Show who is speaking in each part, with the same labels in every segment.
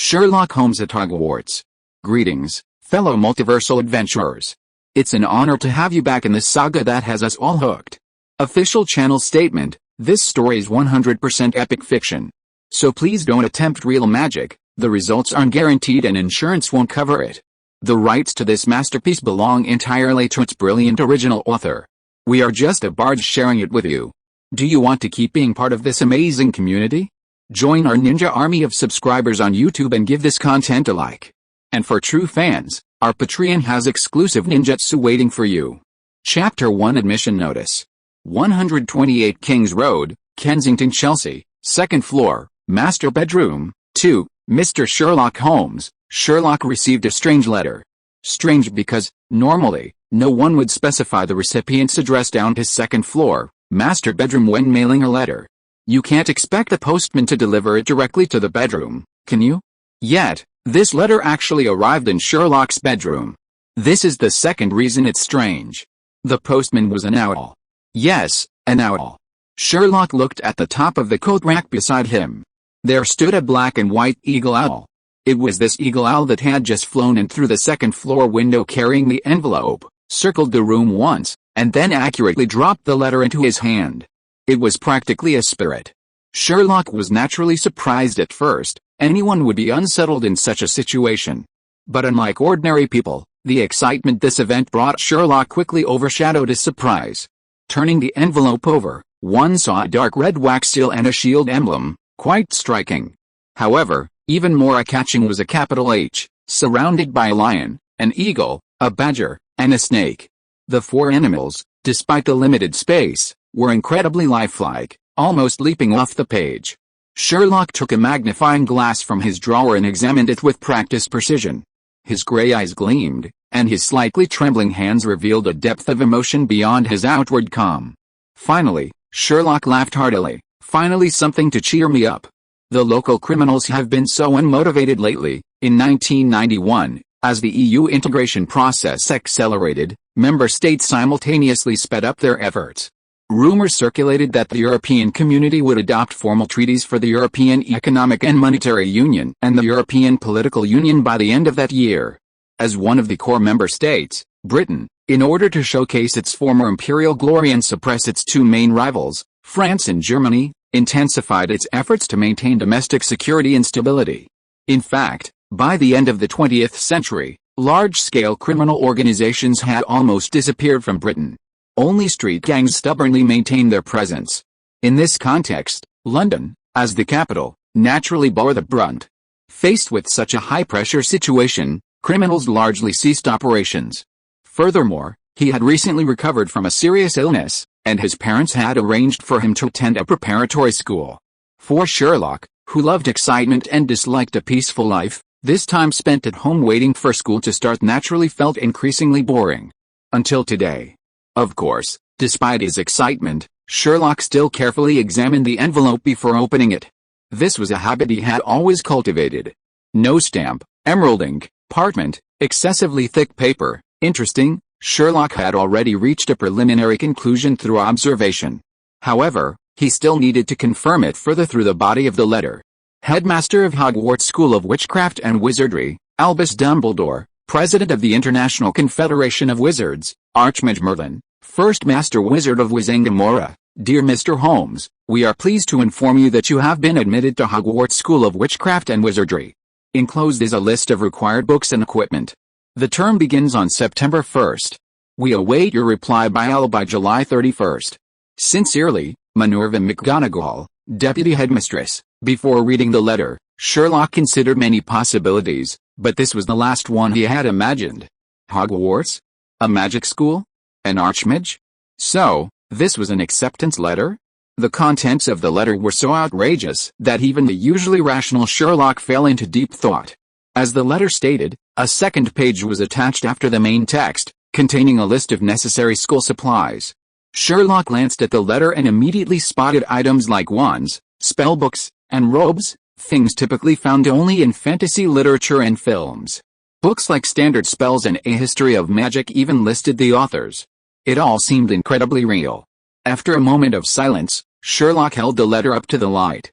Speaker 1: Sherlock Holmes at Hogwarts. Greetings, fellow multiversal adventurers. It's an honor to have you back in this saga that has us all hooked. Official channel statement: this story is 100% epic fiction. So please don't attempt real magic, the results aren't guaranteed and insurance won't cover it. The rights to this masterpiece belong entirely to its brilliant original author. We are just a barge sharing it with you. Do you want to keep being part of this amazing community? Join our ninja army of subscribers on YouTube and give this content a like. And for true fans, our Patreon has exclusive ninjutsu waiting for you. Chapter 1 Admission Notice. 128 Kings Road, Kensington, Chelsea, 2nd floor, Master Bedroom, 2, Mr. Sherlock Holmes. Sherlock received a strange letter. Strange because, normally, no one would specify the recipient's address down to 2nd floor, Master Bedroom when mailing a letter. You can't expect the postman to deliver it directly to the bedroom, can you? Yet, this letter actually arrived in Sherlock's bedroom. This is the second reason it's strange. The postman was an owl. Yes, an owl. Sherlock looked at the top of the coat rack beside him. There stood a black and white eagle owl. It was this eagle owl that had just flown in through the 2nd floor window carrying the envelope, circled the room once, and then accurately dropped the letter into his hand. It was practically a spirit. Sherlock was naturally surprised at first. Anyone would be unsettled in such a situation. But unlike ordinary people, the excitement this event brought Sherlock quickly overshadowed his surprise. Turning the envelope over, one saw a dark red wax seal and a shield emblem, quite striking. However, even more eye-catching was a capital H, surrounded by a lion, an eagle, a badger, and a snake. The four animals, despite the limited space, were incredibly lifelike, almost leaping off the page. Sherlock took a magnifying glass from his drawer and examined it with practiced precision. His gray eyes gleamed, and his slightly trembling hands revealed a depth of emotion beyond his outward calm. Finally, Sherlock laughed heartily. Finally something to cheer me up. The local criminals have been so unmotivated lately. In 1991, as the EU integration process accelerated, member states simultaneously sped up their efforts. Rumors circulated that the European Community would adopt formal treaties for the European Economic and Monetary Union and the European Political Union by the end of that year. As one of the core member states, Britain, in order to showcase its former imperial glory and suppress its two main rivals, France and Germany, intensified its efforts to maintain domestic security and stability. In fact, by the end of the 20th century, large-scale criminal organizations had almost disappeared from Britain. Only street gangs stubbornly maintained their presence. In this context, London, as the capital, naturally bore the brunt. Faced with such a high-pressure situation, criminals largely ceased operations. Furthermore, he had recently recovered from a serious illness, and his parents had arranged for him to attend a preparatory school. For Sherlock, who loved excitement and disliked a peaceful life, this time spent at home waiting for school to start naturally felt increasingly boring. Until today. Of course, despite his excitement, Sherlock still carefully examined the envelope before opening it. This was a habit he had always cultivated. No stamp, emerald ink, parchment, excessively thick paper. Interesting, Sherlock had already reached a preliminary conclusion through observation. However, he still needed to confirm it further through the body of the letter. Headmaster of Hogwarts School of Witchcraft and Wizardry, Albus Dumbledore, President of the International Confederation of Wizards, Archmage Merlin, First Master Wizard of Wizengamora. Dear Mr. Holmes, we are pleased to inform you that you have been admitted to Hogwarts School of Witchcraft and Wizardry. Enclosed is a list of required books and equipment. The term begins on September 1st. We await your reply by July 31st. Sincerely, Minerva McGonagall, Deputy Headmistress. Before reading the letter, Sherlock considered many possibilities, but this was the last one he had imagined. Hogwarts? A magic school? An archmage? So, this was an acceptance letter? The contents of the letter were so outrageous that even the usually rational Sherlock fell into deep thought. As the letter stated, a second page was attached after the main text, containing a list of necessary school supplies. Sherlock glanced at the letter and immediately spotted items like wands, spellbooks, and robes, things typically found only in fantasy literature and films. Books like Standard Spells and A History of Magic even listed the authors. It all seemed incredibly real. After a moment of silence, Sherlock held the letter up to the light.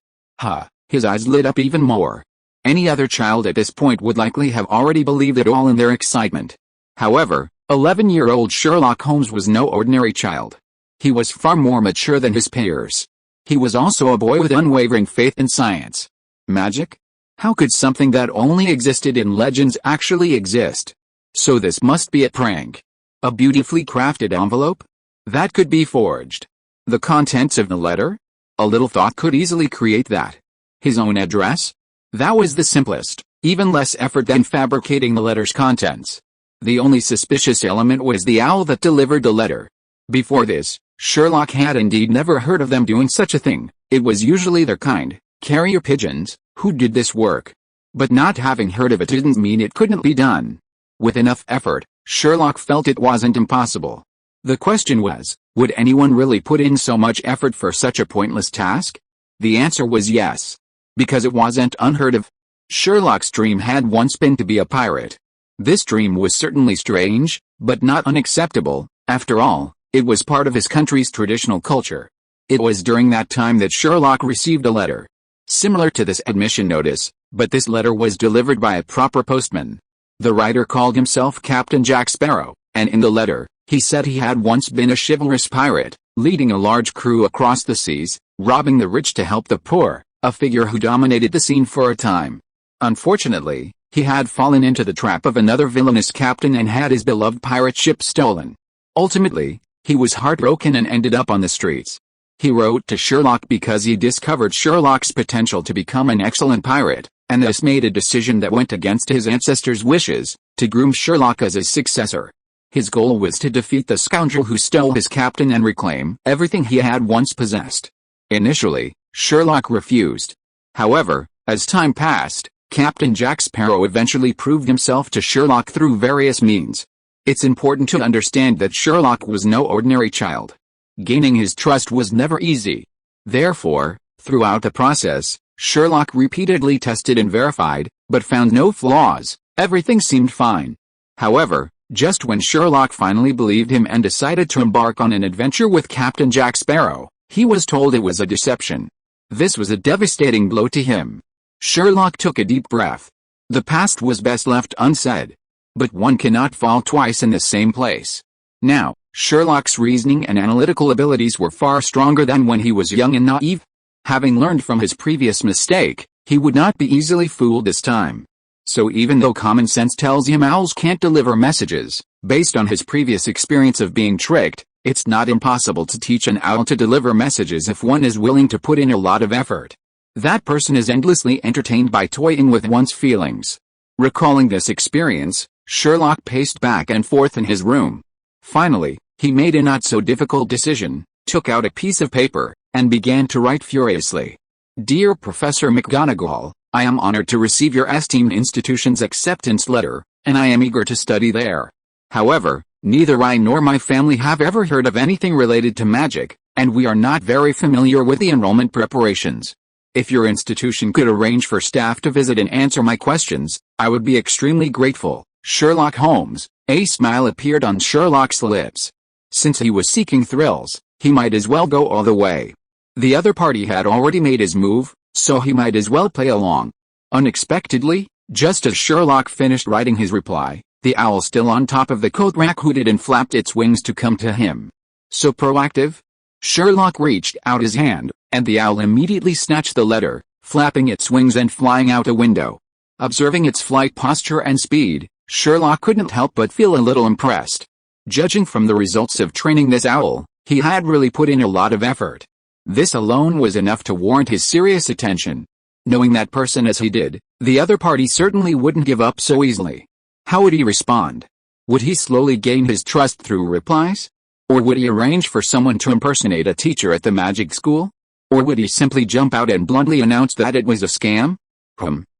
Speaker 1: His eyes lit up even more. Any other child at this point would likely have already believed it all in their excitement. However, 11-year-old Sherlock Holmes was no ordinary child. He was far more mature than his peers. He was also a boy with unwavering faith in science. Magic? How could something that only existed in legends actually exist? So this must be a prank. A beautifully crafted envelope? That could be forged. The contents of the letter? A little thought could easily create that. His own address? That was the simplest, even less effort than fabricating the letter's contents. The only suspicious element was the owl that delivered the letter. Before this, Sherlock had indeed never heard of them doing such a thing. It was usually their kind, carrier pigeons, who did this work. But not having heard of it didn't mean it couldn't be done. With enough effort, Sherlock felt it wasn't impossible. The question was, would anyone really put in so much effort for such a pointless task? The answer was yes. Because it wasn't unheard of. Sherlock's dream had once been to be a pirate. This dream was certainly strange, but not unacceptable. After all, it was part of his country's traditional culture. It was during that time that Sherlock received a letter. Similar to this admission notice, but this letter was delivered by a proper postman. The writer called himself Captain Jack Sparrow, and in the letter, he said he had once been a chivalrous pirate, leading a large crew across the seas, robbing the rich to help the poor, a figure who dominated the scene for a time. Unfortunately, he had fallen into the trap of another villainous captain and had his beloved pirate ship stolen. Ultimately, he was heartbroken and ended up on the streets. He wrote to Sherlock because he discovered Sherlock's potential to become an excellent pirate, and thus made a decision that went against his ancestors' wishes, to groom Sherlock as his successor. His goal was to defeat the scoundrel who stole his captain and reclaim everything he had once possessed. Initially, Sherlock refused. However, as time passed, Captain Jack Sparrow eventually proved himself to Sherlock through various means. It's important to understand that Sherlock was no ordinary child. Gaining his trust was never easy. Therefore, throughout the process, Sherlock repeatedly tested and verified, but found no flaws. Everything seemed fine. However, just when Sherlock finally believed him and decided to embark on an adventure with Captain Jack Sparrow, he was told it was a deception. This was a devastating blow to him. Sherlock took a deep breath. The past was best left unsaid. But one cannot fall twice in the same place. Now, Sherlock's reasoning and analytical abilities were far stronger than when he was young and naive. Having learned from his previous mistake, he would not be easily fooled this time. So even though common sense tells him owls can't deliver messages, based on his previous experience of being tricked, it's not impossible to teach an owl to deliver messages if one is willing to put in a lot of effort. That person is endlessly entertained by toying with one's feelings. Recalling this experience, Sherlock paced back and forth in his room. Finally, he made a not-so-difficult decision, took out a piece of paper, and began to write furiously. Dear Professor McGonagall, I am honored to receive your esteemed institution's acceptance letter, and I am eager to study there. However, neither I nor my family have ever heard of anything related to magic, and we are not very familiar with the enrollment preparations. If your institution could arrange for staff to visit and answer my questions, I would be extremely grateful. Sherlock Holmes. A smile appeared on Sherlock's lips. Since he was seeking thrills, he might as well go all the way. The other party had already made his move, so he might as well play along. Unexpectedly, just as Sherlock finished writing his reply, the owl still on top of the coat rack hooted and flapped its wings to come to him. So proactive? Sherlock reached out his hand, and the owl immediately snatched the letter, flapping its wings and flying out a window. Observing its flight posture and speed, Sherlock couldn't help but feel a little impressed. Judging from the results of training this owl, he had really put in a lot of effort. This alone was enough to warrant his serious attention. Knowing that person as he did, the other party certainly wouldn't give up so easily. How would he respond? Would he slowly gain his trust through replies? Or would he arrange for someone to impersonate a teacher at the magic school? Or would he simply jump out and bluntly announce that it was a scam?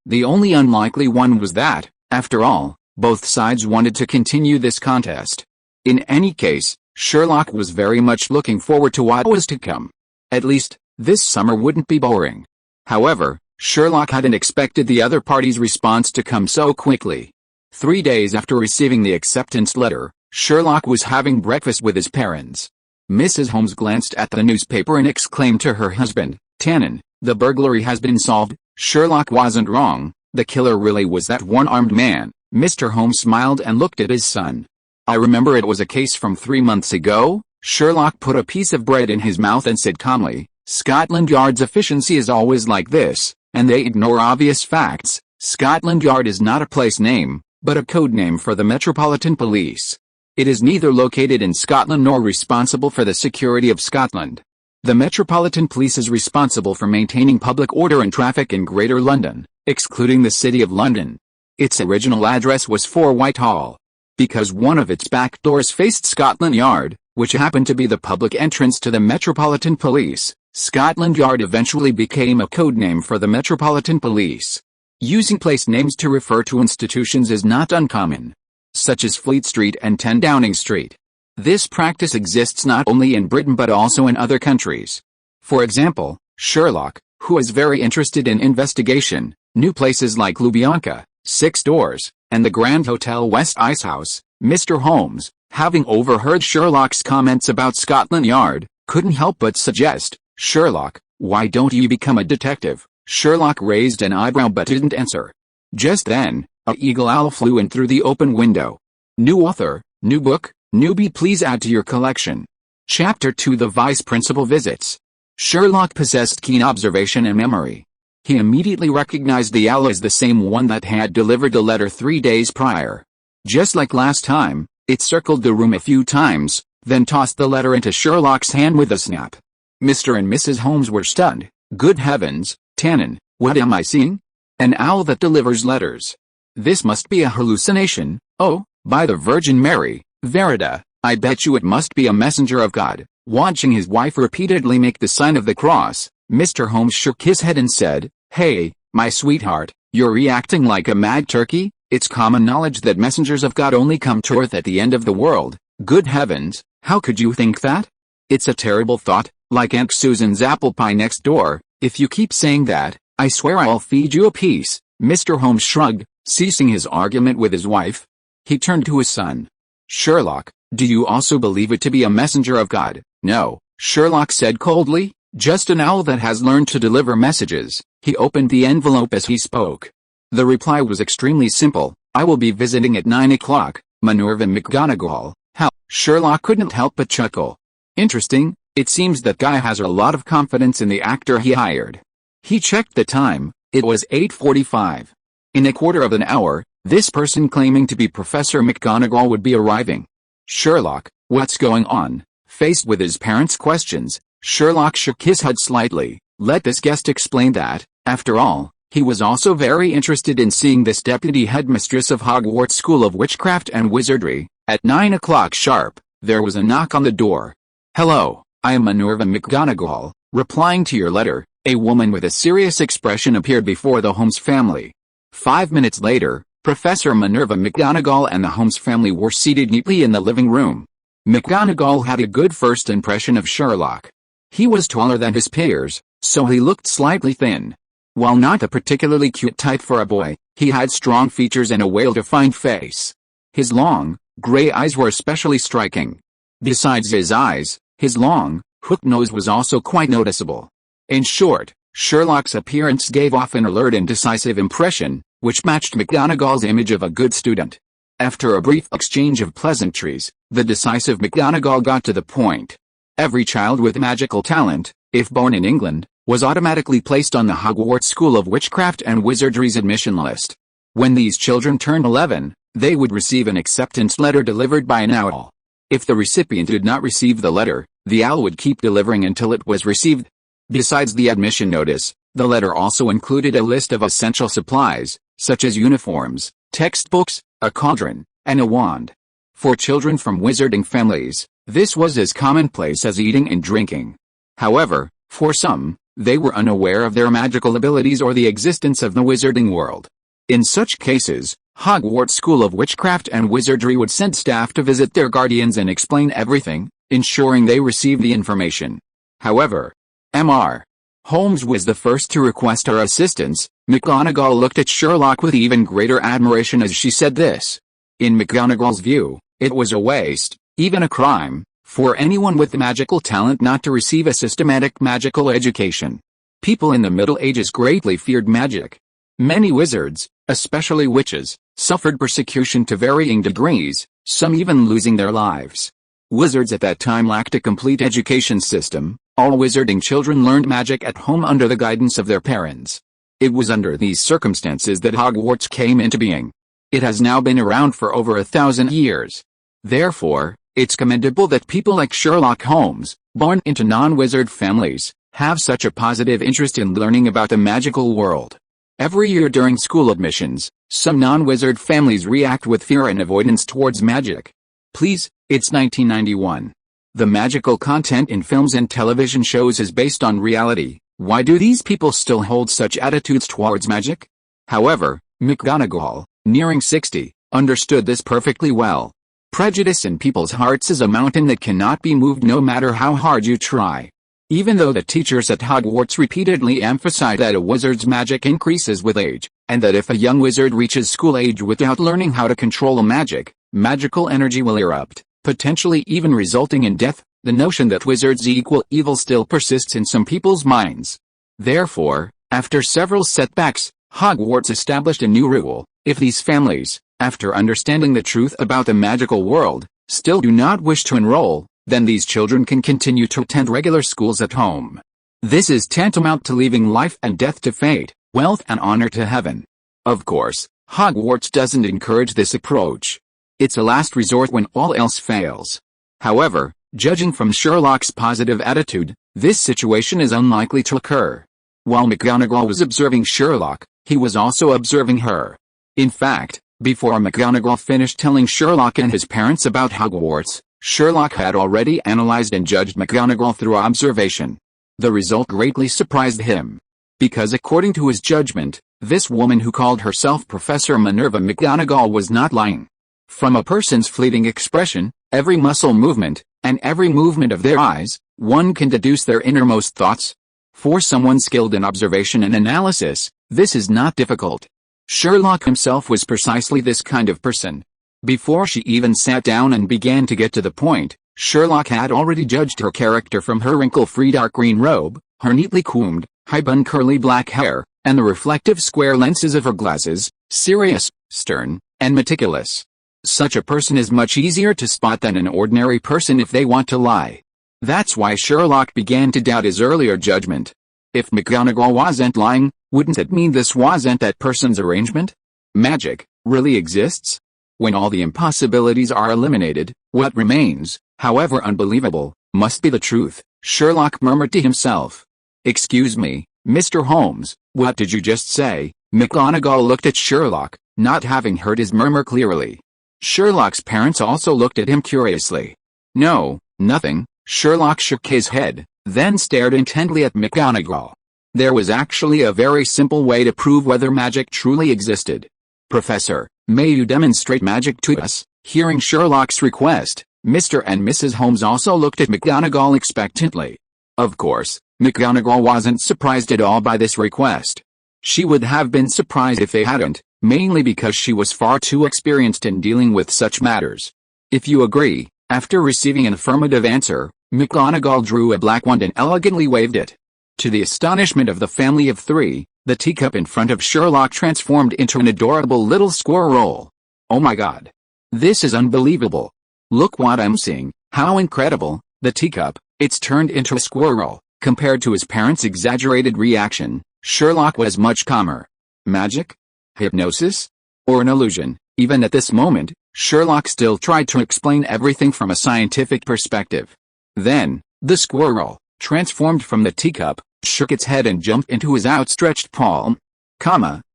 Speaker 1: The only unlikely one was that, after all, both sides wanted to continue this contest. In any case, Sherlock was very much looking forward to what was to come. At least, this summer wouldn't be boring. However, Sherlock hadn't expected the other party's response to come so quickly. 3 days after receiving the acceptance letter, Sherlock was having breakfast with his parents. Mrs. Holmes glanced at the newspaper and exclaimed to her husband, "Tannen, the burglary has been solved." Sherlock wasn't wrong. The killer really was that one-armed man. Mr. Holmes smiled and looked at his son. I remember it was a case from 3 months ago. Sherlock put a piece of bread in his mouth and said calmly, Scotland Yard's efficiency is always like this, and they ignore obvious facts. Scotland Yard is not a place name, but a code name for the Metropolitan Police. It is neither located in Scotland nor responsible for the security of Scotland. The Metropolitan Police is responsible for maintaining public order and traffic in Greater London, excluding the City of London. Its original address was 4 Whitehall. Because one of its back doors faced Scotland Yard, which happened to be the public entrance to the Metropolitan Police, Scotland Yard eventually became a code name for the Metropolitan Police. Using place names to refer to institutions is not uncommon, such as Fleet Street and 10 Downing Street. This practice exists not only in Britain but also in other countries. For example, Sherlock, who is very interested in investigation, knew places like Lubyanka, 6 Doors, and the Grand Hotel West Icehouse. Mr. Holmes, having overheard Sherlock's comments about Scotland Yard, couldn't help but suggest, Sherlock, why don't you become a detective? Sherlock raised an eyebrow but didn't answer. Just then, a eagle owl flew in through the open window. New author, new book, newbie, please add to your collection. Chapter 2: The Vice Principal visits. Sherlock possessed keen observation and memory. He immediately recognized the owl as the same one that had delivered the letter 3 days prior. Just like last time, it circled the room a few times, then tossed the letter into Sherlock's hand with a snap. Mr. and Mrs. Holmes were stunned. Good heavens, Tannen, what am I seeing? An owl that delivers letters. This must be a hallucination. Oh, by the Virgin Mary, Verida, I bet you it must be a messenger of God. Watching his wife repeatedly make the sign of the cross, Mr. Holmes shook his head and said, Hey, my sweetheart, you're reacting like a mad turkey. It's common knowledge that messengers of God only come to earth at the end of the world. Good heavens, how could you think that? It's a terrible thought, like Aunt Susan's apple pie next door. If you keep saying that, I swear I'll feed you a piece. Mr. Holmes shrugged, ceasing his argument with his wife. He turned to his son. Sherlock, do you also believe it to be a messenger of God? No, Sherlock said coldly, just an owl that has learned to deliver messages. He opened the envelope as he spoke. The reply was extremely simple. I will be visiting at 9 o'clock, Minerva McGonagall. How? Sherlock couldn't help but chuckle. Interesting, it seems that guy has a lot of confidence in the actor he hired. He checked the time, it was 8:45. In a quarter of an hour, this person claiming to be Professor McGonagall would be arriving. Sherlock, what's going on? Faced with his parents' questions, Sherlock shook his head slightly. Let this guest explain that, after all, he was also very interested in seeing this deputy headmistress of Hogwarts School of Witchcraft and Wizardry. At 9 o'clock sharp, there was a knock on the door. Hello, I am Minerva McGonagall, replying to your letter. A woman with a serious expression appeared before the Holmes family. 5 minutes later, Professor Minerva McGonagall and the Holmes family were seated neatly in the living room. McGonagall had a good first impression of Sherlock. He was taller than his peers, so he looked slightly thin. While not a particularly cute type for a boy, he had strong features and a well-defined face. His long, gray eyes were especially striking. Besides his eyes, his long, hooked nose was also quite noticeable. In short, Sherlock's appearance gave off an alert and decisive impression, which matched McGonagall's image of a good student. After a brief exchange of pleasantries, the decisive McGonagall got to the point. Every child with magical talent, if born in England, was automatically placed on the Hogwarts School of Witchcraft and Wizardry's admission list. When these children turned 11, they would receive an acceptance letter delivered by an owl. If the recipient did not receive the letter, the owl would keep delivering until it was received. Besides the admission notice, the letter also included a list of essential supplies, such as uniforms, textbooks, a cauldron, and a wand. For children from wizarding families, this was as commonplace as eating and drinking. However, for some, they were unaware of their magical abilities or the existence of the wizarding world. In such cases, Hogwarts School of Witchcraft and Wizardry would send staff to visit their guardians and explain everything, ensuring they received the information. However, Mr. Holmes was the first to request her assistance. McGonagall looked at Sherlock with even greater admiration as she said this. In McGonagall's view, it was a waste, even a crime, for anyone with magical talent not to receive a systematic magical education. People in the Middle Ages greatly feared magic. Many wizards, especially witches, suffered persecution to varying degrees, some even losing their lives. Wizards at that time lacked a complete education system. All wizarding children learned magic at home under the guidance of their parents. It was under these circumstances that Hogwarts came into being. It has now been around for over 1,000 years. Therefore, it's commendable that people like Sherlock Holmes, born into non-wizard families, have such a positive interest in learning about the magical world. Every year during school admissions, some non-wizard families react with fear and avoidance towards magic. Please, it's 1991. The magical content in films and television shows is based on reality. Why do these people still hold such attitudes towards magic? However, McGonagall, nearing 60, understood this perfectly well. Prejudice in people's hearts is a mountain that cannot be moved no matter how hard you try. Even though the teachers at Hogwarts repeatedly emphasize that a wizard's magic increases with age, and that if a young wizard reaches school age without learning how to control a magical energy will erupt, potentially even resulting in death, the notion that wizards equal evil still persists in some people's minds. Therefore, after several setbacks, Hogwarts established a new rule: if these families, after understanding the truth about the magical world, still do not wish to enroll, then these children can continue to attend regular schools at home. This is tantamount to leaving life and death to fate, wealth and honor to heaven. Of course, Hogwarts doesn't encourage this approach. It's a last resort when all else fails. However, judging from Sherlock's positive attitude, this situation is unlikely to occur. While McGonagall was observing Sherlock, he was also observing her. In fact, before McGonagall finished telling Sherlock and his parents about Hogwarts, Sherlock had already analyzed and judged McGonagall through observation. The result greatly surprised him. Because according to his judgment, this woman who called herself Professor Minerva McGonagall was not lying. From a person's fleeting expression, every muscle movement, and every movement of their eyes, one can deduce their innermost thoughts. For someone skilled in observation and analysis, this is not difficult. Sherlock himself was precisely this kind of person. Before she even sat down and began to get to the point, Sherlock had already judged her character from her wrinkle-free dark green robe, her neatly combed, high-bun curly black hair, and the reflective square lenses of her glasses, serious, stern, and meticulous. Such a person is much easier to spot than an ordinary person if they want to lie. That's why Sherlock began to doubt his earlier judgment. If McGonagall wasn't lying, wouldn't it mean this wasn't that person's arrangement? Magic really exists? When all the impossibilities are eliminated, what remains, however unbelievable, must be the truth, Sherlock murmured to himself. Excuse me, Mr. Holmes, what did you just say? McGonagall looked at Sherlock, not having heard his murmur clearly. Sherlock's parents also looked at him curiously. No, nothing, Sherlock shook his head, then stared intently at McGonagall. There was actually a very simple way to prove whether magic truly existed. Professor, may you demonstrate magic to us? Hearing Sherlock's request, Mr. and Mrs. Holmes also looked at McGonagall expectantly. Of course, McGonagall wasn't surprised at all by this request. She would have been surprised if they hadn't, mainly because she was far too experienced in dealing with such matters. If you agree, after receiving an affirmative answer, McGonagall drew a black wand and elegantly waved it. To the astonishment of the family of three, the teacup in front of Sherlock transformed into an adorable little squirrel. Oh my God! This is unbelievable! Look what I'm seeing, how incredible! The teacup, it's turned into a squirrel. Compared to his parents' exaggerated reaction, Sherlock was much calmer. Magic? Hypnosis? Or an illusion? Even at this moment, Sherlock still tried to explain everything from a scientific perspective. Then, the squirrel, transformed from the teacup, shook its head and jumped into his outstretched palm.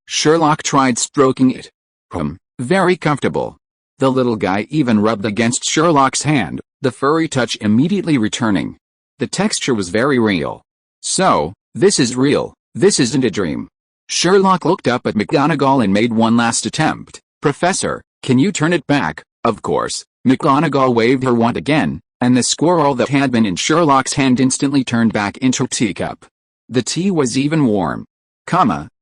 Speaker 1: Sherlock tried stroking it. Very comfortable. The little guy even rubbed against Sherlock's hand, the furry touch immediately returning. The texture was very real. So, this is real, this isn't a dream. Sherlock looked up at McGonagall and made one last attempt. Professor, can you turn it back? Of course. McGonagall waved her wand again, and the squirrel that had been in Sherlock's hand instantly turned back into a teacup. The tea was even warm.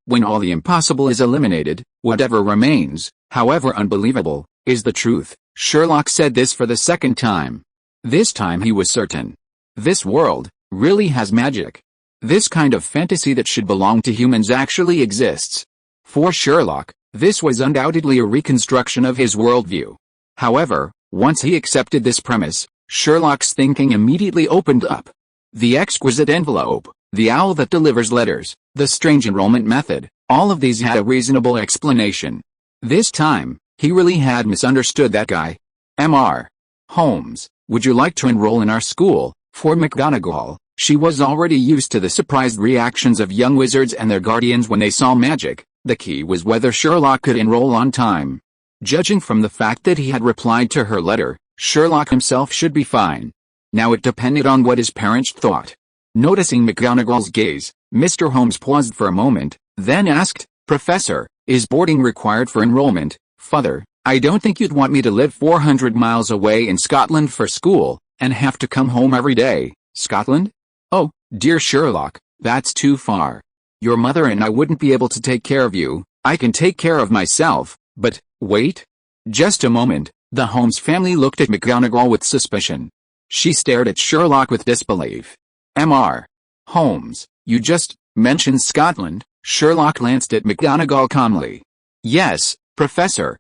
Speaker 1: When all the impossible is eliminated, whatever remains, however unbelievable, is the truth. Sherlock said this for the second time. This time he was certain. This world really has magic. This kind of fantasy that should belong to humans actually exists. For Sherlock, this was undoubtedly a reconstruction of his worldview. However, once he accepted this premise, Sherlock's thinking immediately opened up. The exquisite envelope, the owl that delivers letters, the strange enrollment method, all of these had a reasonable explanation. This time, he really had misunderstood that guy. Mr. Holmes, would you like to enroll in our school? For McGonagall, she was already used to the surprised reactions of young wizards and their guardians when they saw magic. The key was whether Sherlock could enroll on time. Judging from the fact that he had replied to her letter, Sherlock himself should be fine. Now it depended on what his parents thought. Noticing McGonagall's gaze, Mr. Holmes paused for a moment, then asked, "Professor, is boarding required for enrollment?" "Father, I don't think you'd want me to live 400 miles away in Scotland for school, and have to come home every day." "Scotland? Oh, dear Sherlock, that's too far. Your mother and I wouldn't be able to take care of you. I can take care of myself, but, wait. Just a moment." The Holmes family looked at McGonagall with suspicion. She stared at Sherlock with disbelief. "Mr. Holmes, you just mentioned Scotland." Sherlock glanced at McGonagall calmly. "Yes, Professor,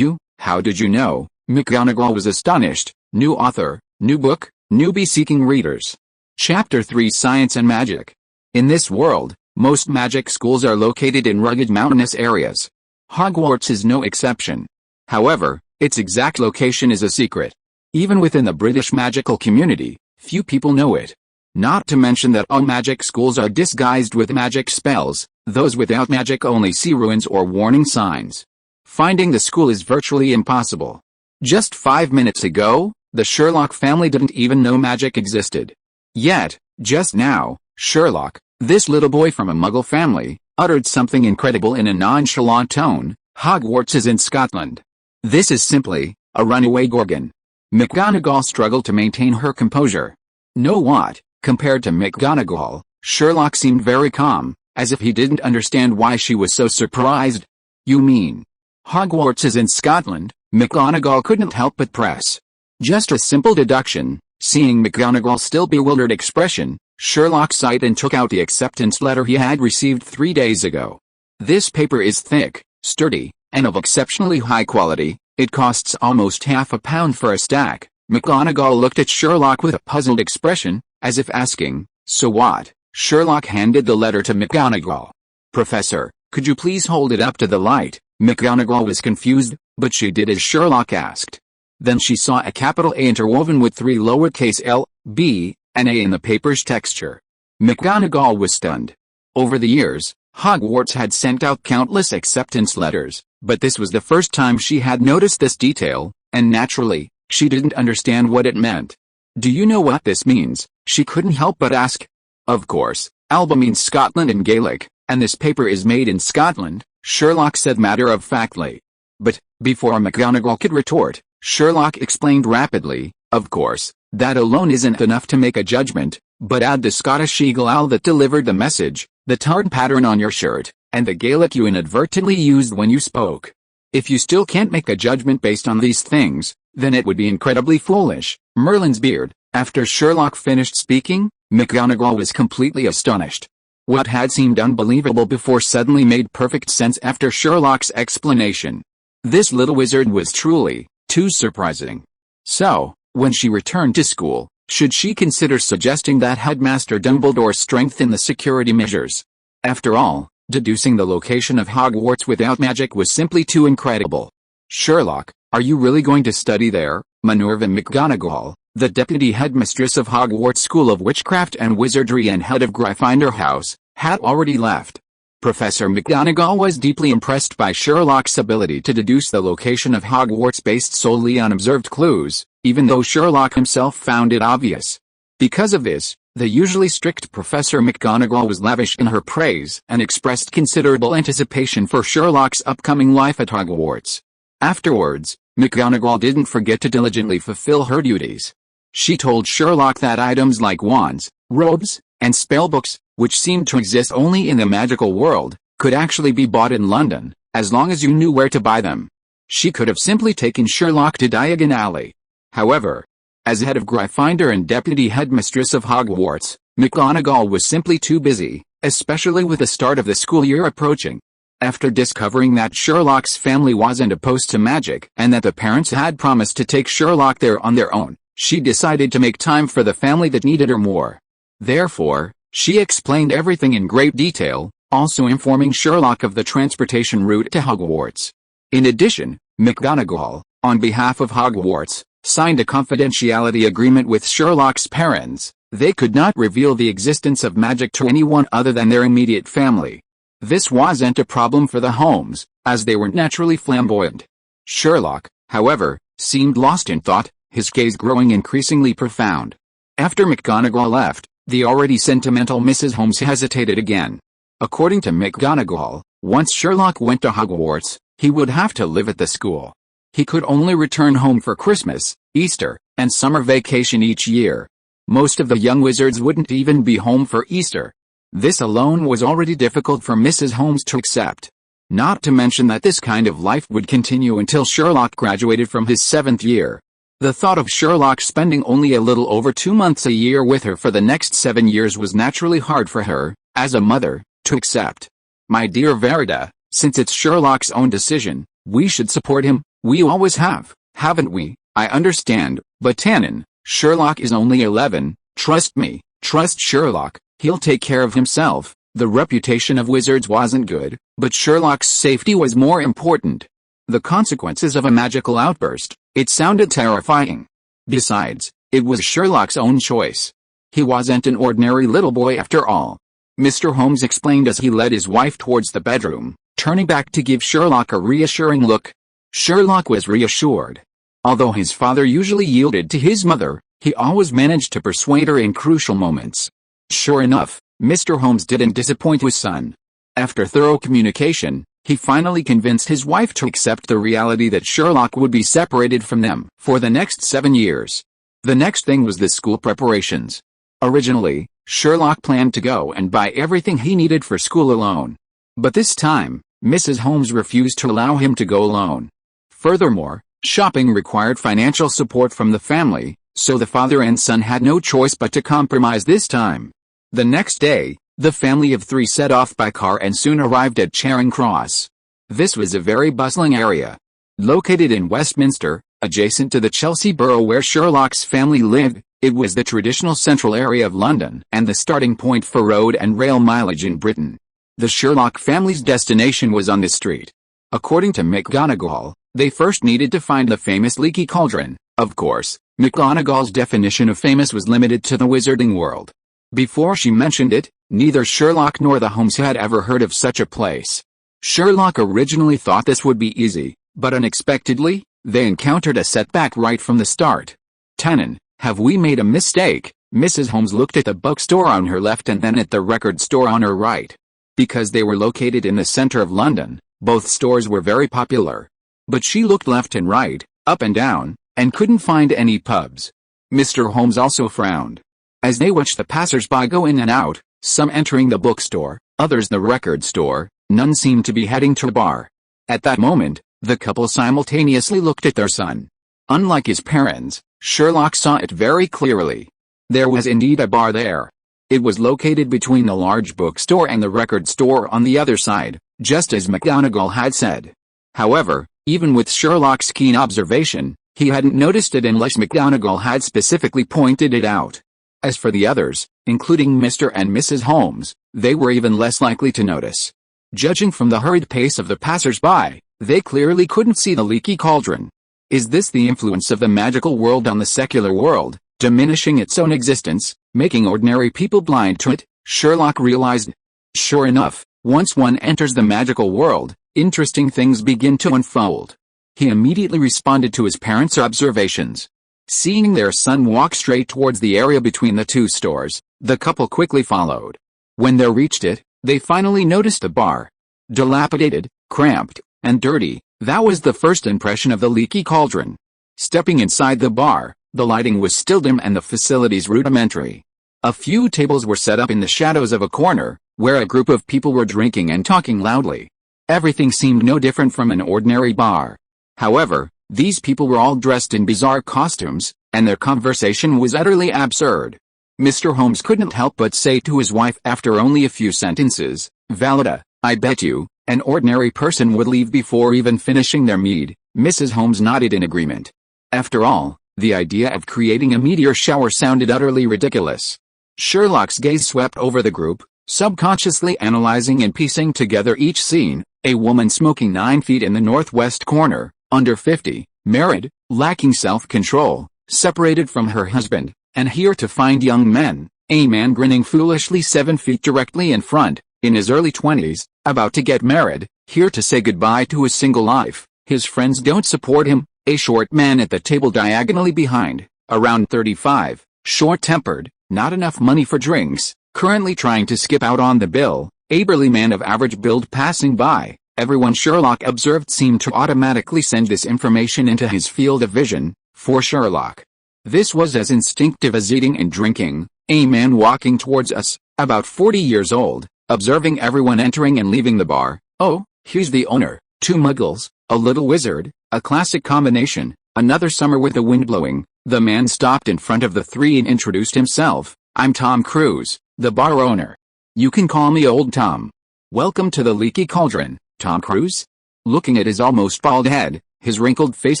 Speaker 1: how did you know?" McGonagall was astonished. New author, new book, newbie seeking readers. Chapter 3 Science and Magic. In this world, most magic schools are located in rugged mountainous areas. Hogwarts is no exception. However, its exact location is a secret. Even within the British magical community, few people know it. Not to mention that all magic schools are disguised with magic spells. Those without magic only see ruins or warning signs. Finding the school is virtually impossible. Just 5 minutes ago, the Sherlock family didn't even know magic existed. Yet, just now, Sherlock, this little boy from a Muggle family, uttered something incredible in a nonchalant tone. "Hogwarts is in Scotland. This is simply a runaway gorgon." McGonagall struggled to maintain her composure. Know what? Compared to McGonagall, Sherlock seemed very calm, as if he didn't understand why she was so surprised. "You mean Hogwarts is in Scotland?" McGonagall couldn't help but press. Just a simple deduction. Seeing McGonagall's still bewildered expression, Sherlock sighed and took out the acceptance letter he had received 3 days ago. "This paper is thick, sturdy, and of exceptionally high quality. It costs almost £half for a stack." McGonagall looked at Sherlock with a puzzled expression, as if asking, "So what?" Sherlock handed the letter to McGonagall. "Professor, could you please hold it up to the light?" McGonagall was confused, but she did as Sherlock asked. Then she saw a capital A interwoven with 3 lowercase l, b, and a in the paper's texture. McGonagall was stunned. Over the years, Hogwarts had sent out countless acceptance letters, but this was the first time she had noticed this detail, and naturally, she didn't understand what it meant. "Do you know what this means?" she couldn't help but ask. "Of course, Alba means Scotland in Gaelic, and this paper is made in Scotland," Sherlock said matter-of-factly. But, before McGonagall could retort, Sherlock explained rapidly, "Of course, that alone isn't enough to make a judgment, but add the Scottish eagle owl that delivered the message, the tartan pattern on your shirt, and the Gaelic you inadvertently used when you spoke. If you still can't make a judgment based on these things, then it would be incredibly foolish." Merlin's beard. After Sherlock finished speaking, McGonagall was completely astonished. What had seemed unbelievable before suddenly made perfect sense after Sherlock's explanation. This little wizard was truly too surprising. So, when she returned to school, should she consider suggesting that Headmaster Dumbledore strengthen the security measures? After all, deducing the location of Hogwarts without magic was simply too incredible. "Sherlock, are you really going to study there?" Minerva McGonagall, the deputy headmistress of Hogwarts School of Witchcraft and Wizardry and head of Gryffindor House, had already left. Professor McGonagall was deeply impressed by Sherlock's ability to deduce the location of Hogwarts based solely on observed clues, even though Sherlock himself found it obvious. Because of this, the usually strict Professor McGonagall was lavish in her praise and expressed considerable anticipation for Sherlock's upcoming life at Hogwarts. Afterwards, McGonagall didn't forget to diligently fulfill her duties. She told Sherlock that items like wands, robes, and spellbooks, which seemed to exist only in the magical world, could actually be bought in London, as long as you knew where to buy them. She could have simply taken Sherlock to Diagon Alley. However, as head of Gryffindor and deputy headmistress of Hogwarts, McGonagall was simply too busy, especially with the start of the school year approaching. After discovering that Sherlock's family wasn't opposed to magic and that the parents had promised to take Sherlock there on their own, she decided to make time for the family that needed her more. Therefore, she explained everything in great detail, also informing Sherlock of the transportation route to Hogwarts. In addition, McGonagall, on behalf of Hogwarts, signed a confidentiality agreement with Sherlock's parents. They could not reveal the existence of magic to anyone other than their immediate family. This wasn't a problem for the Holmes, as they were naturally flamboyant. Sherlock, however, seemed lost in thought, his gaze growing increasingly profound. After McGonagall left, the already sentimental Mrs. Holmes hesitated again. According to McGonagall, once Sherlock went to Hogwarts, he would have to live at the school. He could only return home for Christmas, Easter, and summer vacation each year. Most of the young wizards wouldn't even be home for Easter. This alone was already difficult for Mrs. Holmes to accept. Not to mention that this kind of life would continue until Sherlock graduated from his 7th year. The thought of Sherlock spending only a little over 2 months a year with her for the next 7 years was naturally hard for her, as a mother, to accept. My dear Verida, since it's Sherlock's own decision, we should support him. We always have, haven't we? I understand, but Tannen, Sherlock is only 11, trust me, trust Sherlock, he'll take care of himself. The reputation of wizards wasn't good, but Sherlock's safety was more important. The consequences of a magical outburst, it sounded terrifying. Besides, it was Sherlock's own choice. He wasn't an ordinary little boy after all. Mr. Holmes explained as he led his wife towards the bedroom, turning back to give Sherlock a reassuring look. Sherlock was reassured. Although his father usually yielded to his mother, he always managed to persuade her in crucial moments. Sure enough, Mr. Holmes didn't disappoint his son. After thorough communication, he finally convinced his wife to accept the reality that Sherlock would be separated from them for the next 7 years. The next thing was the school preparations. Originally, Sherlock planned to go and buy everything he needed for school alone. But this time, Mrs. Holmes refused to allow him to go alone. Furthermore, shopping required financial support from the family, so the father and son had no choice but to compromise this time. The next day, the family of 3 set off by car and soon arrived at Charing Cross. This was a very bustling area. Located in Westminster, adjacent to the Chelsea borough where Sherlock's family lived, it was the traditional central area of London and the starting point for road and rail mileage in Britain. The Sherlock family's destination was on this street. According to McGonagall, they first needed to find the famous leaky cauldron. Of course, McGonagall's definition of famous was limited to the wizarding world. Before she mentioned it, neither Sherlock nor the Holmes had ever heard of such a place. Sherlock originally thought this would be easy, but unexpectedly, they encountered a setback right from the start. Tannen, have we made a mistake? Mrs. Holmes looked at the bookstore on her left and then at the record store on her right. Because they were located in the center of London, both stores were very popular. But she looked left and right, up and down, and couldn't find any pubs. Mr. Holmes also frowned. As they watched the passers-by go in and out, some entering the bookstore, others the record store, none seemed to be heading to a bar. At that moment, the couple simultaneously looked at their son. Unlike his parents, Sherlock saw it very clearly. There was indeed a bar there. It was located between the large bookstore and the record store on the other side, just as McGonagall had said. However, even with Sherlock's keen observation, he hadn't noticed it unless McGonagall had specifically pointed it out. As for the others, including Mr. and Mrs. Holmes, they were even less likely to notice. Judging from the hurried pace of the passers-by, they clearly couldn't see the leaky cauldron. Is this the influence of the magical world on the secular world, diminishing its own existence, making ordinary people blind to it? Sherlock realized. Sure enough, once one enters the magical world, interesting things begin to unfold. He immediately responded to his parents' observations. Seeing their son walk straight towards the area between the 2 stores, the couple quickly followed. When they reached it, they finally noticed the bar. Dilapidated, cramped, and dirty, that was the first impression of the leaky cauldron. Stepping inside the bar, the lighting was still dim and the facilities rudimentary. A few tables were set up in the shadows of a corner, where a group of people were drinking and talking loudly. Everything seemed no different from an ordinary bar. However, these people were all dressed in bizarre costumes, and their conversation was utterly absurd. Mr. Holmes couldn't help but say to his wife after only a few sentences, "Valida, I bet you, An ordinary person would leave before even finishing their mead. Mrs. Holmes nodded in agreement. After all, the idea of creating a meteor shower sounded utterly ridiculous. Sherlock's gaze swept over the group, subconsciously analyzing and piecing together each scene. A woman smoking 9 feet in the northwest corner, under 50, married, lacking self-control, separated from her husband, and here to find young men. A man grinning foolishly 7 feet directly in front, in his early 20s, about to get married, here to say goodbye to his single life. His friends don't support him. A short man at the table diagonally behind, around 35, short-tempered, not enough money for drinks, currently trying to skip out on the bill. A burly man of average build passing by. Everyone Sherlock observed seemed to automatically send this information into his field of vision. For Sherlock, this was as instinctive as eating and drinking. A man walking towards us, about 40 years old, observing everyone entering and leaving the bar. Oh, he's the owner. 2 muggles, a little wizard, a classic combination. Another summer with the wind blowing. The man stopped in front of the 3 and introduced himself. I'm Tom Cruise, the bar owner. You can call me Old Tom. Welcome to the Leaky Cauldron, Tom Cruise? Looking at his almost bald head, his wrinkled face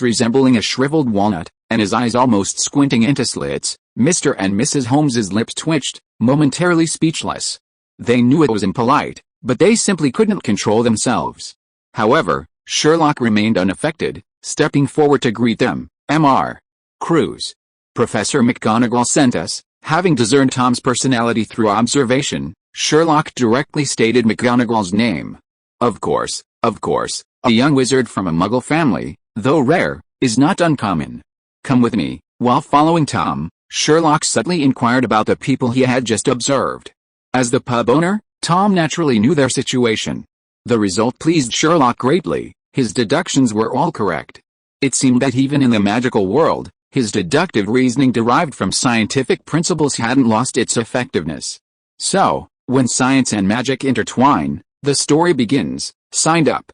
Speaker 1: resembling a shriveled walnut, and his eyes almost squinting into slits, Mr. and Mrs. Holmes's lips twitched, momentarily speechless. They knew it was impolite, but they simply couldn't control themselves. However, Sherlock remained unaffected, stepping forward to greet them. Mr. Cruise. Professor McGonagall sent us. Having discerned Tom's personality through observation, Sherlock directly stated McGonagall's name. Of course, a young wizard from a muggle family, though rare, is not uncommon. Come with me. While following Tom, Sherlock subtly inquired about the people he had just observed. As the pub owner, Tom naturally knew their situation. The result pleased Sherlock greatly. His deductions were all correct. It seemed that even in the magical world, his deductive reasoning derived from scientific principles hadn't lost its effectiveness. So, when science and magic intertwine, the story begins. Signed up.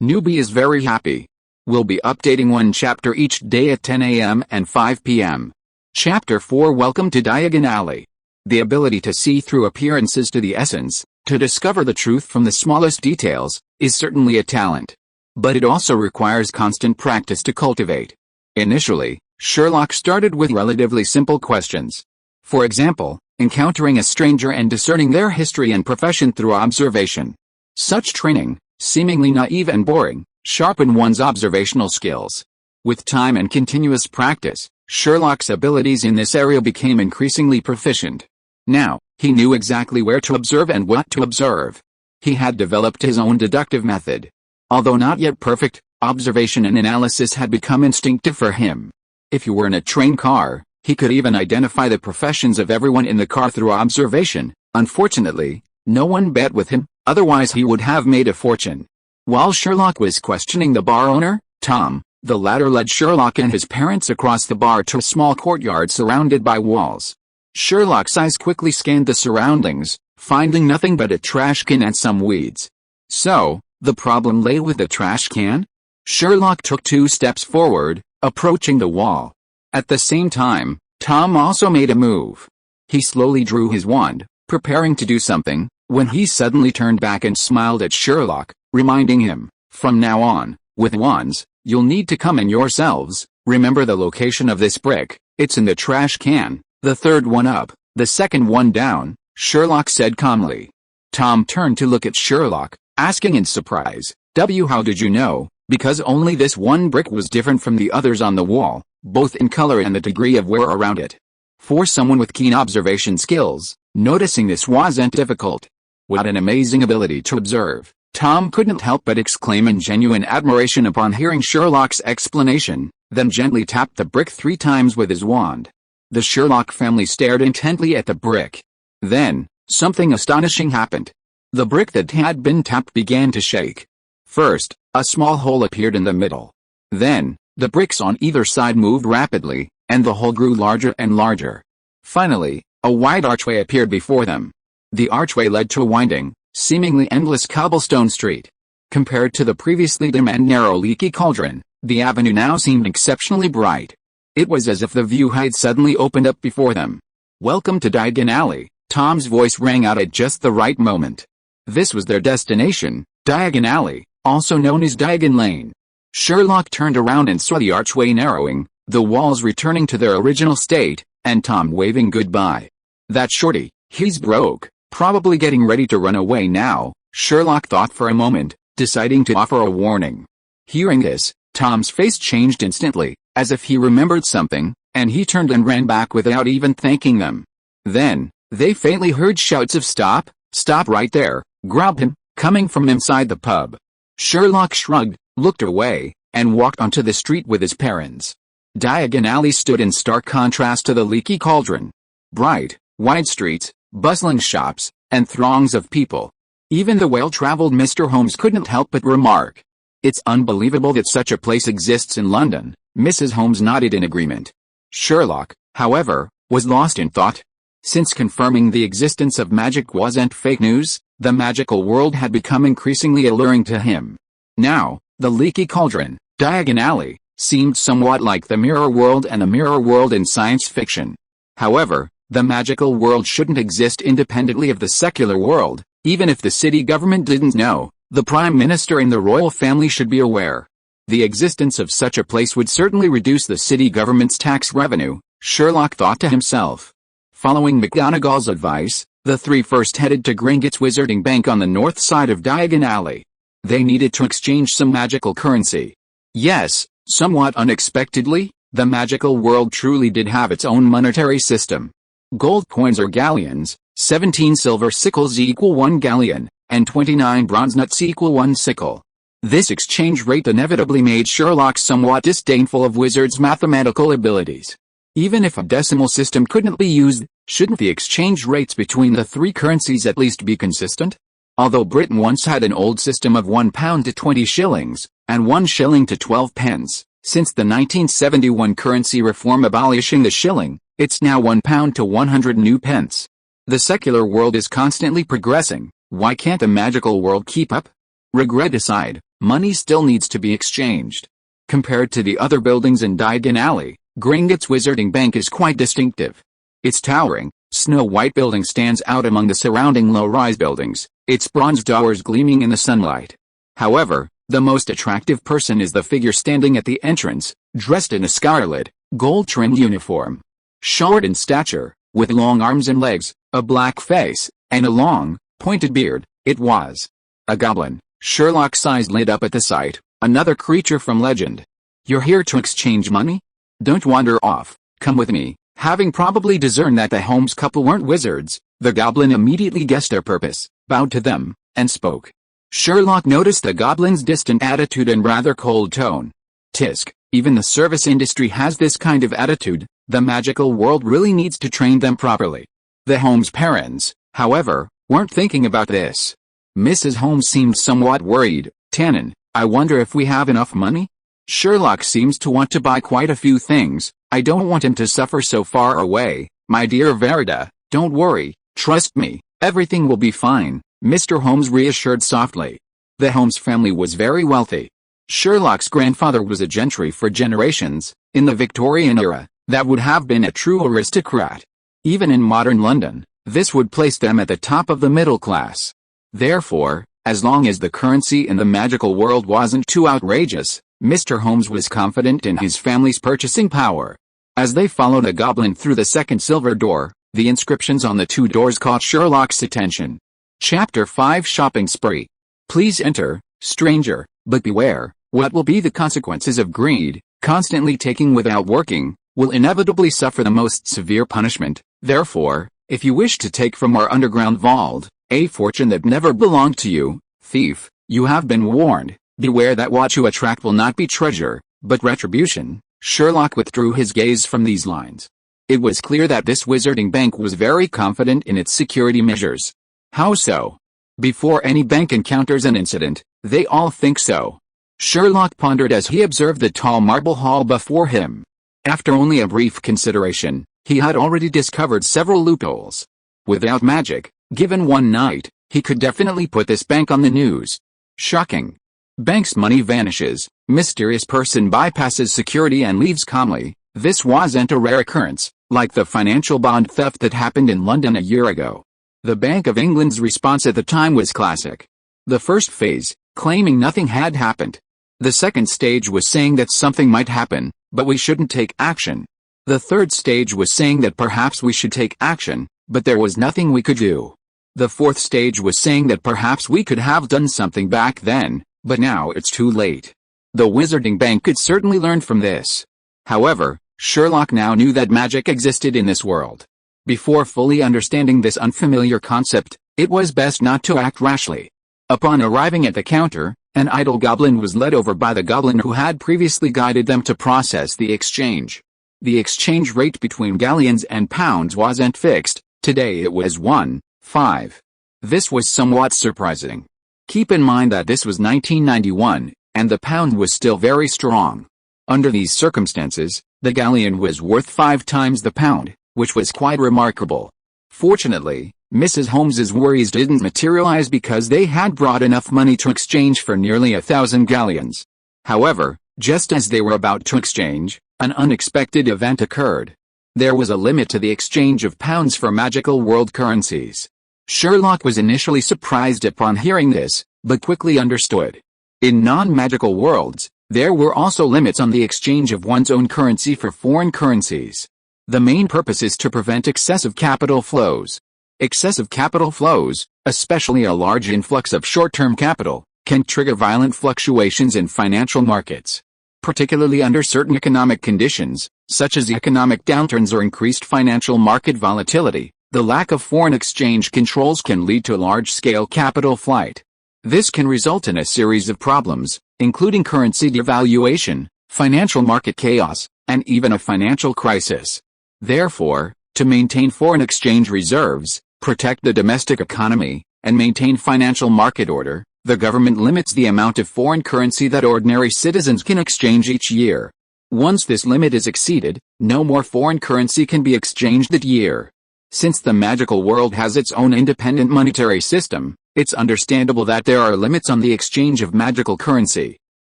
Speaker 1: Newbie is very happy. We'll be updating 1 chapter each day at 10 a.m. and 5 p.m. Chapter 4. Welcome to Diagon Alley. The ability to see through appearances to the essence, to discover the truth from the smallest details, is certainly a talent. But it also requires constant practice to cultivate. Initially, Sherlock started with relatively simple questions. For example, encountering a stranger and discerning their history and profession through observation. Such training, seemingly naive and boring, sharpened one's observational skills. With time and continuous practice, Sherlock's abilities in this area became increasingly proficient. Now, he knew exactly where to observe and what to observe. He had developed his own deductive method. Although not yet perfect, observation and analysis had become instinctive for him. If he were in a train car, he could even identify the professions of everyone in the car through observation. Unfortunately, no one bet with him, otherwise he would have made a fortune. While Sherlock was questioning the bar owner, Tom, the latter led Sherlock and his parents across the bar to a small courtyard surrounded by walls. Sherlock's eyes quickly scanned the surroundings, finding nothing but a trash can and some weeds. So, the problem lay with the trash can? Sherlock took 2 steps forward, approaching the wall. At the same time, Tom also made a move. He slowly drew his wand, preparing to do something, when he suddenly turned back and smiled at Sherlock, reminding him, from now on, with wands, you'll need to come in yourselves. Remember the location of this brick, it's in the trash can, the third one up, the second one down, Sherlock said calmly. Tom turned to look at Sherlock, asking in surprise, how did you know? Because only this one brick was different from the others on the wall, both in color and the degree of wear around it. For someone with keen observation skills, noticing this wasn't difficult. What an amazing ability to observe, Tom couldn't help but exclaim in genuine admiration upon hearing Sherlock's explanation, then gently tapped the brick 3 times with his wand. The Sherlock family stared intently at the brick. Then, something astonishing happened. The brick that had been tapped began to shake. First, a small hole appeared in the middle. Then, the bricks on either side moved rapidly, and the hole grew larger and larger. Finally, a wide archway appeared before them. The archway led to a winding, seemingly endless cobblestone street. Compared to the previously dim and narrow Leaky Cauldron, the avenue now seemed exceptionally bright. It was as if the view had suddenly opened up before them. Welcome to Diagon Alley, Tom's voice rang out at just the right moment. This was their destination, Diagon Alley, also known as Diagon Lane. Sherlock turned around and saw the archway narrowing, the walls returning to their original state, and Tom waving goodbye. That shorty, he's broke, probably getting ready to run away now, Sherlock thought for a moment, deciding to offer a warning. Hearing this, Tom's face changed instantly, as if he remembered something, and he turned and ran back without even thanking them. Then, they faintly heard shouts of "Stop, stop right there, grab him," coming from inside the pub. Sherlock shrugged, looked away, and walked onto the street with his parents. Diagon Alley stood in stark contrast to the Leaky Cauldron. Bright, wide streets, bustling shops, and throngs of people. Even the well-traveled Mr. Holmes couldn't help but remark, "It's unbelievable that such a place exists in London." Mrs. Holmes nodded in agreement. Sherlock, however, was lost in thought. Since confirming the existence of magic wasn't fake news, the magical world had become increasingly alluring to him. Now, the Leaky Cauldron, Diagon Alley, seemed somewhat like the mirror world and the mirror world in science fiction. However, the magical world shouldn't exist independently of the secular world. Even if the city government didn't know, the Prime Minister and the royal family should be aware. The existence of such a place would certainly reduce the city government's tax revenue, Sherlock thought to himself. Following McGonagall's advice, the three first headed to Gringotts Wizarding Bank on the north side of Diagon Alley. They needed to exchange some magical currency. Yes, somewhat unexpectedly, the magical world truly did have its own monetary system. Gold coins or galleons, 17 silver sickles equal 1 galleon, and 29 bronze nuts equal 1 sickle. This exchange rate inevitably made Sherlock somewhat disdainful of wizards' mathematical abilities. Even if a decimal system couldn't be used, shouldn't the exchange rates between the three currencies at least be consistent? Although Britain once had an old system of £1 to 20 shillings, and 1 shilling to 12 pence, since the 1971 currency reform abolishing the shilling, it's now £1 to 100 new pence. The secular world is constantly progressing, why can't the magical world keep up? Regret aside, money still needs to be exchanged. Compared to the other buildings in Diagon Alley, Gringotts Wizarding Bank is quite distinctive. Its towering, snow-white building stands out among the surrounding low-rise buildings, its bronze towers gleaming in the sunlight. However, the most attractive person is the figure standing at the entrance, dressed in a scarlet, gold-trimmed uniform. Short in stature, with long arms and legs, a black face, and a long, pointed beard, it was a goblin. Sherlock's eyes lit up at the sight, another creature from legend. "You're here to exchange money? Don't wander off, come with me." Having probably discerned that the Holmes couple weren't wizards, the goblin immediately guessed their purpose, bowed to them, and spoke. Sherlock noticed the goblin's distant attitude and rather cold tone. Tisk, even the service industry has this kind of attitude, the magical world really needs to train them properly. The Holmes parents, however, weren't thinking about this. Mrs. Holmes seemed somewhat worried. "Tannen, I wonder if we have enough money? Sherlock seems to want to buy quite a few things. I don't want him to suffer so far away. My dear Verida, don't worry, trust me, everything will be fine," Mr. Holmes reassured softly. The Holmes family was very wealthy. Sherlock's grandfather was a gentry for generations. In the Victorian era, that would have been a true aristocrat. Even in modern London, this would place them at the top of the middle class. Therefore, as long as the currency in the magical world wasn't too outrageous, Mr. Holmes was confident in his family's purchasing power. As they followed a goblin through the second silver door, the inscriptions on the two doors caught Sherlock's attention. Chapter 5 Shopping Spree. Please enter, stranger, but beware, what will be the consequences of greed, constantly taking without working, will inevitably suffer the most severe punishment. Therefore, if you wish to take from our underground vault a fortune that never belonged to you, thief, you have been warned. Beware that what you attract will not be treasure, but retribution. Sherlock withdrew his gaze from these lines. It was clear that this wizarding bank was very confident in its security measures. How so? Before any bank encounters an incident, they all think so. Sherlock pondered as he observed the tall marble hall before him. After only a brief consideration, he had already discovered several loopholes. Without magic, given one night, he could definitely put this bank on the news. Shocking. Bank's money vanishes, mysterious person bypasses security and leaves calmly. This wasn't a rare occurrence, like the financial bond theft that happened in London a year ago. The Bank of England's response at the time was classic. The first phase, claiming nothing had happened. The second stage was saying that something might happen, but we shouldn't take action. The third stage was saying that perhaps we should take action, but there was nothing we could do. The fourth stage was saying that perhaps we could have done something back then, but now it's too late. The Wizarding Bank could certainly learn from this. However, Sherlock now knew that magic existed in this world. Before fully understanding this unfamiliar concept, it was best not to act rashly. Upon arriving at the counter, an idle goblin was led over by the goblin who had previously guided them to process the exchange. The exchange rate between galleons and pounds wasn't fixed, today it was 1.5. This was somewhat surprising. Keep in mind that this was 1991, and the pound was still very strong. Under these circumstances, the galleon was worth 5 times the pound, which was quite remarkable. Fortunately, Mrs. Holmes's worries didn't materialize because they had brought enough money to exchange for nearly 1,000 galleons. However, just as they were about to exchange, an unexpected event occurred. There was a limit to the exchange of pounds for magical world currencies. Sherlock was initially surprised upon hearing this, but quickly understood. In non-magical worlds, there were also limits on the exchange of one's own currency for foreign currencies. The main purpose is to prevent excessive capital flows. Excessive capital flows, especially a large influx of short-term capital, can trigger violent fluctuations in financial markets. Particularly under certain economic conditions, such as economic downturns or increased financial market volatility, the lack of foreign exchange controls can lead to large-scale capital flight. This can result in a series of problems, including currency devaluation, financial market chaos, and even a financial crisis. Therefore, to maintain foreign exchange reserves, protect the domestic economy, and maintain financial market order, the government limits the amount of foreign currency that ordinary citizens can exchange each year. Once this limit is exceeded, no more foreign currency can be exchanged that year. Since the magical world has its own independent monetary system, it's understandable that there are limits on the exchange of magical currency.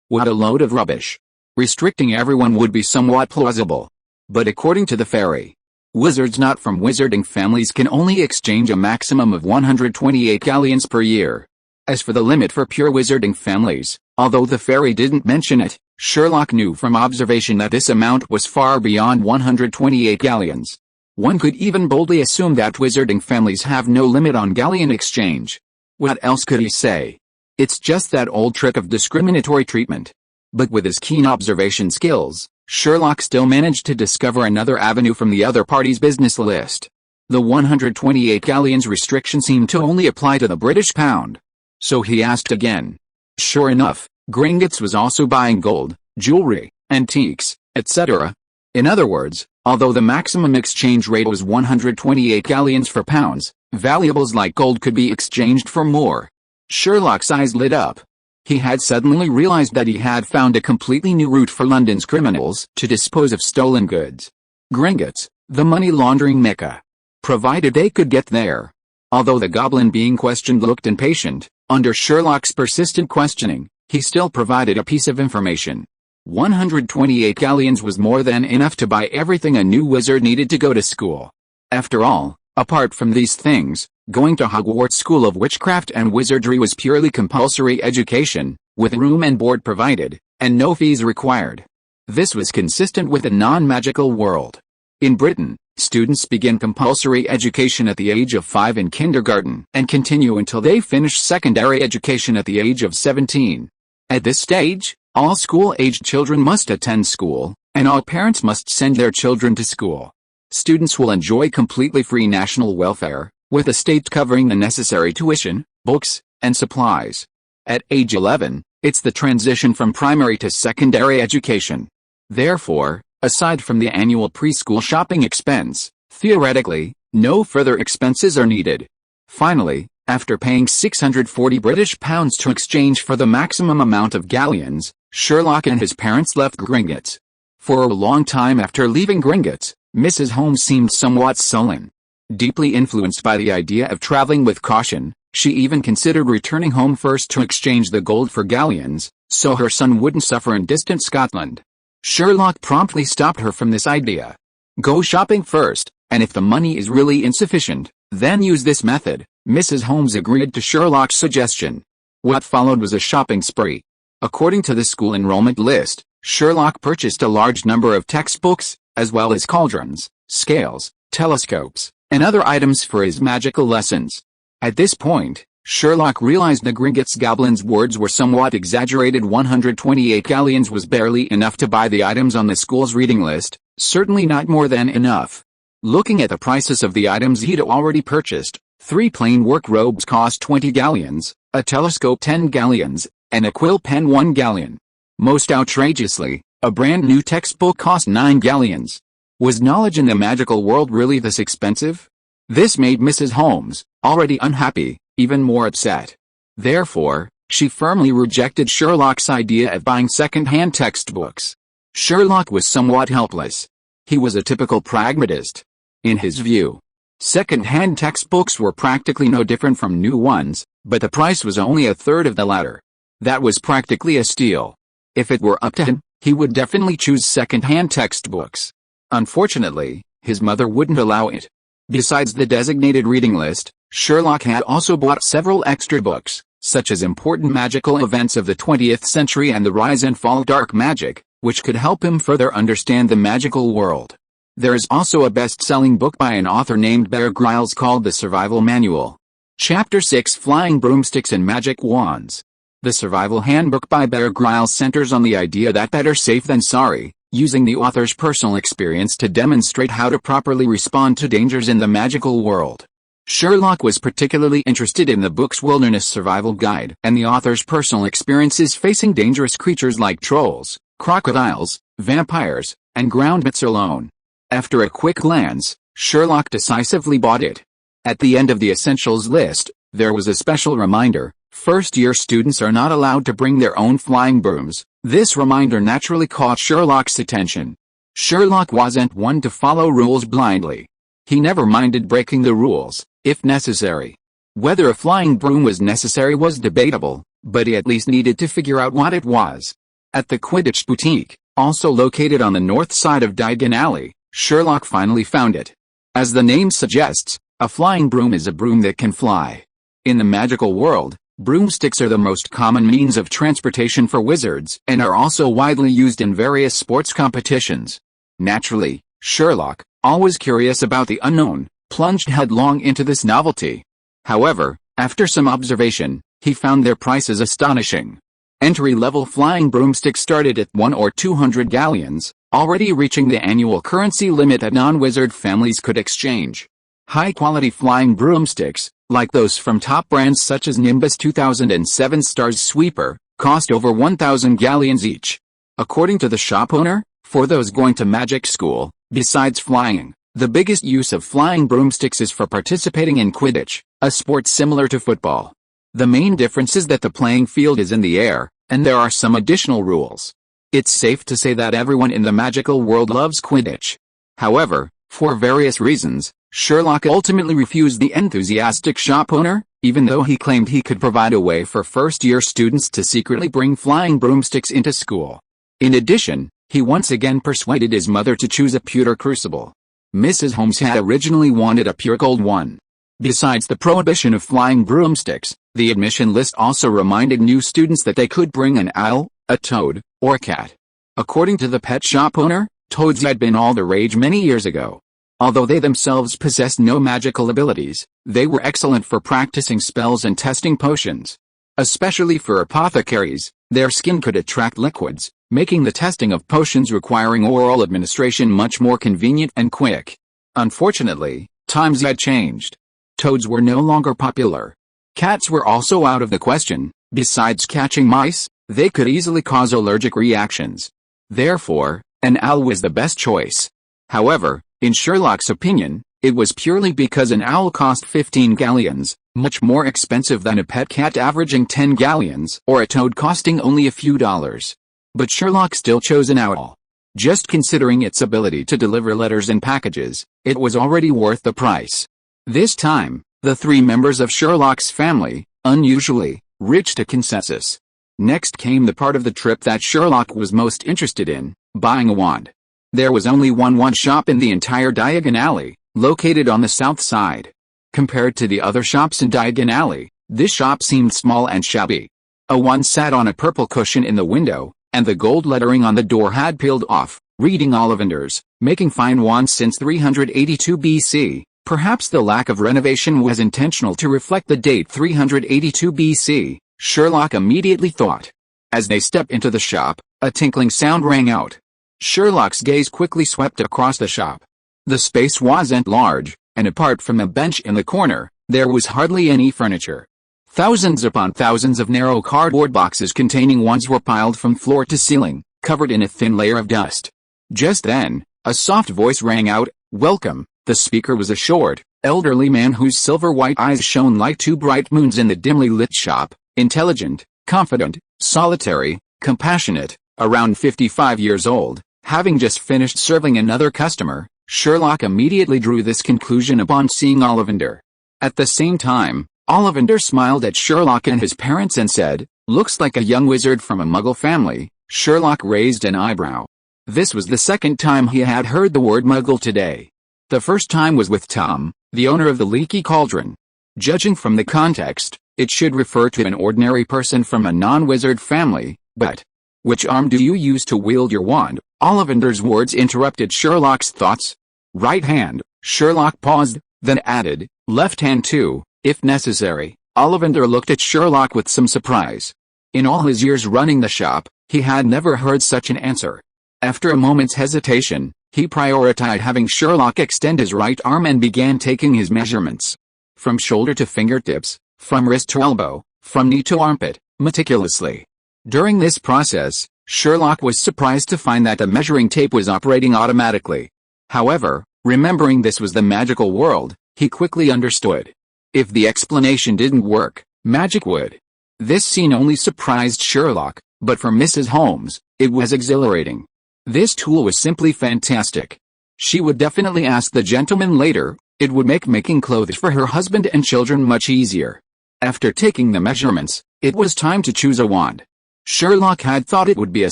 Speaker 1: What a load of rubbish. Restricting everyone would be somewhat plausible. But according to the fairy, wizards not from wizarding families can only exchange a maximum of 128 galleons per year. As for the limit for pure wizarding families, although the fairy didn't mention it, Sherlock knew from observation that this amount was far beyond 128 galleons. One could even boldly assume that wizarding families have no limit on galleon exchange. What else could he say? It's just that old trick of discriminatory treatment. But with his keen observation skills, Sherlock still managed to discover another avenue from the other party's business list. The 128 galleons restriction seemed to only apply to the British pound. So he asked again. Sure enough, Gringotts was also buying gold, jewelry, antiques, etc. In other words, although the maximum exchange rate was 128 galleons for pounds, valuables like gold could be exchanged for more. Sherlock's eyes lit up. He had suddenly realized that he had found a completely new route for London's criminals to dispose of stolen goods. Gringotts, the money laundering mecca. Provided they could get there. Although the goblin being questioned looked impatient, under Sherlock's persistent questioning, he still provided a piece of information. 128 galleons was more than enough to buy everything a new wizard needed to go to school. After all, apart from these things, going to Hogwarts School of Witchcraft and Wizardry was purely compulsory education, with room and board provided, and no fees required. This was consistent with a non-magical world. In Britain, students begin compulsory education at the age of 5 in kindergarten and continue until they finish secondary education at the age of 17. At this stage, all school-aged children must attend school, and all parents must send their children to school. Students will enjoy completely free national welfare, with the state covering the necessary tuition, books, and supplies. At age 11, it's the transition from primary to secondary education. Therefore, aside from the annual preschool shopping expense, theoretically, no further expenses are needed. Finally, after paying 640 British pounds to exchange for the maximum amount of galleons, Sherlock and his parents left Gringotts. For a long time after leaving Gringotts, Mrs. Holmes seemed somewhat sullen. Deeply influenced by the idea of traveling with caution, she even considered returning home first to exchange the gold for galleons, so her son wouldn't suffer in distant Scotland. Sherlock promptly stopped her from this idea. Go shopping first, and if the money is really insufficient, then use this method. Mrs. Holmes agreed to Sherlock's suggestion. What followed was a shopping spree. According to the school enrollment list, Sherlock purchased a large number of textbooks, as well as cauldrons, scales, telescopes, and other items for his magical lessons. At this point, Sherlock realized the Gringotts goblin's words were somewhat exaggerated. 128 galleons was barely enough to buy the items on the school's reading list, certainly not more than enough. Looking at the prices of the items he'd already purchased, 3 plain work robes cost 20 galleons, a telescope 10 galleons, and a quill pen 1 galleon. Most outrageously, a brand new textbook cost 9 galleons. Was knowledge in the magical world really this expensive? This made Mrs. Holmes, already unhappy, even more upset. Therefore, she firmly rejected Sherlock's idea of buying second-hand textbooks. Sherlock was somewhat helpless. He was a typical pragmatist. In his view, second-hand textbooks were practically no different from new ones, but the price was only a third of the latter. That was practically a steal. If it were up to him, he would definitely choose second-hand textbooks. Unfortunately, his mother wouldn't allow it. Besides the designated reading list, Sherlock had also bought several extra books, such as Important Magical Events of the 20th Century and The Rise and Fall of Dark Magic, which could help him further understand the magical world. There is also a best-selling book by an author named Bear Grylls called The Survival Manual. Chapter 6: Flying Broomsticks and Magic Wands. The Survival Handbook by Bear Grylls centers on the idea that better safe than sorry, using the author's personal experience to demonstrate how to properly respond to dangers in the magical world. Sherlock was particularly interested in the book's wilderness survival guide and the author's personal experiences facing dangerous creatures like trolls, crocodiles, vampires, and groundbits alone. After a quick glance, Sherlock decisively bought it. At the end of the essentials list, there was a special reminder: first-year students are not allowed to bring their own flying brooms. This reminder naturally caught Sherlock's attention. Sherlock wasn't one to follow rules blindly. He never minded breaking the rules, if necessary. Whether a flying broom was necessary was debatable, but he at least needed to figure out what it was. At the Quidditch Boutique, also located on the north side of Diagon Alley, Sherlock finally found it. As the name suggests, a flying broom is a broom that can fly. In the magical world, broomsticks are the most common means of transportation for wizards and are also widely used in various sports competitions. Naturally, Sherlock, always curious about the unknown, plunged headlong into this novelty. However, after some observation, he found their prices astonishing. Entry-level flying broomsticks started at 1 or 200 galleons, already reaching the annual currency limit that non-wizard families could exchange. High-quality flying broomsticks, like those from top brands such as Nimbus 2007 Stars Sweeper, cost over 1,000 galleons each. According to the shop owner, for those going to magic school, besides flying, the biggest use of flying broomsticks is for participating in Quidditch, a sport similar to football. The main difference is that the playing field is in the air, and there are some additional rules. It's safe to say that everyone in the magical world loves Quidditch. However, for various reasons, Sherlock ultimately refused the enthusiastic shop owner, even though he claimed he could provide a way for first-year students to secretly bring flying broomsticks into school. In addition, he once again persuaded his mother to choose a pewter crucible. Mrs. Holmes had originally wanted a pure gold one. Besides the prohibition of flying broomsticks, the admission list also reminded new students that they could bring an owl, a toad, or cat. According to the pet shop owner, toads had been all the rage many years ago. Although they themselves possessed no magical abilities, they were excellent for practicing spells and testing potions. Especially for apothecaries, their skin could attract liquids, making the testing of potions requiring oral administration much more convenient and quick. Unfortunately, times had changed. Toads were no longer popular. Cats were also out of the question. Besides catching mice, they could easily cause allergic reactions. Therefore, an owl was the best choice. However, in Sherlock's opinion, it was purely because an owl cost 15 galleons, much more expensive than a pet cat averaging 10 galleons, or a toad costing only a few dollars. But Sherlock still chose an owl. Just considering its ability to deliver letters and packages, it was already worth the price. This time, the 3 members of Sherlock's family, unusually, reached a consensus. Next came the part of the trip that Sherlock was most interested in, buying a wand. There was only one wand shop in the entire Diagon Alley, located on the south side. Compared to the other shops in Diagon Alley, this shop seemed small and shabby. A wand sat on a purple cushion in the window, and the gold lettering on the door had peeled off, reading Ollivanders, making fine wands since 382 BC. Perhaps the lack of renovation was intentional to reflect the date 382 BC, Sherlock immediately thought. As they stepped into the shop, a tinkling sound rang out. Sherlock's gaze quickly swept across the shop. The space wasn't large, and apart from a bench in the corner, there was hardly any furniture. Thousands upon thousands of narrow cardboard boxes containing wands were piled from floor to ceiling, covered in a thin layer of dust. Just then, a soft voice rang out, "Welcome." The speaker was a short, elderly man whose silver-white eyes shone like two bright moons in the dimly lit shop, intelligent, confident, solitary, compassionate, around 55 years old. Having just finished serving another customer, Sherlock immediately drew this conclusion upon seeing Ollivander. At the same time, Ollivander smiled at Sherlock and his parents and said, "Looks like a young wizard from a Muggle family." Sherlock raised an eyebrow. This was the second time he had heard the word Muggle today. The first time was with Tom, the owner of the Leaky Cauldron. Judging from the context, it should refer to an ordinary person from a non-wizard family, but which arm do you use to wield your wand? Ollivander's words interrupted Sherlock's thoughts. Right hand. Sherlock paused, then added, left hand too, if necessary. Ollivander looked at Sherlock with some surprise. In all his years running the shop, he had never heard such an answer. After a moment's hesitation, he prioritized having Sherlock extend his right arm and began taking his measurements. From shoulder to fingertips, from wrist to elbow, from knee to armpit, meticulously. During this process, Sherlock was surprised to find that the measuring tape was operating automatically. However, remembering this was the magical world, he quickly understood. If the explanation didn't work, magic would. This scene only surprised Sherlock, but for Mrs. Holmes, it was exhilarating. This tool was simply fantastic. She would definitely ask the gentleman later. It would make making clothes for her husband and children much easier. After taking the measurements, it was time to choose a wand. Sherlock had thought it would be a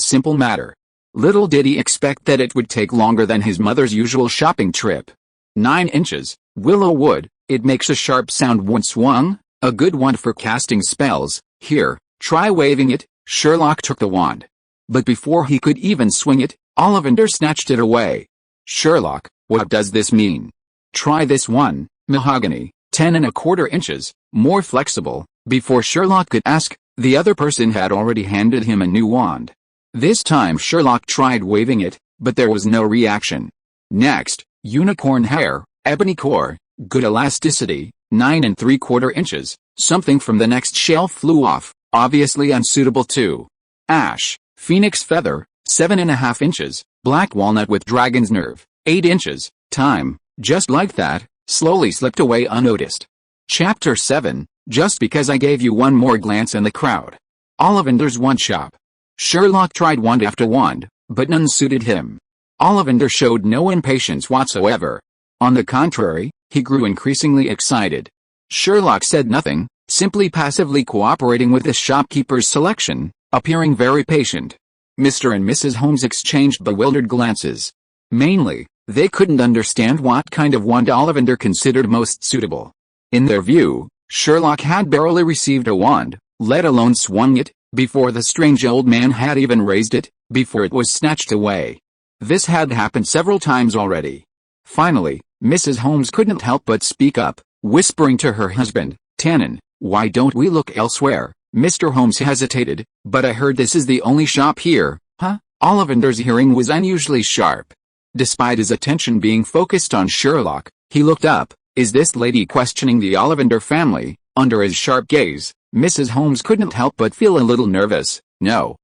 Speaker 1: simple matter. Little did he expect that it would take longer than his mother's usual shopping trip. 9 inches, willow wood, it makes a sharp sound when swung, a good wand for casting spells. Here, try waving it. Sherlock took the wand. But before he could even swing it, Ollivander snatched it away. Sherlock, what does this mean? Try this one, mahogany, 10¼ inches, more flexible. Before Sherlock could ask, the other person had already handed him a new wand. This time Sherlock tried waving it, but there was no reaction. Next, unicorn hair, ebony core, good elasticity, 9¾ inches. Something from the next shelf flew off, obviously unsuitable too. Ash, phoenix feather, 7½ inches, black walnut with dragon's nerve, 8 inches. Time, just like that, slowly slipped away unnoticed. Chapter 7, just because I gave you one more glance in the crowd. Ollivander's wand shop. Sherlock tried wand after wand, but none suited him. Ollivander showed no impatience whatsoever. On the contrary, he grew increasingly excited. Sherlock said nothing, simply passively cooperating with the shopkeeper's selection, appearing very patient. Mr. and Mrs. Holmes exchanged bewildered glances. Mainly, they couldn't understand what kind of wand Ollivander considered most suitable. In their view, Sherlock had barely received a wand, let alone swung it, before the strange old man had even raised it, before it was snatched away. This had happened several times already. Finally, Mrs. Holmes couldn't help but speak up, whispering to her husband, "Tannen, why don't we look elsewhere?" Mr. Holmes hesitated, "But I heard this is the only shop here." Huh? Ollivander's hearing was unusually sharp. Despite his attention being focused on Sherlock, he looked up. Is this lady questioning the Ollivander family? Under his sharp gaze, Mrs. Holmes couldn't help but feel a little nervous. No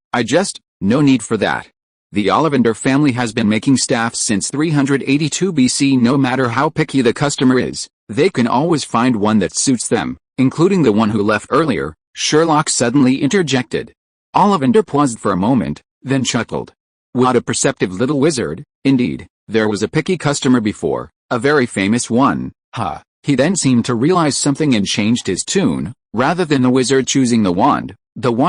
Speaker 1: need for that. The Ollivander family has been making staffs since 382 BC. No matter how picky the customer is, they can always find one that suits them, including the one who left earlier. Sherlock suddenly interjected. Ollivander paused for a moment, then chuckled. What a perceptive little wizard. Indeed, there was a picky customer before, a very famous one. He then seemed to realize something and changed his tune. Rather than the wizard choosing the wand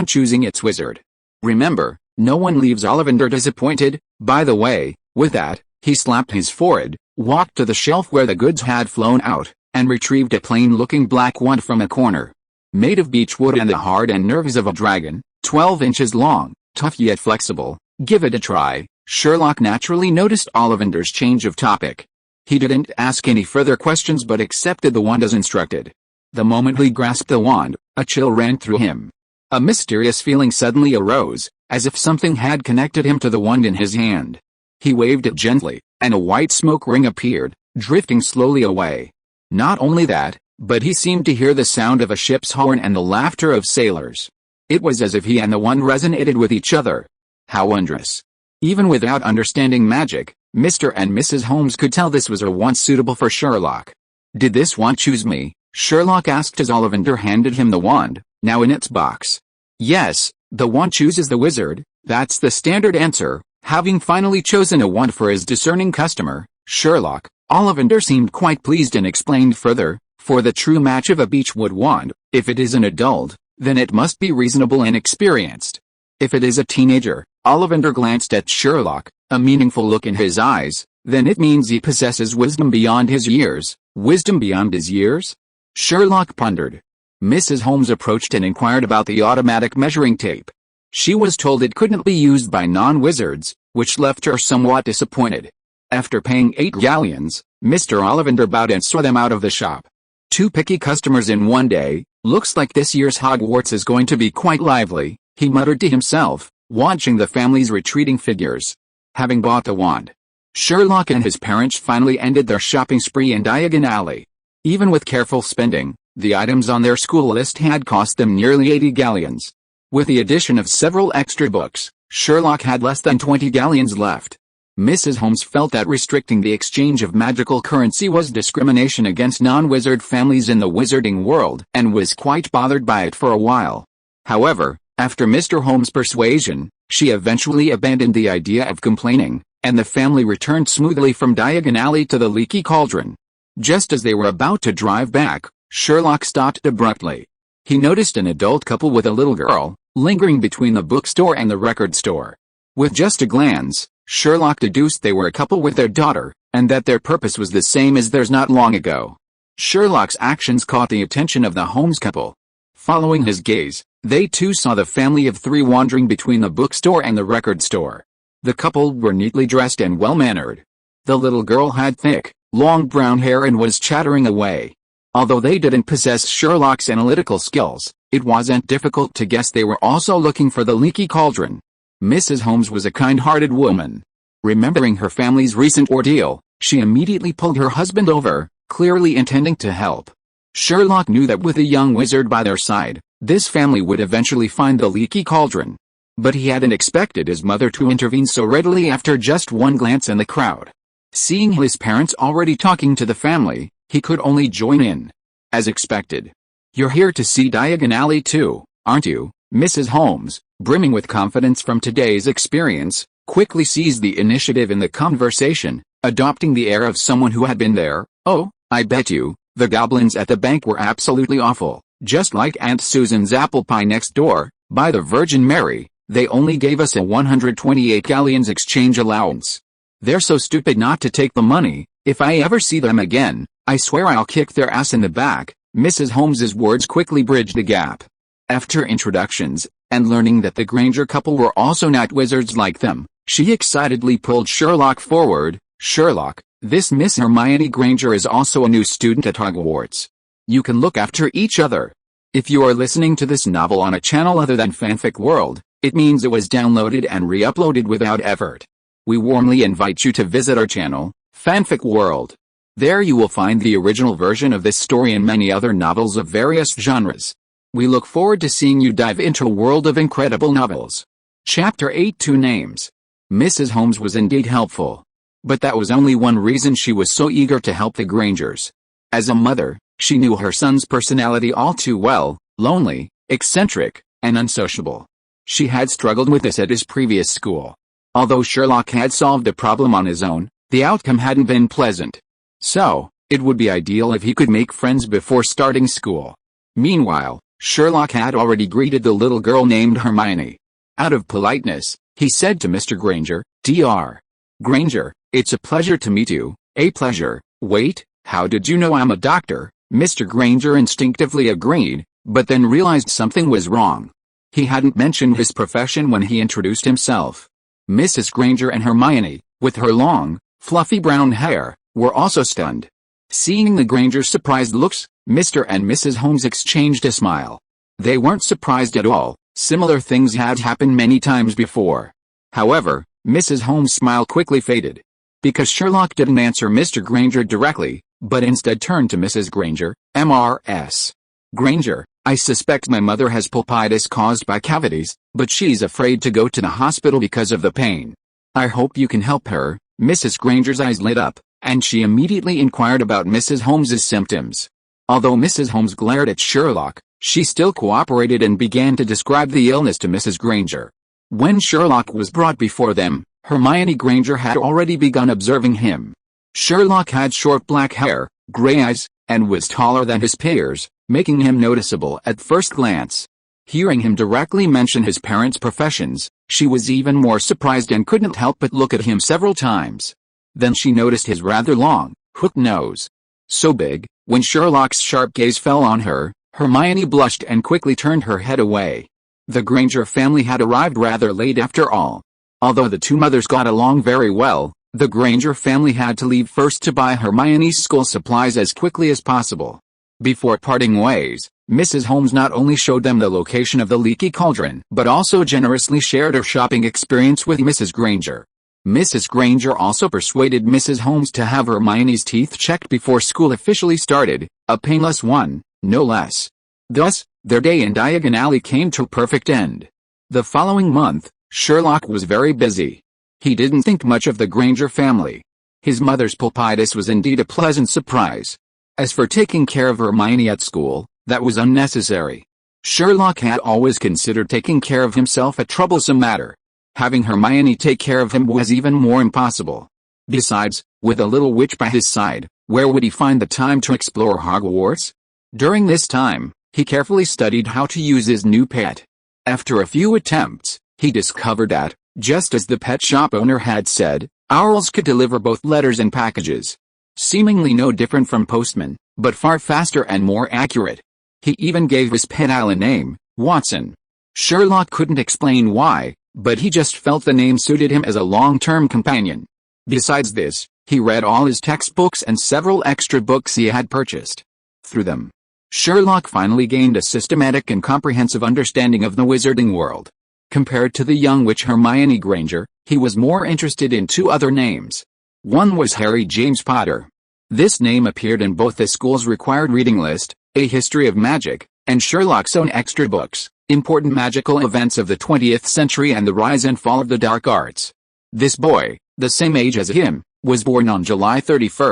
Speaker 1: choosing its wizard. Remember, no one leaves Ollivander disappointed. By the way, with that, he slapped his forehead, walked to the shelf where the goods had flown out, and retrieved a plain-looking black wand from a corner. Made of beech wood and the heart and nerves of a dragon, 12 inches long, tough yet flexible. Give it a try. Sherlock naturally noticed Ollivander's change of topic. He didn't ask any further questions but accepted the wand as instructed. The moment he grasped the wand, a chill ran through him. A mysterious feeling suddenly arose, as if something had connected him to the wand in his hand. He waved it gently, and a white smoke ring appeared, drifting slowly away. Not only that, but he seemed to hear the sound of a ship's horn and the laughter of sailors. It was as if he and the wand resonated with each other. How wondrous. Even without understanding magic, Mr. and Mrs. Holmes could tell this was a wand suitable for Sherlock. Did this wand choose me? Sherlock asked as Ollivander handed him the wand, now in its box. Yes, the wand chooses the wizard, that's the standard answer. Having finally chosen a wand for his discerning customer, Sherlock, Ollivander seemed quite pleased and explained further, for the true match of a beechwood wand, if it is an adult, then it must be reasonable and experienced. If it is a teenager, Ollivander glanced at Sherlock, a meaningful look in his eyes, then it means he possesses wisdom beyond his years. Wisdom beyond his years? Sherlock pondered. Mrs. Holmes approached and inquired about the automatic measuring tape. She was told it couldn't be used by non-wizards, which left her somewhat disappointed. After paying 8 galleons, Mr. Ollivander bowed and saw them out of the shop. 2 picky customers in one day. Looks like this year's Hogwarts is going to be quite lively, he muttered to himself, watching the family's retreating figures. Having bought the wand, Sherlock and his parents finally ended their shopping spree in Diagon Alley. Even with careful spending, the items on their school list had cost them nearly 80 galleons. With the addition of several extra books, Sherlock had less than 20 galleons left. Mrs. Holmes felt that restricting the exchange of magical currency was discrimination against non-wizard families in the wizarding world, and was quite bothered by it for a while. However, after Mr. Holmes' persuasion, she eventually abandoned the idea of complaining, and the family returned smoothly from Diagon Alley to the Leaky Cauldron. Just as they were about to drive back, Sherlock stopped abruptly. He noticed an adult couple with a little girl, lingering between the bookstore and the record store. With just a glance, Sherlock deduced they were a couple with their daughter, and that their purpose was the same as theirs not long ago. Sherlock's actions caught the attention of the Holmes couple. Following his gaze, they too saw the family of 3 wandering between the bookstore and the record store. The couple were neatly dressed and well-mannered. The little girl had thick, long brown hair and was chattering away. Although they didn't possess Sherlock's analytical skills, it wasn't difficult to guess they were also looking for the Leaky Cauldron. Mrs. Holmes was a kind-hearted woman. Remembering her family's recent ordeal, she immediately pulled her husband over, clearly intending to help. Sherlock knew that with a young wizard by their side, this family would eventually find the Leaky Cauldron. But he hadn't expected his mother to intervene so readily after just one glance in the crowd. Seeing his parents already talking to the family, he could only join in. As expected. "You're here to see Diagon Alley too, aren't you?" Mrs. Holmes, brimming with confidence from today's experience, quickly seized the initiative in the conversation, adopting the air of someone who had been there. "Oh, I bet you, the goblins at the bank were absolutely awful, just like Aunt Susan's apple pie next door. By the Virgin Mary, they only gave us a 128 galleons exchange allowance. They're so stupid not to take the money. If I ever see them again, I swear I'll kick their ass in the back." Mrs. Holmes's words quickly bridged the gap. After introductions, and learning that the Granger couple were also not wizards like them, she excitedly pulled Sherlock forward. "Sherlock, this Miss Hermione Granger is also a new student at Hogwarts. You can look after each other. If you are listening to this novel on a channel other than Fanfic World, it means it was downloaded and re-uploaded without effort. We warmly invite you to visit our channel, Fanfic World. There you will find the original version of this story and many other novels of various genres. We look forward to seeing you dive into a world of incredible novels." Chapter 8 Two Names. Mrs. Holmes was indeed helpful. But that was only one reason she was so eager to help the Grangers. As a mother, she knew her son's personality all too well: lonely, eccentric, and unsociable. She had struggled with this at his previous school. Although Sherlock had solved the problem on his own, the outcome hadn't been pleasant. So, it would be ideal if he could make friends before starting school. Meanwhile, Sherlock had already greeted the little girl named Hermione. Out of politeness, he said to Mr. Granger, "Dr. Granger, it's a pleasure to meet you." "A pleasure. Wait, how did you know I'm a doctor?" Mr. Granger instinctively agreed, but then realized something was wrong. He hadn't mentioned his profession when he introduced himself. Mrs. Granger and Hermione, with her long, fluffy brown hair, were also stunned. Seeing the Grangers' surprised looks, Mr. and Mrs. Holmes exchanged a smile. They weren't surprised at all. Similar things had happened many times before. However, Mrs. Holmes' smile quickly faded. Because Sherlock didn't answer Mr. Granger directly, but instead turned to Mrs. Granger, Mrs. Granger, I suspect my mother has pulpitis caused by cavities, but she's afraid to go to the hospital because of the pain. I hope you can help her. Mrs. Granger's eyes lit up, and she immediately inquired about Mrs. Holmes's symptoms. Although Mrs. Holmes glared at Sherlock, she still cooperated and began to describe the illness to Mrs. Granger. When Sherlock was brought before them, Hermione Granger had already begun observing him. Sherlock had short black hair, gray eyes, and was taller than his peers, making him noticeable at first glance. Hearing him directly mention his parents' professions, she was even more surprised and couldn't help but look at him several times. Then she noticed his rather long, hooked nose. So big, when Sherlock's sharp gaze fell on her, Hermione blushed and quickly turned her head away. The Granger family had arrived rather late after all. Although the two mothers got along very well, the Granger family had to leave first to buy Hermione's school supplies as quickly as possible. Before parting ways, Mrs. Holmes not only showed them the location of the leaky cauldron but also generously shared her shopping experience with Mrs. Granger. Mrs. Granger also persuaded Mrs. Holmes to have Hermione's teeth checked before school officially started, a painless one, no less. Thus, their day in Diagon Alley came to a perfect end. The following month, Sherlock was very busy. He didn't think much of the Granger family. His mother's pulpitis was indeed a pleasant surprise. As for taking care of Hermione at school, that was unnecessary. Sherlock had always considered taking care of himself a troublesome matter. Having Hermione take care of him was even more impossible. Besides, with a little witch by his side, where would he find the time to explore Hogwarts? During this time, he carefully studied how to use his new pet. After a few attempts, he discovered that, just as the pet shop owner had said, owls could deliver both letters and packages. Seemingly no different from postmen, but far faster and more accurate. He even gave his pet owl a name, Watson. Sherlock couldn't explain why, but he just felt the name suited him as a long-term companion. Besides this, he read all his textbooks and several extra books he had purchased. Through them, Sherlock finally gained a systematic and comprehensive understanding of the wizarding world. Compared to the young witch Hermione Granger, he was more interested in two other names. One was Harry James Potter. This name appeared in both the school's required reading list, A History of Magic, and Sherlock's own extra books, Important Magical Events of the 20th Century and the Rise and Fall of the Dark Arts. This boy, the same age as him, was born on July 31,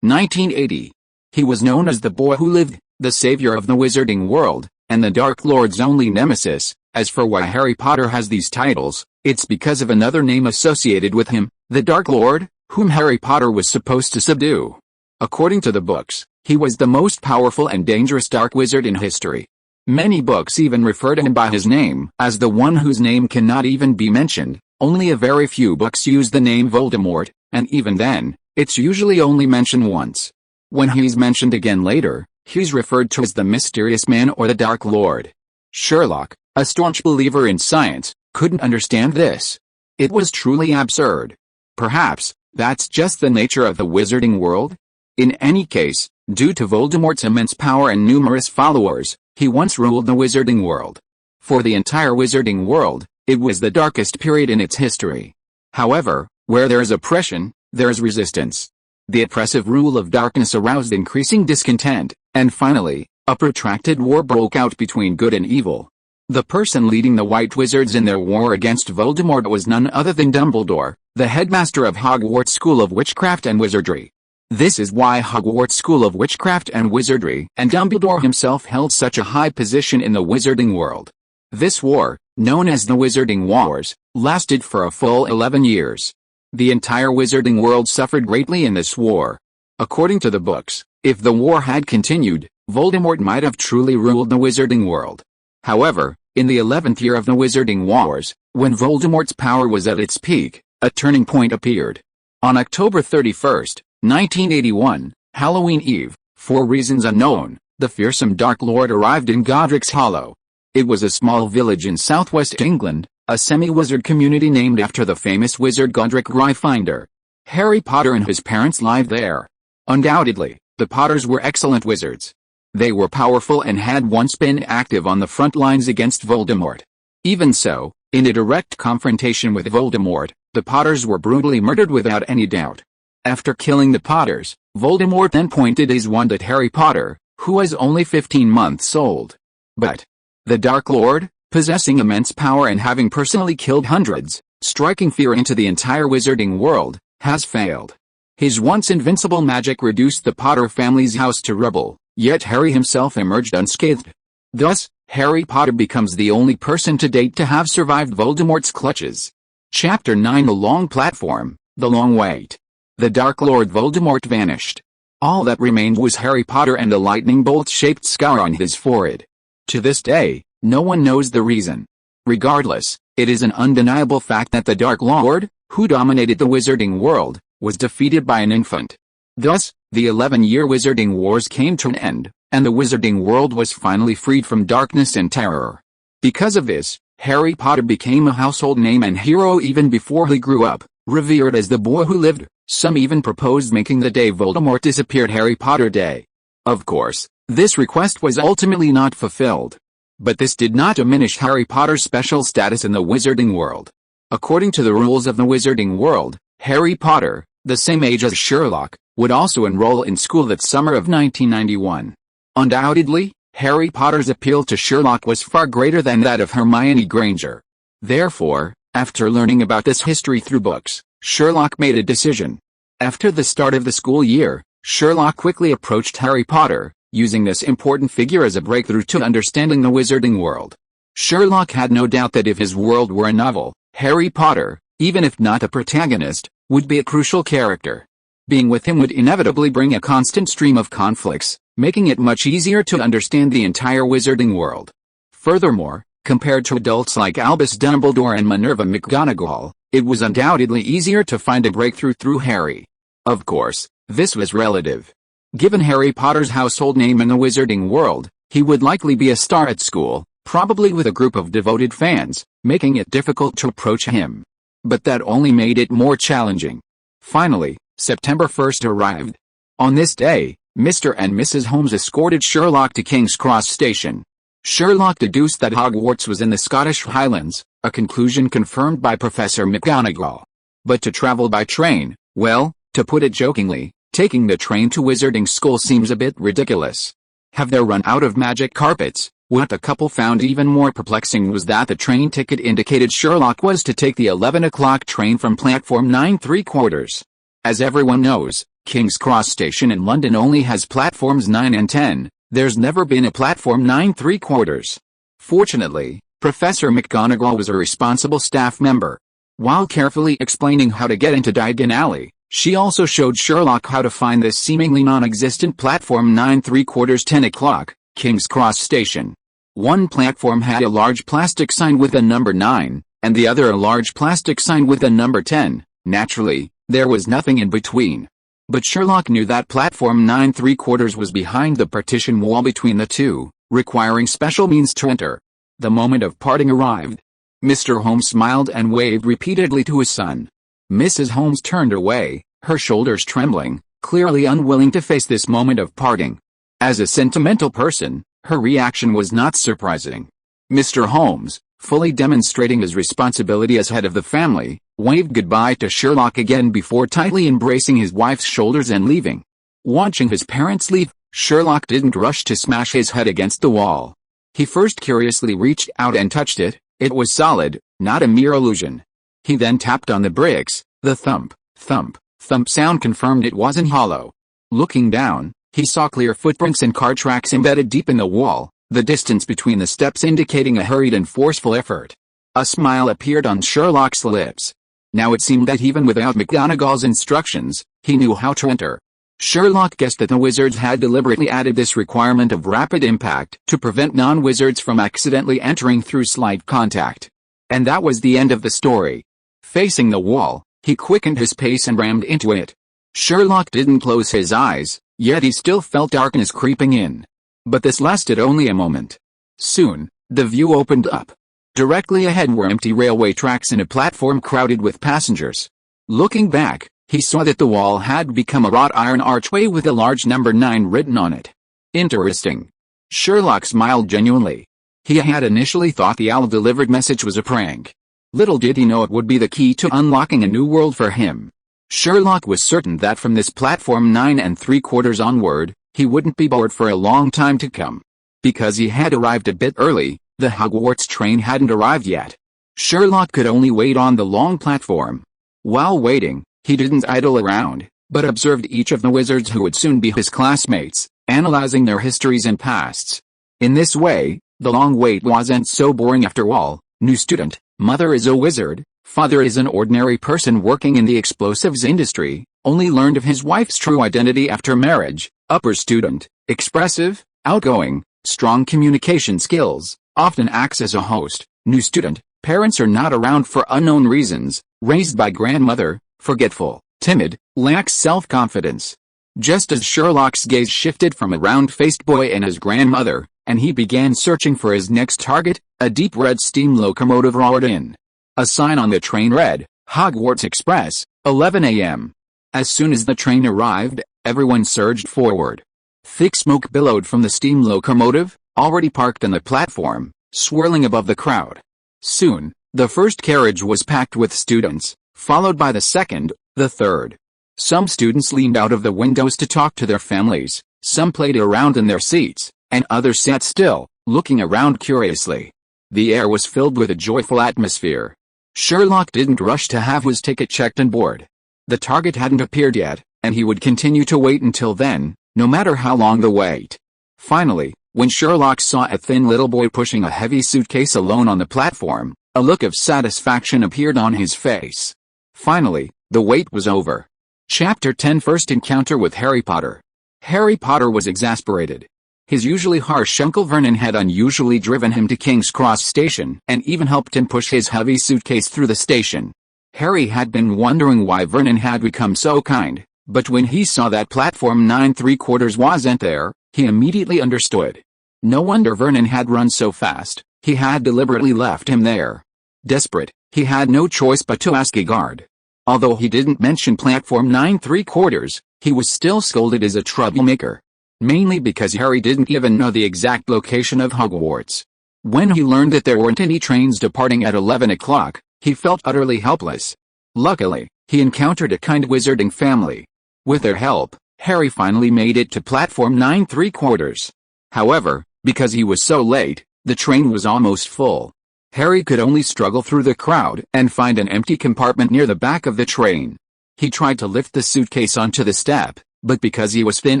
Speaker 1: 1980. He was known as the boy who lived, the savior of the wizarding world, and the Dark Lord's only nemesis. As for why Harry Potter has these titles, it's because of another name associated with him, the Dark Lord, whom Harry Potter was supposed to subdue. According to the books, he was the most powerful and dangerous dark wizard in history. Many books even refer to him by his name as the one whose name cannot even be mentioned. Only a very few books use the name Voldemort, and even then, it's usually only mentioned once. When he's mentioned again later, he's referred to as the Mysterious Man or the Dark Lord. Sherlock, a staunch believer in science, couldn't understand this. It was truly absurd. Perhaps, that's just the nature of the wizarding world? In any case, due to Voldemort's immense power and numerous followers, he once ruled the wizarding world. For the entire wizarding world, it was the darkest period in its history. However, where there is oppression, there is resistance. The oppressive rule of darkness aroused increasing discontent, and finally, a protracted war broke out between good and evil. The person leading the White Wizards in their war against Voldemort was none other than Dumbledore, the headmaster of Hogwarts School of Witchcraft and Wizardry. This is why Hogwarts School of Witchcraft and Wizardry and Dumbledore himself held such a high position in the wizarding world. This war, known as the Wizarding Wars, lasted for a full 11 years. The entire wizarding world suffered greatly in this war. According to the books, if the war had continued, Voldemort might have truly ruled the wizarding world. However, in the 11th year of the Wizarding Wars, when Voldemort's power was at its peak, a turning point appeared. On October 31, 1981, Halloween Eve, for reasons unknown, the fearsome Dark Lord arrived in Godric's Hollow. It was a small village in southwest England, a semi-wizard community named after the famous wizard Godric Gryffindor. Harry Potter and his parents lived there. Undoubtedly, the Potters were excellent wizards. They were powerful and had once been active on the front lines against Voldemort. Even so, in a direct confrontation with Voldemort, the Potters were brutally murdered without any doubt. After killing the Potters, Voldemort then pointed his wand at Harry Potter, who was only 15 months old. But the Dark Lord, possessing immense power and having personally killed hundreds, striking fear into the entire wizarding world, has failed. His once invincible magic reduced the Potter family's house to rubble. Yet Harry himself emerged unscathed. Thus, Harry Potter becomes the only person to date to have survived Voldemort's clutches. Chapter 9: The Long Platform, The Long Wait. The Dark Lord Voldemort vanished. All that remained was Harry Potter and a lightning bolt-shaped scar on his forehead. To this day, no one knows the reason. Regardless, it is an undeniable fact that the Dark Lord, who dominated the wizarding world, was defeated by an infant. Thus, the 11-year Wizarding Wars came to an end, and the wizarding world was finally freed from darkness and terror. Because of this, Harry Potter became a household name and hero even before he grew up, revered as the boy who lived. Some even proposed making the day Voldemort disappeared Harry Potter Day. Of course, this request was ultimately not fulfilled. But this did not diminish Harry Potter's special status in the wizarding world. According to the rules of the wizarding world, Harry Potter, the same age as Sherlock, would also enroll in school that summer of 1991. Undoubtedly, Harry Potter's appeal to Sherlock was far greater than that of Hermione Granger. Therefore, after learning about this history through books, Sherlock made a decision. After the start of the school year, Sherlock quickly approached Harry Potter, using this important figure as a breakthrough to understanding the wizarding world. Sherlock had no doubt that if his world were a novel, Harry Potter, even if not a protagonist, would be a crucial character. Being with him would inevitably bring a constant stream of conflicts, making it much easier to understand the entire wizarding world. Furthermore, compared to adults like Albus Dumbledore and Minerva McGonagall, it was undoubtedly easier to find a breakthrough through Harry. Of course, this was relative. Given Harry Potter's household name in the wizarding world, he would likely be a star at school, probably with a group of devoted fans, making it difficult to approach him. But that only made it more challenging. Finally, September 1st arrived. On this day, Mr. and Mrs. Holmes escorted Sherlock to King's Cross Station. Sherlock deduced that Hogwarts was in the Scottish Highlands, a conclusion confirmed by Professor McGonagall. But to travel by train, well, to put it jokingly, taking the train to wizarding school seems a bit ridiculous. Have they run out of magic carpets? What the couple found even more perplexing was that the train ticket indicated Sherlock was to take the 11 o'clock train from platform 9 3/4. As everyone knows, King's Cross Station in London only has platforms 9 and 10, there's never been a platform 9 3/4. Fortunately, Professor McGonagall was a responsible staff member. While carefully explaining how to get into Diagon Alley, she also showed Sherlock how to find this seemingly non-existent platform 9 3/4 10 o'clock, King's Cross Station. One platform had a large plastic sign with the number 9, and the other a large plastic sign with the number 10. Naturally, there was nothing in between. But Sherlock knew that platform 9 3/4 was behind the partition wall between the two, requiring special means to enter. The moment of parting arrived. Mr. Holmes smiled and waved repeatedly to his son. Mrs. Holmes turned away, her shoulders trembling, clearly unwilling to face this moment of parting. As a sentimental person, her reaction was not surprising. Mr. Holmes, fully demonstrating his responsibility as head of the family, waved goodbye to Sherlock again before tightly embracing his wife's shoulders and leaving. Watching his parents leave, Sherlock didn't rush to smash his head against the wall. He first curiously reached out and touched it. It was solid, not a mere illusion. He then tapped on the bricks. The thump, thump, thump sound confirmed it wasn't hollow. Looking down, he saw clear footprints and car tracks embedded deep in the wall, the distance between the steps indicating a hurried and forceful effort. A smile appeared on Sherlock's lips. Now it seemed that even without McGonagall's instructions, he knew how to enter. Sherlock guessed that the wizards had deliberately added this requirement of rapid impact to prevent non-wizards from accidentally entering through slight contact. And that was the end of the story. Facing the wall, he quickened his pace and rammed into it. Sherlock didn't close his eyes, yet he still felt darkness creeping in. But this lasted only a moment. Soon, the view opened up. Directly ahead were empty railway tracks and a platform crowded with passengers. Looking back, he saw that the wall had become a wrought iron archway with a large number 9 written on it. Interesting. Sherlock smiled genuinely. He had initially thought the owl-delivered message was a prank. Little did he know it would be the key to unlocking a new world for him. Sherlock was certain that from this platform 9 3/4 onward, he wouldn't be bored for a long time to come. Because he had arrived a bit early, the Hogwarts train hadn't arrived yet. Sherlock could only wait on the long platform. While waiting, he didn't idle around, but observed each of the wizards who would soon be his classmates, analyzing their histories and pasts. In this way, the long wait wasn't so boring after all. New student, mother is a wizard, father is an ordinary person working in the explosives industry, only learned of his wife's true identity after marriage. Upper student, expressive, outgoing, strong communication skills, often acts as a host. New student, parents are not around for unknown reasons, raised by grandmother, forgetful, timid, lacks self-confidence. Just as Sherlock's gaze shifted from a round-faced boy and his grandmother, and he began searching for his next target, a deep red steam locomotive roared in. A sign on the train read, Hogwarts Express, 11 a.m. As soon as the train arrived, everyone surged forward. Thick smoke billowed from the steam locomotive, already parked on the platform, swirling above the crowd. Soon, the first carriage was packed with students, followed by the second, the third. Some students leaned out of the windows to talk to their families, some played around in their seats, and others sat still, looking around curiously. The air was filled with a joyful atmosphere. Sherlock didn't rush to have his ticket checked and board. The target hadn't appeared yet, and he would continue to wait until then, no matter how long the wait. Finally, when Sherlock saw a thin little boy pushing a heavy suitcase alone on the platform, a look of satisfaction appeared on his face. Finally, the wait was over. Chapter 10 First Encounter with Harry Potter. Harry Potter was exasperated. His usually harsh Uncle Vernon had unusually driven him to King's Cross Station and even helped him push his heavy suitcase through the station. Harry had been wondering why Vernon had become so kind, but when he saw that platform 9 3/4 wasn't there, he immediately understood. No wonder Vernon had run so fast, he had deliberately left him there. Desperate, he had no choice but to ask a guard. Although he didn't mention platform 9 3/4, he was still scolded as a troublemaker. Mainly because Harry didn't even know the exact location of Hogwarts. When he learned that there weren't any trains departing at 11 o'clock, he felt utterly helpless. Luckily, he encountered a kind wizarding family. With their help, Harry finally made it to platform 9 3/4. However, because he was so late, the train was almost full. Harry could only struggle through the crowd and find an empty compartment near the back of the train. He tried to lift the suitcase onto the step, but because he was thin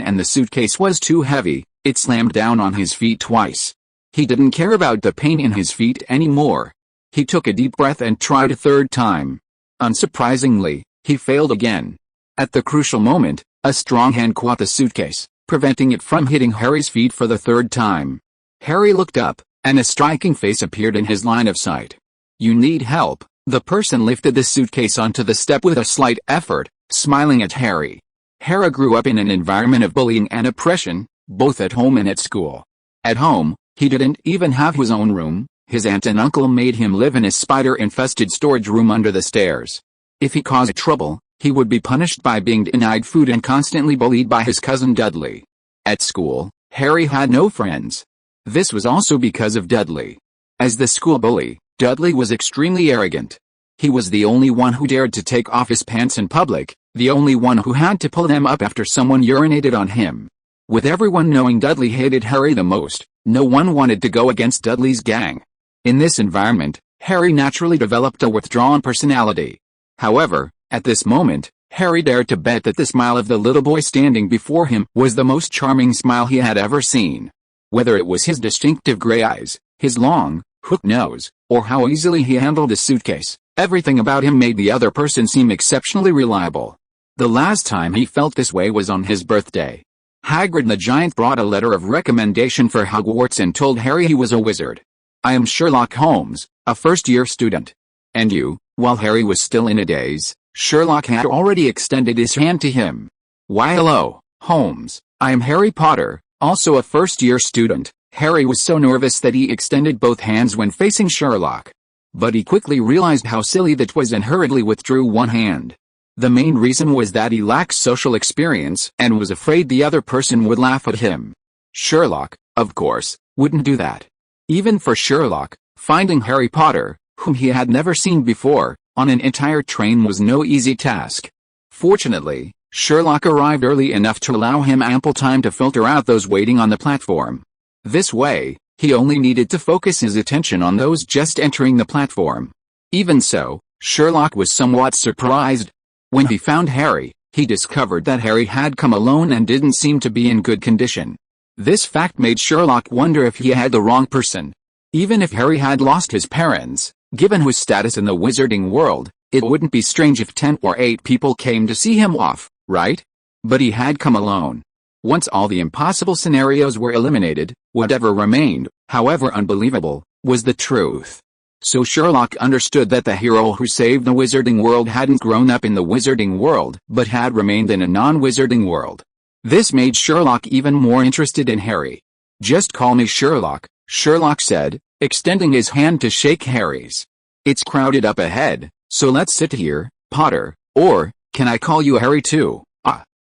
Speaker 1: and the suitcase was too heavy, it slammed down on his feet twice. He didn't care about the pain in his feet anymore. He took a deep breath and tried a third time. Unsurprisingly, he failed again. At the crucial moment, a strong hand caught the suitcase, preventing it from hitting Harry's feet for the third time. Harry looked up, and a striking face appeared in his line of sight. "You need help." The person lifted the suitcase onto the step with a slight effort, smiling at Harry. Harry grew up in an environment of bullying and oppression, both at home and at school. At home, he didn't even have his own room. His aunt and uncle made him live in a spider-infested storage room under the stairs. If he caused trouble, he would be punished by being denied food and constantly bullied by his cousin Dudley. At school, Harry had no friends. This was also because of Dudley. As the school bully, Dudley was extremely arrogant. He was the only one who dared to take off his pants in public, the only one who had to pull them up after someone urinated on him. With everyone knowing Dudley hated Harry the most, no one wanted to go against Dudley's gang. In this environment, Harry naturally developed a withdrawn personality. However, at this moment, Harry dared to bet that the smile of the little boy standing before him was the most charming smile he had ever seen. Whether it was his distinctive gray eyes, his long, hooked nose, or how easily he handled a suitcase, everything about him made the other person seem exceptionally reliable. The last time he felt this way was on his birthday. Hagrid the Giant brought a letter of recommendation for Hogwarts and told Harry he was a wizard. "I am Sherlock Holmes, a first-year student." "And you?" While Harry was still in a daze, Sherlock had already extended his hand to him. "Why hello, Holmes, I am Harry Potter, Also a first-year student, Harry was so nervous that he extended both hands when facing Sherlock. But he quickly realized how silly that was and hurriedly withdrew one hand. The main reason was that he lacked social experience and was afraid the other person would laugh at him. Sherlock, of course, wouldn't do that. Even for Sherlock, finding Harry Potter, whom he had never seen before, on an entire train was no easy task. Fortunately, Sherlock arrived early enough to allow him ample time to filter out those waiting on the platform. This way, he only needed to focus his attention on those just entering the platform. Even so, Sherlock was somewhat surprised. When he found Harry, he discovered that Harry had come alone and didn't seem to be in good condition. This fact made Sherlock wonder if he had the wrong person. Even if Harry had lost his parents, given his status in the wizarding world, it wouldn't be strange if 10 or 8 people came to see him off, right? But he had come alone. Once all the impossible scenarios were eliminated, whatever remained, however unbelievable, was the truth. So Sherlock understood that the hero who saved the wizarding world hadn't grown up in the wizarding world but had remained in a non-wizarding world. This made Sherlock even more interested in Harry. "Just call me Sherlock," Sherlock said, extending his hand to shake Harry's. "It's crowded up ahead, so let's sit here, Potter, or, can I call you Harry too?"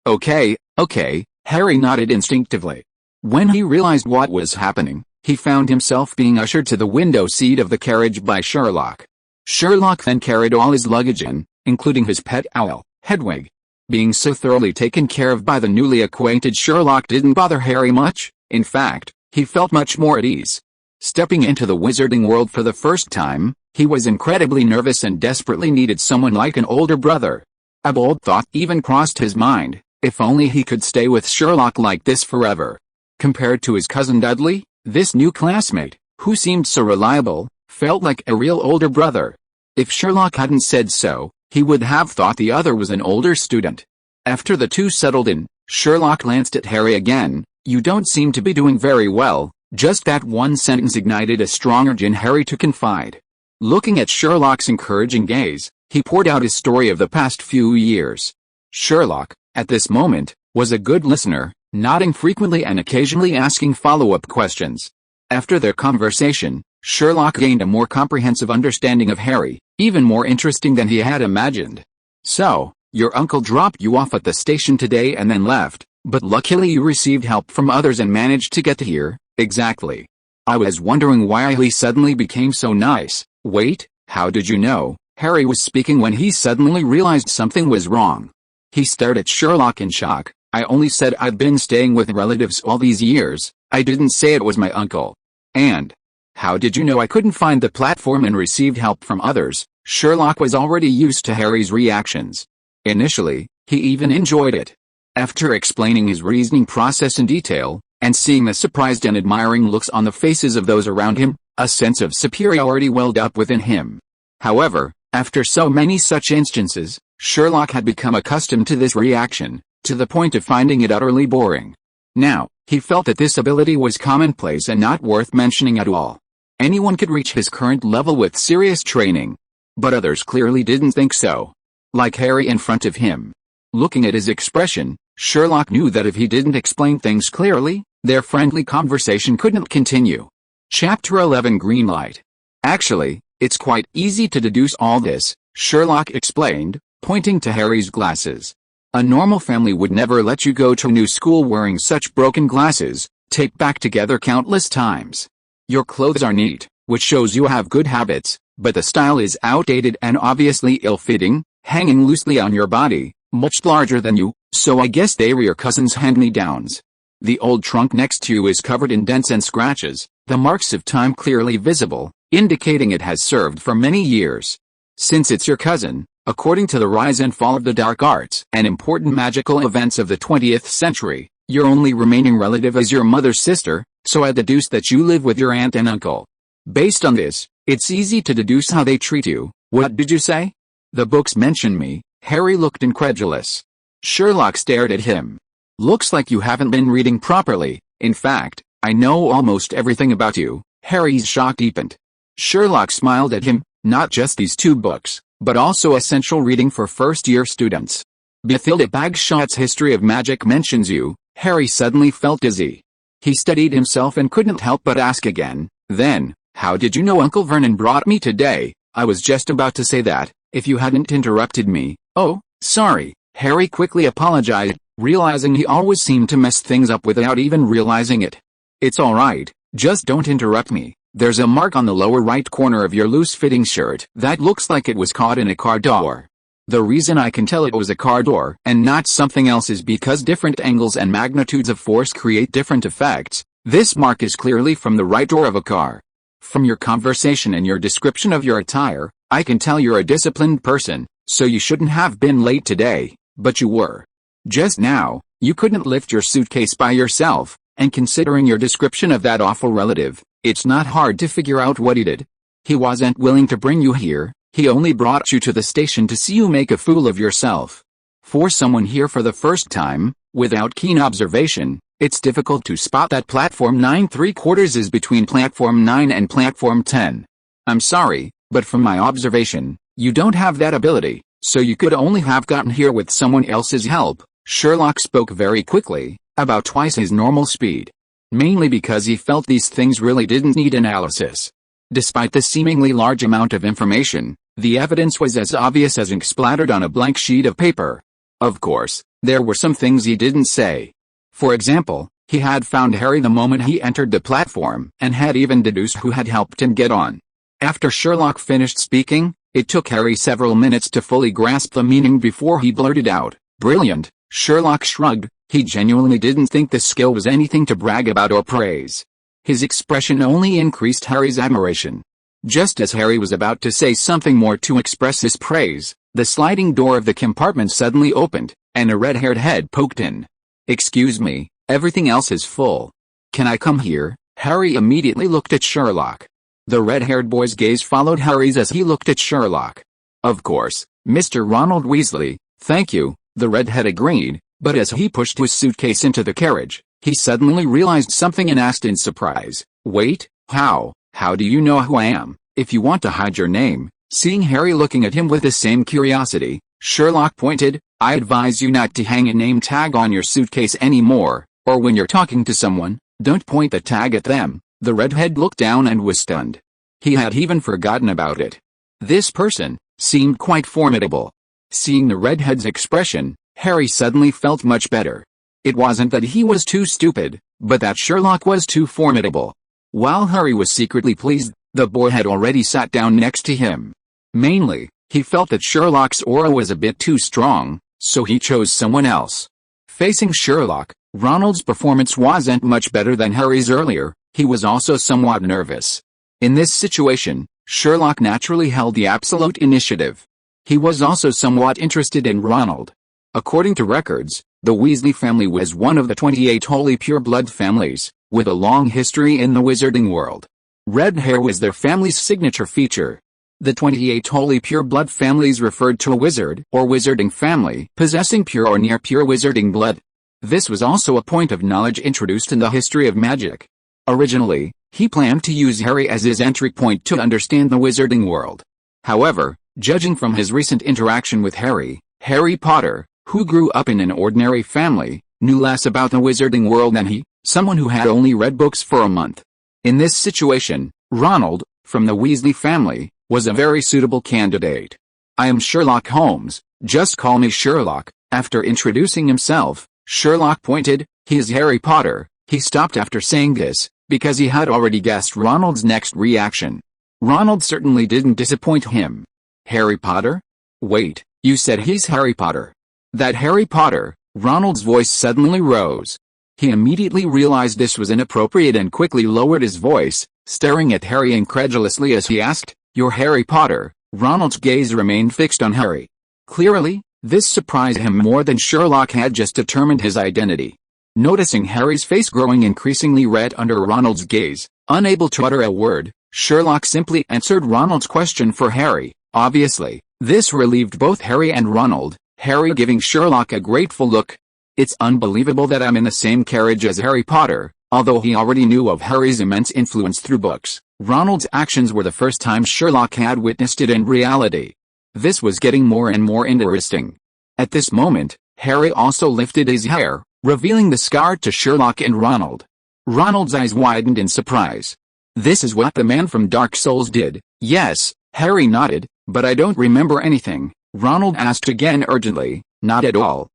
Speaker 1: Okay, Harry nodded instinctively. When he realized what was happening, he found himself being ushered to the window seat of the carriage by Sherlock. Sherlock then carried all his luggage in, including his pet owl, Hedwig. Being so thoroughly taken care of by the newly acquainted Sherlock didn't bother Harry much. In fact, he felt much more at ease. Stepping into the wizarding world for the first time, he was incredibly nervous and desperately needed someone like an older brother. A bold thought even crossed his mind, if only he could stay with Sherlock like this forever. Compared to his cousin Dudley, this new classmate, who seemed so reliable, felt like a real older brother. If Sherlock hadn't said so, he would have thought the other was an older student. After the two settled in, Sherlock glanced at Harry again. "You don't seem to be doing very well." Just that one sentence ignited a strong urge in Harry to confide. Looking at Sherlock's encouraging gaze, he poured out his story of the past few years. Sherlock, at this moment, was a good listener, nodding frequently and occasionally asking follow-up questions. After their conversation, Sherlock gained a more comprehensive understanding of Harry, even more interesting than he had imagined. "So, your uncle dropped you off at the station today and then left, but luckily you received help from others and managed to get here." "Exactly. I was wondering why he suddenly became so nice." "Wait, how did you know?" Harry was speaking when he suddenly realized something was wrong. He stared at Sherlock in shock. "I only said I've been staying with relatives all these years. I didn't say it was my uncle." "And how did you know I couldn't find the platform and received help from others?" Sherlock was already used to Harry's reactions. Initially, he even enjoyed it. After explaining his reasoning process in detail, and seeing the surprised and admiring looks on the faces of those around him, a sense of superiority welled up within him. However, after so many such instances, Sherlock had become accustomed to this reaction, to the point of finding it utterly boring. Now, he felt that this ability was commonplace and not worth mentioning at all. Anyone could reach his current level with serious training. But others clearly didn't think so. Like Harry in front of him. Looking at his expression, Sherlock knew that if he didn't explain things clearly, their friendly conversation couldn't continue. Chapter 11 Green Light. "Actually, it's quite easy to deduce all this," Sherlock explained, pointing to Harry's glasses. "A normal family would never let you go to a new school wearing such broken glasses, taped back together countless times. Your clothes are neat, which shows you have good habits, but the style is outdated and obviously ill-fitting, hanging loosely on your body, much larger than you, so I guess they were your cousin's hand-me-downs. The old trunk next to you is covered in dents and scratches, the marks of time clearly visible, indicating it has served for many years. Since it's your cousin, according to the rise and fall of the dark arts and important magical events of the 20th century, your only remaining relative is your mother's sister, so I deduce that you live with your aunt and uncle. Based on this, it's easy to deduce how they treat you." "What did you say?" "The books mention me." Harry looked incredulous. Sherlock stared at him. "Looks like you haven't been reading properly. In fact, I know almost everything about you." Harry's shock deepened. Sherlock smiled at him. "Not just these 2 books, but also essential reading for first-year students. Bathilda Bagshot's History of Magic mentions you." Harry suddenly felt dizzy. He steadied himself and couldn't help but ask again, "Then, how did you know Uncle Vernon brought me today?" "I was just about to say that, if you hadn't interrupted me." "Oh, sorry." Harry quickly apologized, realizing he always seemed to mess things up without even realizing it. "It's alright, just don't interrupt me. There's a mark on the lower right corner of your loose-fitting shirt that looks like it was caught in a car door. The reason I can tell it was a car door and not something else is because different angles and magnitudes of force create different effects. This mark is clearly from the right door of a car. From your conversation and your description of your attire, I can tell you're a disciplined person, so you shouldn't have been late today, but you were. Just now, you couldn't lift your suitcase by yourself, and considering your description of that awful relative, it's not hard to figure out what he did. He wasn't willing to bring you here, he only brought you to the station to see you make a fool of yourself. For someone here for the first time, without keen observation, it's difficult to spot that platform 9¾ is between platform 9 and platform 10. I'm sorry, but from my observation, you don't have that ability, so you could only have gotten here with someone else's help." Sherlock spoke very quickly, about twice his normal speed. Mainly because he felt these things really didn't need analysis. Despite the seemingly large amount of information, the evidence was as obvious as ink splattered on a blank sheet of paper. Of course, there were some things he didn't say. For example, he had found Harry the moment he entered the platform and had even deduced who had helped him get on. After Sherlock finished speaking, it took Harry several minutes to fully grasp the meaning before he blurted out, "Brilliant." Sherlock shrugged. He genuinely didn't think this skill was anything to brag about or praise. His expression only increased Harry's admiration. Just as Harry was about to say something more to express his praise, the sliding door of the compartment suddenly opened, and a red-haired head poked in. "Excuse me, everything else is full. Can I come here?" Harry immediately looked at Sherlock. The red-haired boy's gaze followed Harry's as he looked at Sherlock. "Of course, Mr. Ronald Weasley, thank you," the redhead agreed, but as he pushed his suitcase into the carriage, he suddenly realized something and asked in surprise, "Wait, how do you know who I am, if you want to hide your name?" Seeing Harry looking at him with the same curiosity, Sherlock pointed, "I advise you not to hang a name tag on your suitcase anymore, or when you're talking to someone, don't point the tag at them." The redhead looked down and was stunned. He had even forgotten about it. This person seemed quite formidable. Seeing the redhead's expression, Harry suddenly felt much better. It wasn't that he was too stupid, but that Sherlock was too formidable. While Harry was secretly pleased, the boy had already sat down next to him. Mainly, he felt that Sherlock's aura was a bit too strong, so he chose someone else. Facing Sherlock, Ronald's performance wasn't much better than Harry's earlier. He was also somewhat nervous. In this situation, Sherlock naturally held the absolute initiative. He was also somewhat interested in Ronald. According to records, the Weasley family was one of the 28 holy pure-blood families, with a long history in the wizarding world. Red hair was their family's signature feature. The 28 holy pure-blood families referred to a wizard or wizarding family possessing pure or near-pure wizarding blood. This was also a point of knowledge introduced in the history of magic. Originally, he planned to use Harry as his entry point to understand the wizarding world. However, judging from his recent interaction with Harry Potter, who grew up in an ordinary family, knew less about the wizarding world than he, someone who had only read books for a month. In this situation, Ronald, from the Weasley family, was a very suitable candidate. "I am Sherlock Holmes, just call me Sherlock." After introducing himself, Sherlock pointed, "He is Harry Potter." He stopped after saying this, because he had already guessed Ronald's next reaction. Ronald certainly didn't disappoint him. "Harry Potter? Wait, you said he's Harry Potter." "That Harry Potter?" Ronald's voice suddenly rose. He immediately realized this was inappropriate and quickly lowered his voice, staring at Harry incredulously as he asked, "You're Harry Potter?" Ronald's gaze remained fixed on Harry. Clearly, this surprised him more than Sherlock had just determined his identity. Noticing Harry's face growing increasingly red under Ronald's gaze, unable to utter a word, Sherlock simply answered Ronald's question for Harry. Obviously, this relieved both Harry and Ronald, Harry giving Sherlock a grateful look. "It's unbelievable that I'm in the same carriage as Harry Potter." Although he already knew of Harry's immense influence through books, Ronald's actions were the first time Sherlock had witnessed it in reality. This was getting more and more interesting. At this moment, Harry also lifted his hair, revealing the scar to Sherlock and Ronald. Ronald's eyes widened in surprise. This is what the man from Dark Souls did. Yes, Harry nodded, but I don't remember anything. Ronald asked again urgently. Not at all.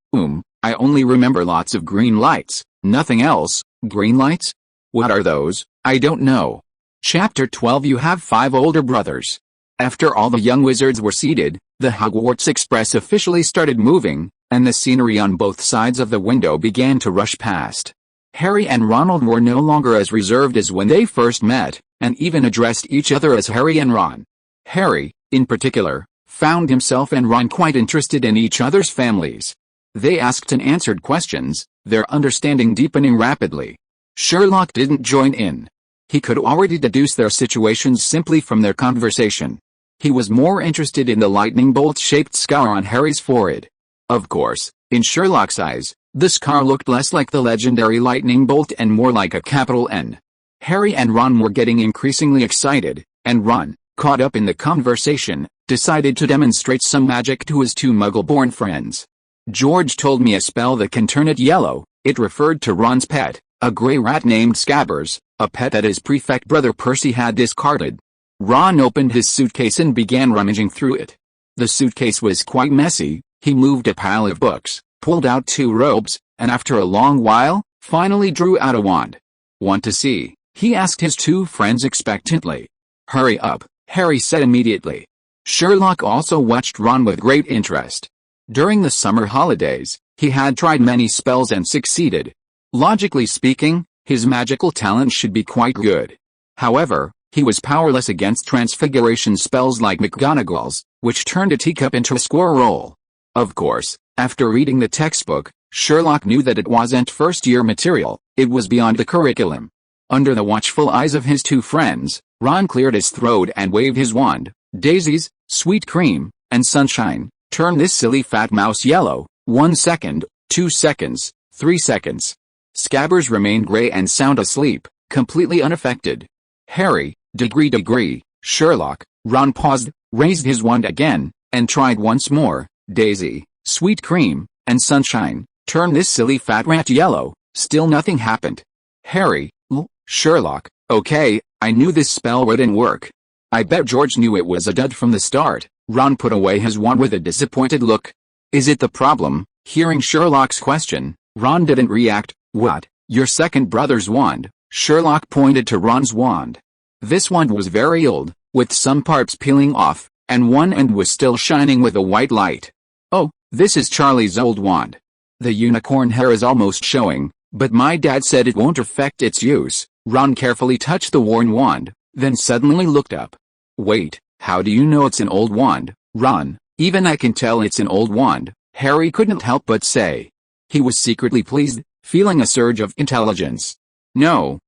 Speaker 1: I only remember lots of green lights. Nothing else. Green lights? What are those? I don't know. Chapter 12. You have 5 older brothers. After all the young wizards were seated, the Hogwarts Express officially started moving, and the scenery on both sides of the window began to rush past. Harry and Ronald were no longer as reserved as when they first met, and even addressed each other as Harry and Ron. Harry, in particular, found himself and Ron quite interested in each other's families. They asked and answered questions, their understanding deepening rapidly. Sherlock didn't join in. He could already deduce their situations simply from their conversation. He was more interested in the lightning bolt-shaped scar on Harry's forehead. Of course, in Sherlock's eyes, the scar looked less like the legendary lightning bolt and more like a capital N. Harry and Ron were getting increasingly excited, and Ron, caught up in the conversation, decided to demonstrate some magic to his 2 Muggle-born friends. George told me a spell that can turn it yellow. It referred to Ron's pet, a grey rat named Scabbers, a pet that his prefect brother Percy had discarded. Ron opened his suitcase and began rummaging through it. The suitcase was quite messy. He moved a pile of books, pulled out 2 robes, and after a long while, finally drew out a wand. Want to see? He asked his 2 friends expectantly. Hurry up, Harry said immediately. Sherlock also watched Ron with great interest. During the summer holidays, he had tried many spells and succeeded. Logically speaking, his magical talent should be quite good. However, he was powerless against transfiguration spells like McGonagall's, which turned a teacup into a squirrel. Of course, after reading the textbook, Sherlock knew that it wasn't first-year material, it was beyond the curriculum. Under the watchful eyes of his 2 friends, Ron cleared his throat and waved his wand. Daisies, sweet cream, and sunshine, turn this silly fat mouse yellow. 1 second, 2 seconds, 3 seconds. Scabbers remained grey and sound asleep, completely unaffected. Harry, degree, Sherlock. Ron paused, raised his wand again, and tried once more. Daisy, sweet cream, and sunshine, turn this silly fat rat yellow. Still nothing happened. Harry, Sherlock, okay, I knew this spell wouldn't work. I bet George knew it was a dud from the start. Ron put away his wand with a disappointed look. Is it the problem? Hearing Sherlock's question, Ron didn't react. What? Your second brother's wand? Sherlock pointed to Ron's wand. This wand was very old, with some parts peeling off, and one end was still shining with a white light. Oh, this is Charlie's old wand. The unicorn hair is almost showing, but my dad said it won't affect its use. Ron carefully touched the worn wand, then suddenly looked up. Wait, how do you know it's an old wand, Ron? Even I can tell it's an old wand, Harry couldn't help but say. He was secretly pleased, feeling a surge of intelligence. No,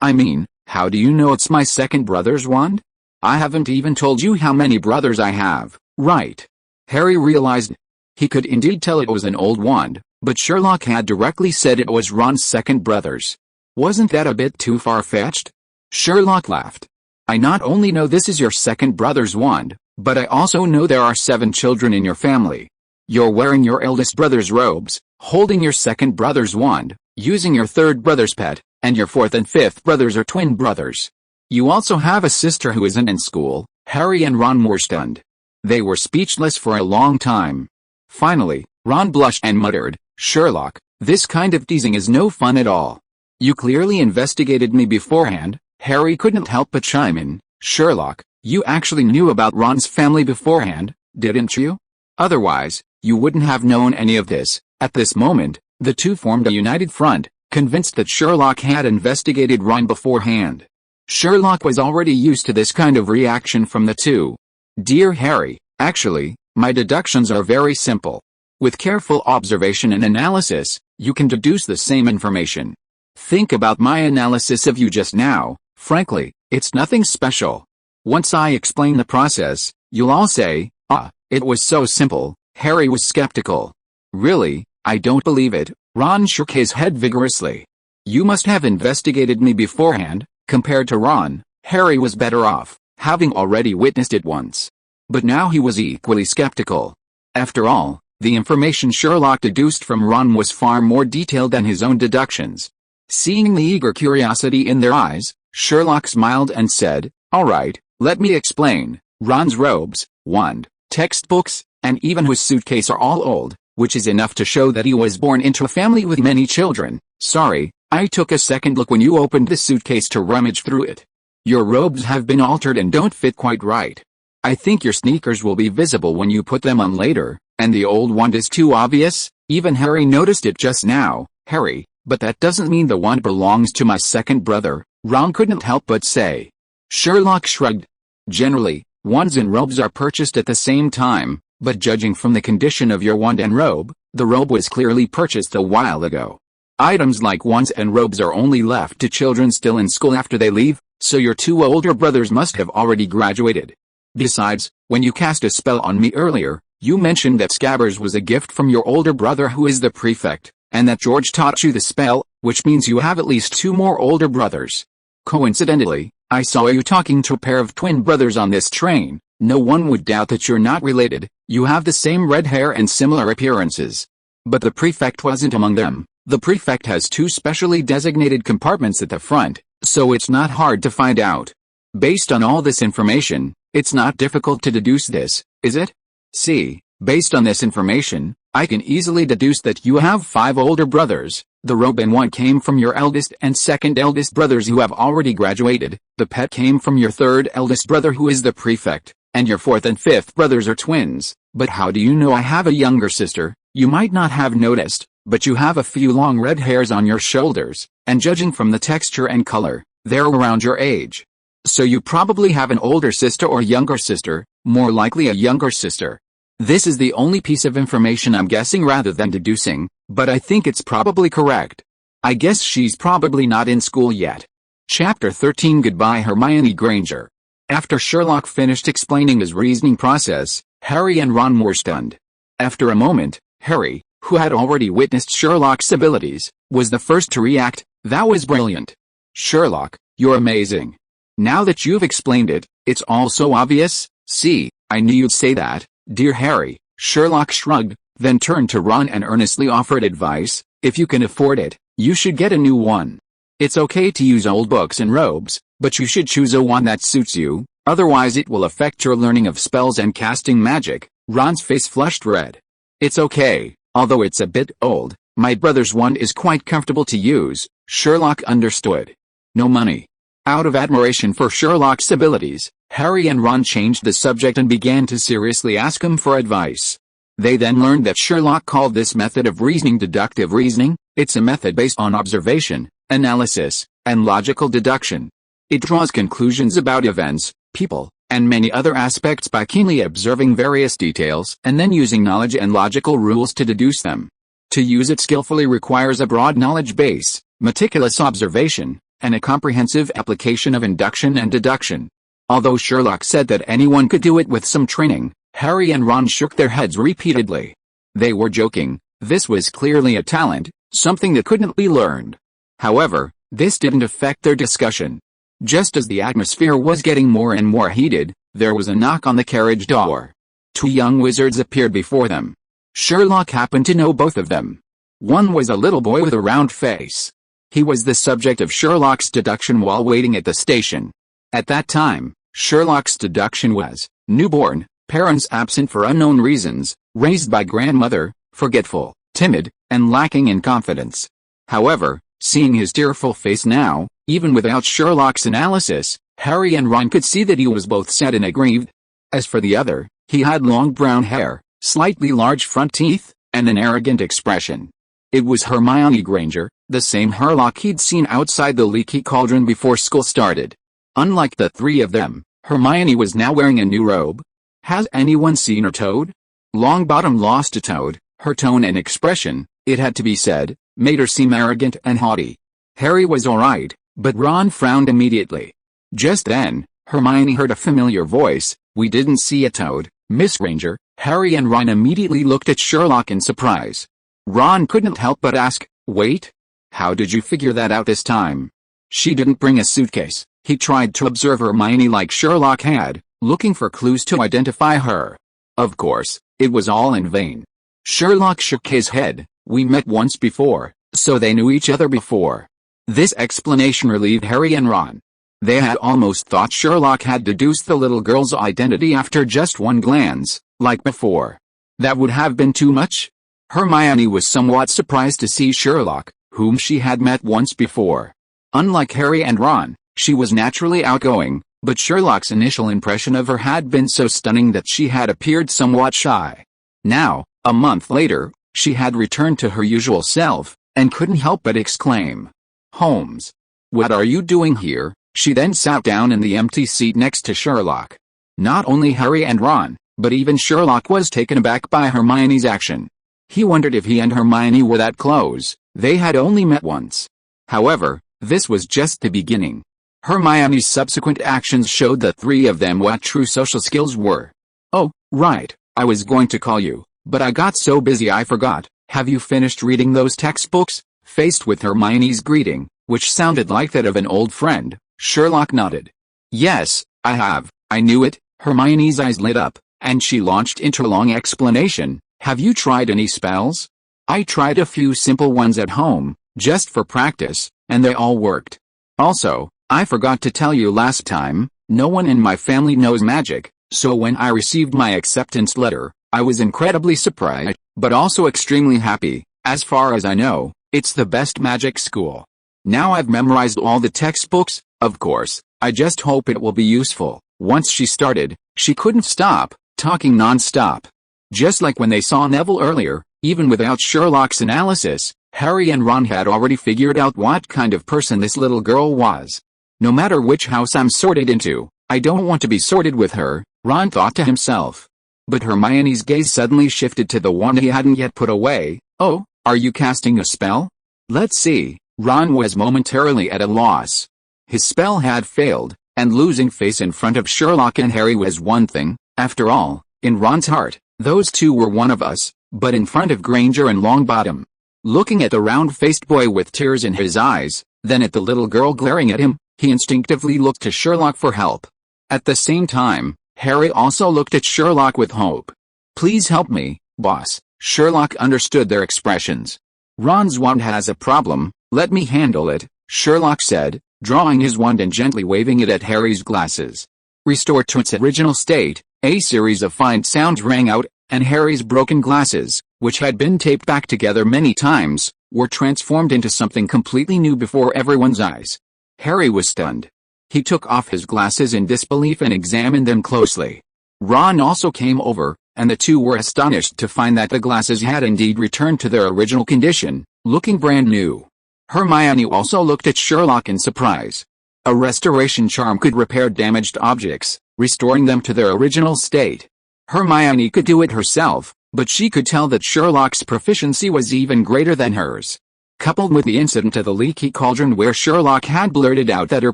Speaker 1: I mean, how do you know it's my second brother's wand? I haven't even told you how many brothers I have, right? Harry realized. He could indeed tell it was an old wand, but Sherlock had directly said it was Ron's second brother's. Wasn't that a bit too far-fetched? Sherlock laughed. I not only know this is your second brother's wand, but I also know there are 7 children in your family. You're wearing your eldest brother's robes, holding your second brother's wand, using your third brother's pet, and your 4th and 5th brothers are twin brothers. You also have a sister who isn't in school. Harry and Ron were stunned. They were speechless for a long time. Finally, Ron blushed and muttered, Sherlock, this kind of teasing is no fun at all. You clearly investigated me beforehand. Harry couldn't help but chime in. Sherlock, you actually knew about Ron's family beforehand, didn't you? Otherwise, you wouldn't have known any of this. At this moment, the 2 formed a united front, convinced that Sherlock had investigated Ron beforehand. Sherlock was already used to this kind of reaction from the 2. Dear Harry, actually, my deductions are very simple. With careful observation and analysis, you can deduce the same information. Think about my analysis of you just now. Frankly, it's nothing special. Once I explain the process, you'll all say, ah, it was so simple. Harry was skeptical. Really, I don't believe it. Ron shook his head vigorously. You must have investigated me beforehand. Compared to Ron, Harry was better off, having already witnessed it once. But now he was equally skeptical. After all, the information Sherlock deduced from Ron was far more detailed than his own deductions. Seeing the eager curiosity in their eyes, Sherlock smiled and said, "All right, let me explain. Ron's robes, wand, textbooks, and even his suitcase are all old, which is enough to show that he was born into a family with many children. Sorry, I took a second look when you opened the suitcase to rummage through it. Your robes have been altered and don't fit quite right. I think your sneakers will be visible when you put them on later, and the old wand is too obvious. Even Harry noticed it just now." "Harry, but that doesn't mean the wand belongs to my second brother," Ron couldn't help but say. Sherlock shrugged. "Generally, wands and robes are purchased at the same time, but judging from the condition of your wand and robe, the robe was clearly purchased a while ago. Items like wands and robes are only left to children still in school after they leave, so your two older brothers must have already graduated. Besides, when you cast a spell on me earlier, you mentioned that Scabbers was a gift from your older brother who is the prefect, and that George taught you the spell, which means you have at least two more older brothers. Coincidentally, I saw you talking to a pair of twin brothers on this train. No one would doubt that you're not related. You have the same red hair and similar appearances. But the prefect wasn't among them. The prefect has two specially designated compartments at the front, so it's not hard to find out. Based on all this information, it's not difficult to deduce this, is it? See, based on this information, I can easily deduce that you have 5 older brothers. The robe and wand came from your eldest and second eldest brothers who have already graduated. The pet came from your third eldest brother who is the prefect, and your fourth and fifth brothers are twins. But how do you know I have a younger sister? You might not have noticed, but you have a few long red hairs on your shoulders, and judging from the texture and color, they're around your age. So you probably have an older sister or younger sister, more likely a younger sister. This is the only piece of information I'm guessing rather than deducing, but I think it's probably correct. I guess she's probably not in school yet." Chapter 13 Goodbye Hermione Granger. After Sherlock finished explaining his reasoning process, Harry and Ron were stunned. After a moment, Harry, who had already witnessed Sherlock's abilities, was the first to react. "That was brilliant. Sherlock, you're amazing. Now that you've explained it, it's all so obvious." "See, I knew you'd say that, dear Harry." Sherlock shrugged, then turned to Ron and earnestly offered advice. "If you can afford it, you should get a new one. It's okay to use old books and robes, but you should choose a one that suits you, otherwise it will affect your learning of spells and casting magic." Ron's face flushed red. "It's okay, although it's a bit old. My brother's wand is quite comfortable to use." Sherlock understood. "No money." Out of admiration for Sherlock's abilities, Harry and Ron changed the subject and began to seriously ask him for advice. They then learned that Sherlock called this method of reasoning deductive reasoning. It's a method based on observation, analysis, and logical deduction. It draws conclusions about events, people, and many other aspects by keenly observing various details and then using knowledge and logical rules to deduce them. To use it skillfully requires a broad knowledge base, meticulous observation, and a comprehensive application of induction and deduction. Although Sherlock said that anyone could do it with some training, Harry and Ron shook their heads repeatedly. They were joking. This was clearly a talent, something that couldn't be learned. However, this didn't affect their discussion. Just as the atmosphere was getting more and more heated, there was a knock on the carriage door. 2 young wizards appeared before them. Sherlock happened to know both of them. One was a little boy with a round face. He was the subject of Sherlock's deduction while waiting at the station. At that time, Sherlock's deduction was, newborn, parents absent for unknown reasons, raised by grandmother, forgetful, timid, and lacking in confidence. However, seeing his tearful face now, even without Sherlock's analysis, Harry and Ron could see that he was both sad and aggrieved. As for the other, he had long brown hair, slightly large front teeth, and an arrogant expression. It was Hermione Granger, the same Sherlock he'd seen outside the leaky cauldron before school started. Unlike the 3 of them, Hermione was now wearing a new robe. Has anyone seen her toad? Longbottom lost a toad. Her tone and expression, it had to be said, made her seem arrogant and haughty. Harry was alright, but Ron frowned immediately. Just then, Hermione heard a familiar voice. "We didn't see a toad, Miss Granger." Harry and Ron immediately looked at Sherlock in surprise. Ron couldn't help but ask, "Wait? How did you figure that out this time?" "She didn't bring a suitcase." He tried to observe Hermione like Sherlock had, looking for clues to identify her. Of course, it was all in vain. Sherlock shook his head. "We met once before, so they knew each other before." This explanation relieved Harry and Ron. They had almost thought Sherlock had deduced the little girl's identity after just one glance, like before. That would have been too much? Hermione was somewhat surprised to see Sherlock, whom she had met once before. Unlike Harry and Ron, she was naturally outgoing, but Sherlock's initial impression of her had been so stunning that she had appeared somewhat shy. Now, a month later, she had returned to her usual self, and couldn't help but exclaim, "Holmes, what are you doing here?" She then sat down in the empty seat next to Sherlock. Not only Harry and Ron, but even Sherlock was taken aback by Hermione's action. He wondered if he and Hermione were that close. They had only met once. However, this was just the beginning. Hermione's subsequent actions showed the three of them what true social skills were. "Oh, right, I was going to call you, but I got so busy I forgot. Have you finished reading those textbooks?" Faced with Hermione's greeting, which sounded like that of an old friend, Sherlock nodded. "Yes, I have." "I knew it." Hermione's eyes lit up, and she launched into a long explanation. "Have you tried any spells?" "I tried a few simple ones at home, just for practice, and they all worked. Also, I forgot to tell you last time, no one in my family knows magic, so when I received my acceptance letter, I was incredibly surprised, but also extremely happy. As far as I know, it's the best magic school. Now I've memorized all the textbooks, of course, I just hope it will be useful." Once she started, she couldn't stop, talking non-stop. Just like when they saw Neville earlier, even without Sherlock's analysis, Harry and Ron had already figured out what kind of person this little girl was. "No matter which house I'm sorted into, I don't want to be sorted with her," Ron thought to himself. But Hermione's gaze suddenly shifted to the wand he hadn't yet put away. "Oh, are you casting a spell?" "Let's see." Ron was momentarily at a loss. His spell had failed, and losing face in front of Sherlock and Harry was one thing. After all, in Ron's heart, those two were one of us, but in front of Granger and Longbottom. Looking at the round-faced boy with tears in his eyes, then at the little girl glaring at him, he instinctively looked to Sherlock for help. At the same time, Harry also looked at Sherlock with hope. "Please help me, boss." Sherlock understood their expressions. "Ron's wand has a problem, let me handle it," Sherlock said, drawing his wand and gently waving it at Harry's glasses. Restored to its original state, a series of faint sounds rang out, and Harry's broken glasses, which had been taped back together many times, were transformed into something completely new before everyone's eyes. Harry was stunned. He took off his glasses in disbelief and examined them closely. Ron also came over, and the two were astonished to find that the glasses had indeed returned to their original condition, looking brand new. Hermione also looked at Sherlock in surprise. A restoration charm could repair damaged objects, restoring them to their original state. Hermione could do it herself, but she could tell that Sherlock's proficiency was even greater than hers. Coupled with the incident of the leaky cauldron where Sherlock had blurted out that her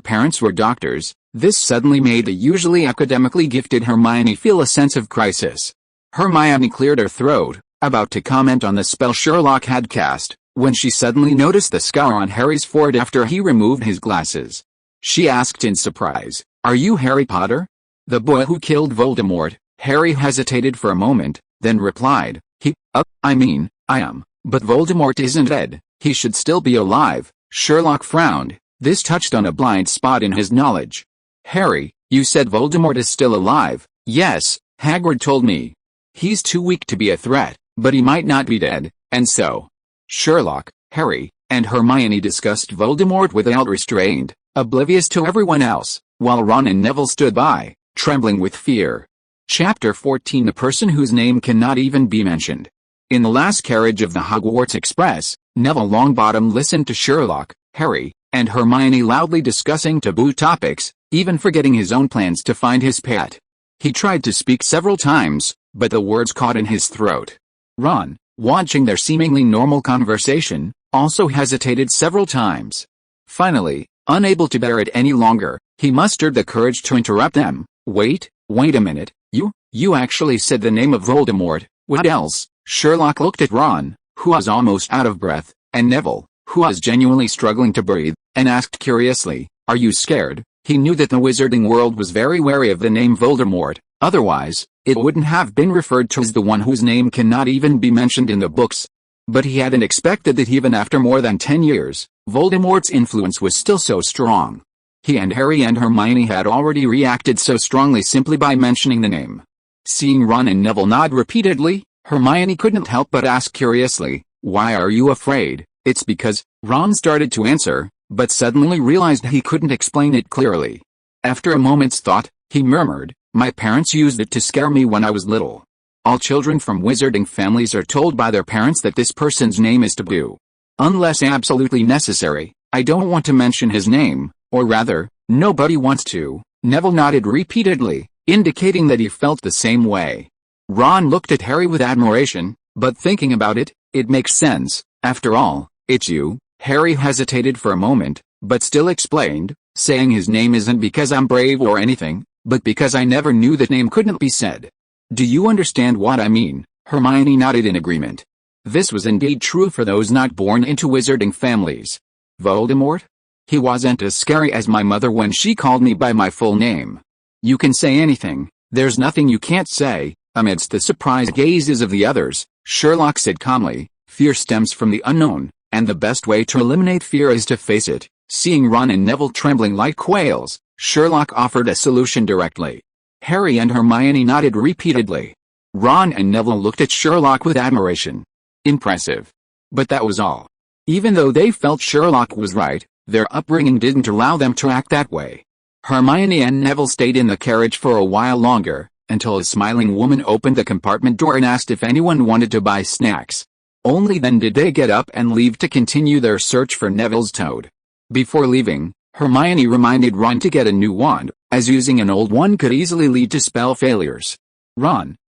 Speaker 1: parents were doctors, this suddenly made the usually academically gifted Hermione feel a sense of crisis. Hermione cleared her throat, about to comment on the spell Sherlock had cast, when she suddenly noticed the scar on Harry's forehead after he removed his glasses. She asked in surprise, "Are you Harry Potter? The boy who killed Voldemort?" Harry hesitated for a moment, then replied, I am, but Voldemort isn't dead, he should still be alive." Sherlock frowned. This touched on a blind spot in his knowledge. "Harry, you said Voldemort is still alive." "Yes, Hagrid told me. He's too weak to be a threat, but he might not be dead, and so." Sherlock, Harry, and Hermione discussed Voldemort without restraint, oblivious to everyone else, while Ron and Neville stood by, trembling with fear. Chapter 14: The person whose name cannot even be mentioned. In the last carriage of the Hogwarts Express, Neville Longbottom listened to Sherlock, Harry, and Hermione loudly discussing taboo topics, even forgetting his own plans to find his pet. He tried to speak several times, but the words caught in his throat. Ron, watching their seemingly normal conversation, also hesitated several times. Finally, unable to bear it any longer, he mustered the courage to interrupt them. Wait a minute, you actually said the name of Voldemort, what else?" Sherlock looked at Ron, who was almost out of breath, and Neville, who was genuinely struggling to breathe, and asked curiously, "Are you scared?" He knew that the wizarding world was very wary of the name Voldemort, otherwise, it wouldn't have been referred to as the one whose name cannot even be mentioned in the books. But he hadn't expected that even after more than 10 years, Voldemort's influence was still so strong. He and Harry and Hermione had already reacted so strongly simply by mentioning the name. Seeing Ron and Neville nod repeatedly, Hermione couldn't help but ask curiously, "Why are you afraid?" "It's because," Ron started to answer, but suddenly realized he couldn't explain it clearly. After a moment's thought, he murmured, "My parents used it to scare me when I was little. All children from wizarding families are told by their parents that this person's name is taboo. Unless absolutely necessary, I don't want to mention his name, or rather, nobody wants to." Neville nodded repeatedly, indicating that he felt the same way. Ron looked at Harry with admiration, but thinking about it, it makes sense. After all, it's you. Harry hesitated for a moment, but still explained, saying his name isn't because I'm brave or anything, but because I never knew that name couldn't be said. Do you understand what I mean? Hermione nodded in agreement. This was indeed true for those not born into wizarding families. Voldemort? He wasn't as scary as my mother when she called me by my full name. You can say anything, there's nothing you can't say. Amidst the surprised gazes of the others, Sherlock said calmly, "Fear stems from the unknown, and the best way to eliminate fear is to face it." Seeing Ron and Neville trembling like quails, Sherlock offered a solution directly. Harry and Hermione nodded repeatedly. Ron and Neville looked at Sherlock with admiration. Impressive. But that was all. Even though they felt Sherlock was right, their upbringing didn't allow them to act that way. Hermione and Neville stayed in the carriage for a while longer, until a smiling woman opened the compartment door and asked if anyone wanted to buy snacks. Only then did they get up and leave to continue their search for Neville's toad. Before leaving, Hermione reminded Ron to get a new wand, as using an old one could easily lead to spell failures.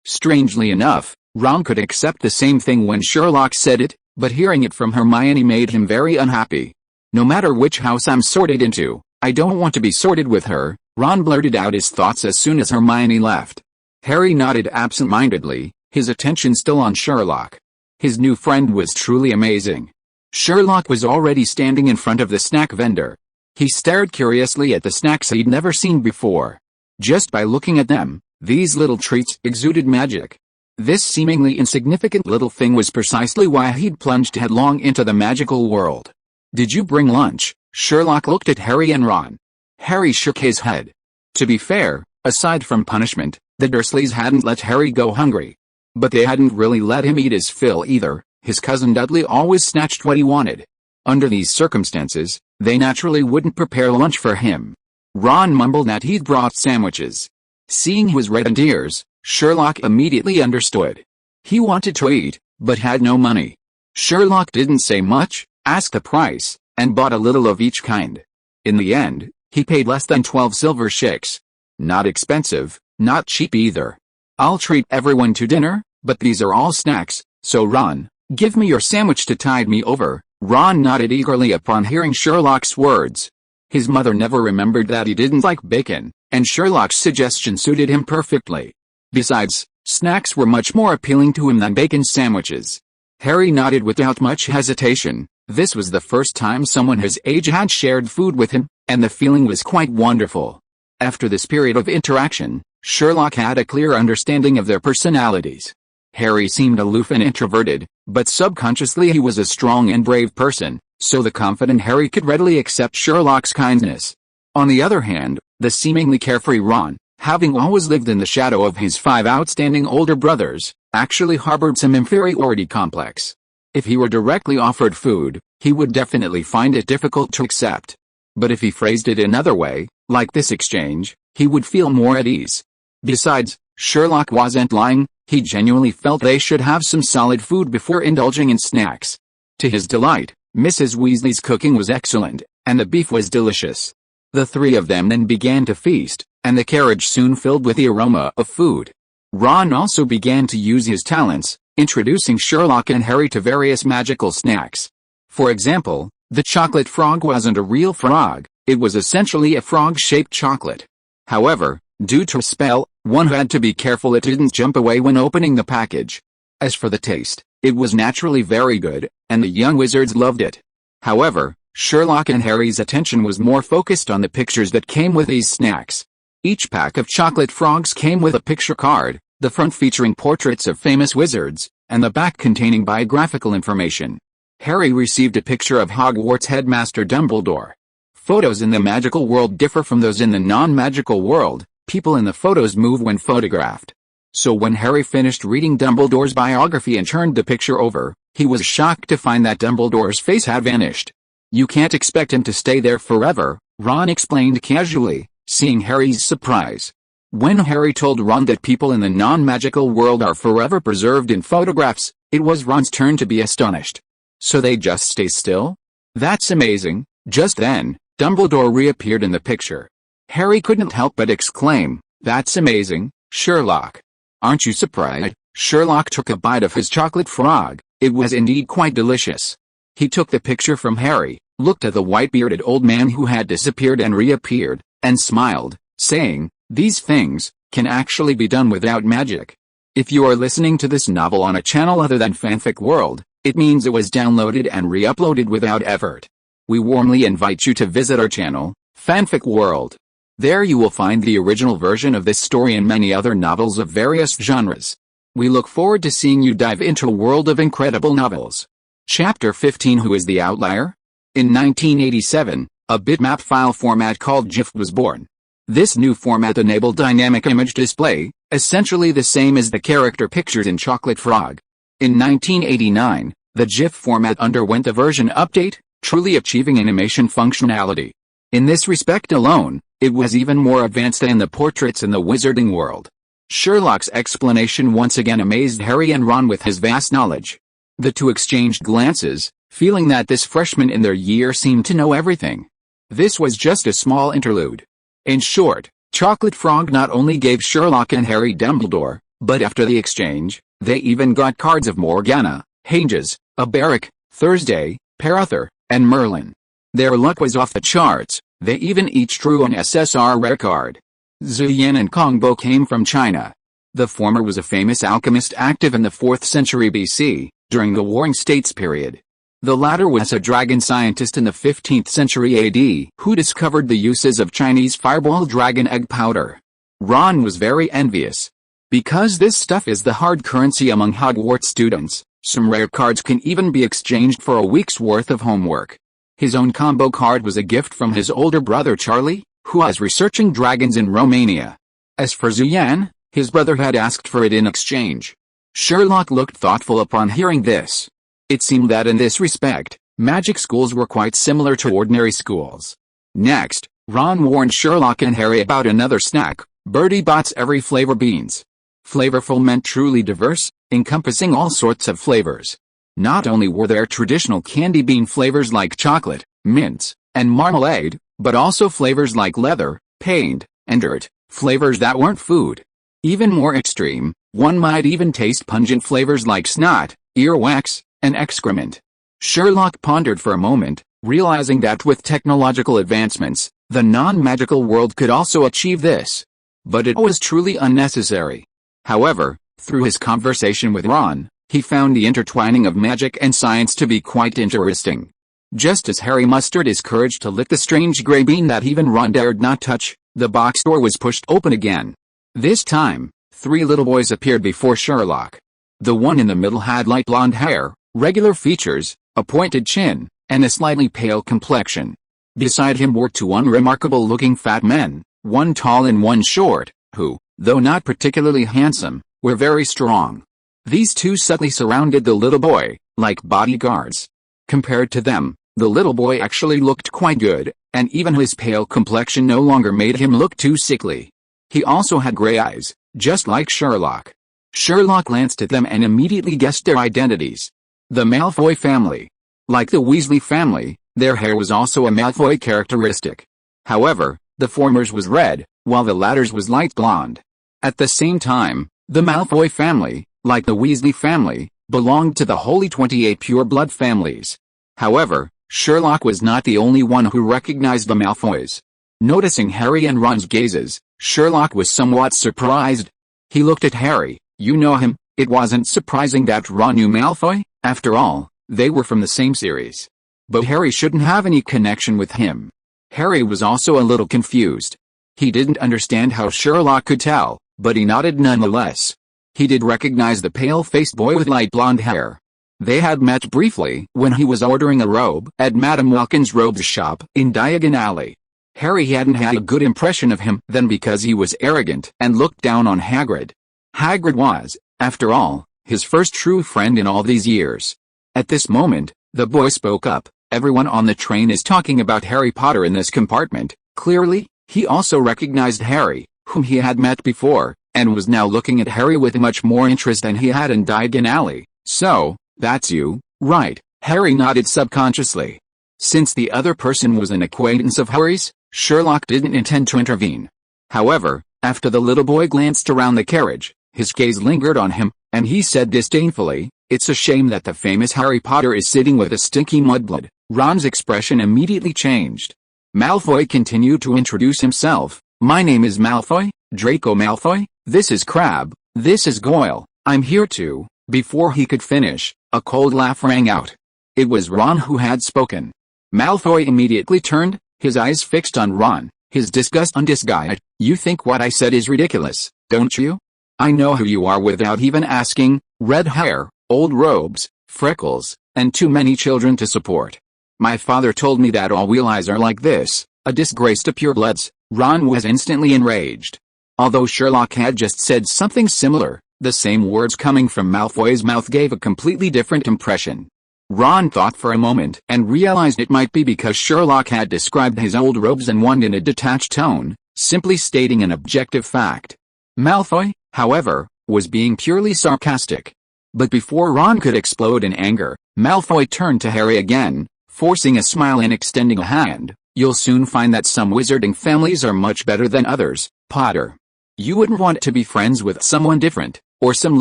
Speaker 1: Strangely enough, Ron could accept the same thing when Sherlock said it, but hearing it from Hermione made him very unhappy. "No matter which house I'm sorted into, I don't want to be sorted with her," Ron blurted out his thoughts as soon as Hermione left. Harry nodded absent-mindedly, his attention still on Sherlock. His new friend was truly amazing. Sherlock was already standing in front of the snack vendor. He stared curiously at the snacks he'd never seen before. Just by looking at them, these little treats exuded magic. This seemingly insignificant little thing was precisely why he'd plunged headlong into the magical world. "Did you bring lunch?" Sherlock looked at Harry and Ron. Harry shook his head. To be fair, aside from punishment, the Dursleys hadn't let Harry go hungry. But they hadn't really let him eat his fill either. His cousin Dudley always snatched what he wanted. Under these circumstances, they naturally wouldn't prepare lunch for him. Ron mumbled that he'd brought sandwiches. Seeing his reddened ears, Sherlock immediately understood. He wanted to eat, but had no money. Sherlock didn't say much, asked the price, and bought a little of each kind. In the end, he paid less than 12 silver shakes. Not expensive, not cheap either. "I'll treat everyone to dinner, but these are all snacks, so Ron, give me your sandwich to tide me over." Ron nodded eagerly upon hearing Sherlock's words. His mother never remembered that he didn't like bacon, and Sherlock's suggestion suited him perfectly. Besides, snacks were much more appealing to him than bacon sandwiches. Harry nodded without much hesitation. This was the first time someone his age had shared food with him, and the feeling was quite wonderful. After this period of interaction, Sherlock had a clear understanding of their personalities. Harry seemed aloof and introverted, but subconsciously he was a strong and brave person, so the confident Harry could readily accept Sherlock's kindness. On the other hand, the seemingly carefree Ron, having always lived in the shadow of his 5 outstanding older brothers, actually harbored some inferiority complex. If he were directly offered food, he would definitely find it difficult to accept. But if he phrased it another way, like this exchange, he would feel more at ease. Besides, Sherlock wasn't lying, he genuinely felt they should have some solid food before indulging in snacks. To his delight, Mrs. Weasley's cooking was excellent, and the beef was delicious. The three of them then began to feast, and the carriage soon filled with the aroma of food. Ron also began to use his talents, introducing Sherlock and Harry to various magical snacks. For example, the chocolate frog wasn't a real frog, it was essentially a frog-shaped chocolate. However, due to a spell, one had to be careful it didn't jump away when opening the package. As for the taste, it was naturally very good, and the young wizards loved it. However, Sherlock and Harry's attention was more focused on the pictures that came with these snacks. Each pack of chocolate frogs came with a picture card, the front featuring portraits of famous wizards, and the back containing biographical information. Harry received a picture of Hogwarts headmaster Dumbledore. Photos in the magical world differ from those in the non-magical world. People in the photos move when photographed. So when Harry finished reading Dumbledore's biography and turned the picture over, he was shocked to find that Dumbledore's face had vanished. "You can't expect him to stay there forever," Ron explained casually, seeing Harry's surprise. When Harry told Ron that people in the non-magical world are forever preserved in photographs, it was Ron's turn to be astonished. "So they just stay still? That's amazing." Just then, Dumbledore reappeared in the picture. Harry couldn't help but exclaim, "That's amazing, Sherlock." "Aren't you surprised?" Sherlock took a bite of his chocolate frog. It was indeed quite delicious. He took the picture from Harry, looked at the white-bearded old man who had disappeared and reappeared, and smiled, saying, "These things can actually be done without magic." If you are listening to this novel on a channel other than Fanfic World, it means it was downloaded and re-uploaded without effort. We warmly invite you to visit our channel, Fanfic World. There you will find the original version of this story and many other novels of various genres. We look forward to seeing you dive into a world of incredible novels. Chapter 15. Who is the Outlier? In 1987, a bitmap file format called GIF was born. This new format enabled dynamic image display, essentially the same as the character pictures in Chocolate Frog. In 1989, the GIF format underwent a version update, truly achieving animation functionality. In this respect alone, it was even more advanced than the portraits in the wizarding world. Sherlock's explanation once again amazed Harry and Ron with his vast knowledge. The two exchanged glances, feeling that this freshman in their year seemed to know everything. This was just a small interlude. In short, Chocolate Frog not only gave Sherlock and Harry Dumbledore, but after the exchange, they even got cards of Morgana, Hanges, Aberic, Thursday, Perather, and Merlin. Their luck was off the charts. They even each drew an SSR rare card. Zuyan and Kongbo came from China. The former was a famous alchemist active in the 4th century BC, during the Warring States period. The latter was a dragon scientist in the 15th century AD who discovered the uses of Chinese fireball dragon egg powder. Ron was very envious. Because this stuff is the hard currency among Hogwarts students, some rare cards can even be exchanged for a week's worth of homework. His own combo card was a gift from his older brother Charlie, who was researching dragons in Romania. As for Zuyan, his brother had asked for it in exchange. Sherlock looked thoughtful upon hearing this. It seemed that in this respect, magic schools were quite similar to ordinary schools. Next, Ron warned Sherlock and Harry about another snack, Bertie Bott's every flavor beans. Flavorful meant truly diverse, encompassing all sorts of flavors. Not only were there traditional candy bean flavors like chocolate, mints, and marmalade, but also flavors like leather, paint, and dirt, flavors that weren't food. Even more extreme, one might even taste pungent flavors like snot, earwax, and excrement. Sherlock pondered for a moment, realizing that with technological advancements, the non-magical world could also achieve this. But it was truly unnecessary. However, through his conversation with Ron, he found the intertwining of magic and science to be quite interesting. Just as Harry mustered his courage to lick the strange gray bean that even Ron dared not touch, the box door was pushed open again. This time, 3 little boys appeared before Sherlock. The one in the middle had light blonde hair, regular features, a pointed chin, and a slightly pale complexion. Beside him were 2 unremarkable-looking fat men, one tall and one short, who, though not particularly handsome, were very strong. These 2 subtly surrounded the little boy, like bodyguards. Compared to them, the little boy actually looked quite good, and even his pale complexion no longer made him look too sickly. He also had gray eyes, just like Sherlock. Sherlock glanced at them and immediately guessed their identities. The Malfoy family. Like the Weasley family, their hair was also a Malfoy characteristic. However, the former's was red, while the latter's was light blonde. At the same time, the Malfoy family, like the Weasley family, belonged to the Holy 28 pure-blood families. However, Sherlock was not the only one who recognized the Malfoys. Noticing Harry and Ron's gazes, Sherlock was somewhat surprised. He looked at Harry. You know him? It wasn't surprising that Ron knew Malfoy. After all, they were from the same series. But Harry shouldn't have any connection with him. Harry was also a little confused. He didn't understand how Sherlock could tell, but he nodded nonetheless. He did recognize the pale-faced boy with light blonde hair. They had met briefly when he was ordering a robe at Madame Welkin's robe shop in Diagon Alley. Harry hadn't had a good impression of him then because he was arrogant and looked down on Hagrid. Hagrid was, after all, his first true friend in all these years. At this moment, the boy spoke up. Everyone on the train is talking about Harry Potter in this compartment. Clearly, he also recognized Harry, whom he had met before, and was now looking at Harry with much more interest than he had in Diagon Alley. So, that's you, right? Harry nodded subconsciously. Since the other person was an acquaintance of Harry's, Sherlock didn't intend to intervene. However, after the little boy glanced around the carriage, his gaze lingered on him, and he said disdainfully, "It's a shame that the famous Harry Potter is sitting with a stinky mudblood." Ron's expression immediately changed. Malfoy continued to introduce himself. "My name is Malfoy, Draco Malfoy. This is Crabbe. This is Goyle. I'm here to..." Before he could finish, a cold laugh rang out. It was Ron who had spoken. Malfoy immediately turned, his eyes fixed on Ron, his disgust undisguised. "You think what I said is ridiculous, don't you? I know who you are without even asking. Red hair, old robes, freckles, and too many children to support. My father told me that all Weasleys are like this, a disgrace to purebloods." Ron was instantly enraged. Although Sherlock had just said something similar, the same words coming from Malfoy's mouth gave a completely different impression. Ron thought for a moment and realized it might be because Sherlock had described his old robes and wand in a detached tone, simply stating an objective fact. Malfoy, however, was being purely sarcastic. But before Ron could explode in anger, Malfoy turned to Harry again, forcing a smile and extending a hand. "You'll soon find that some wizarding families are much better than others, Potter. You wouldn't want to be friends with someone different, or some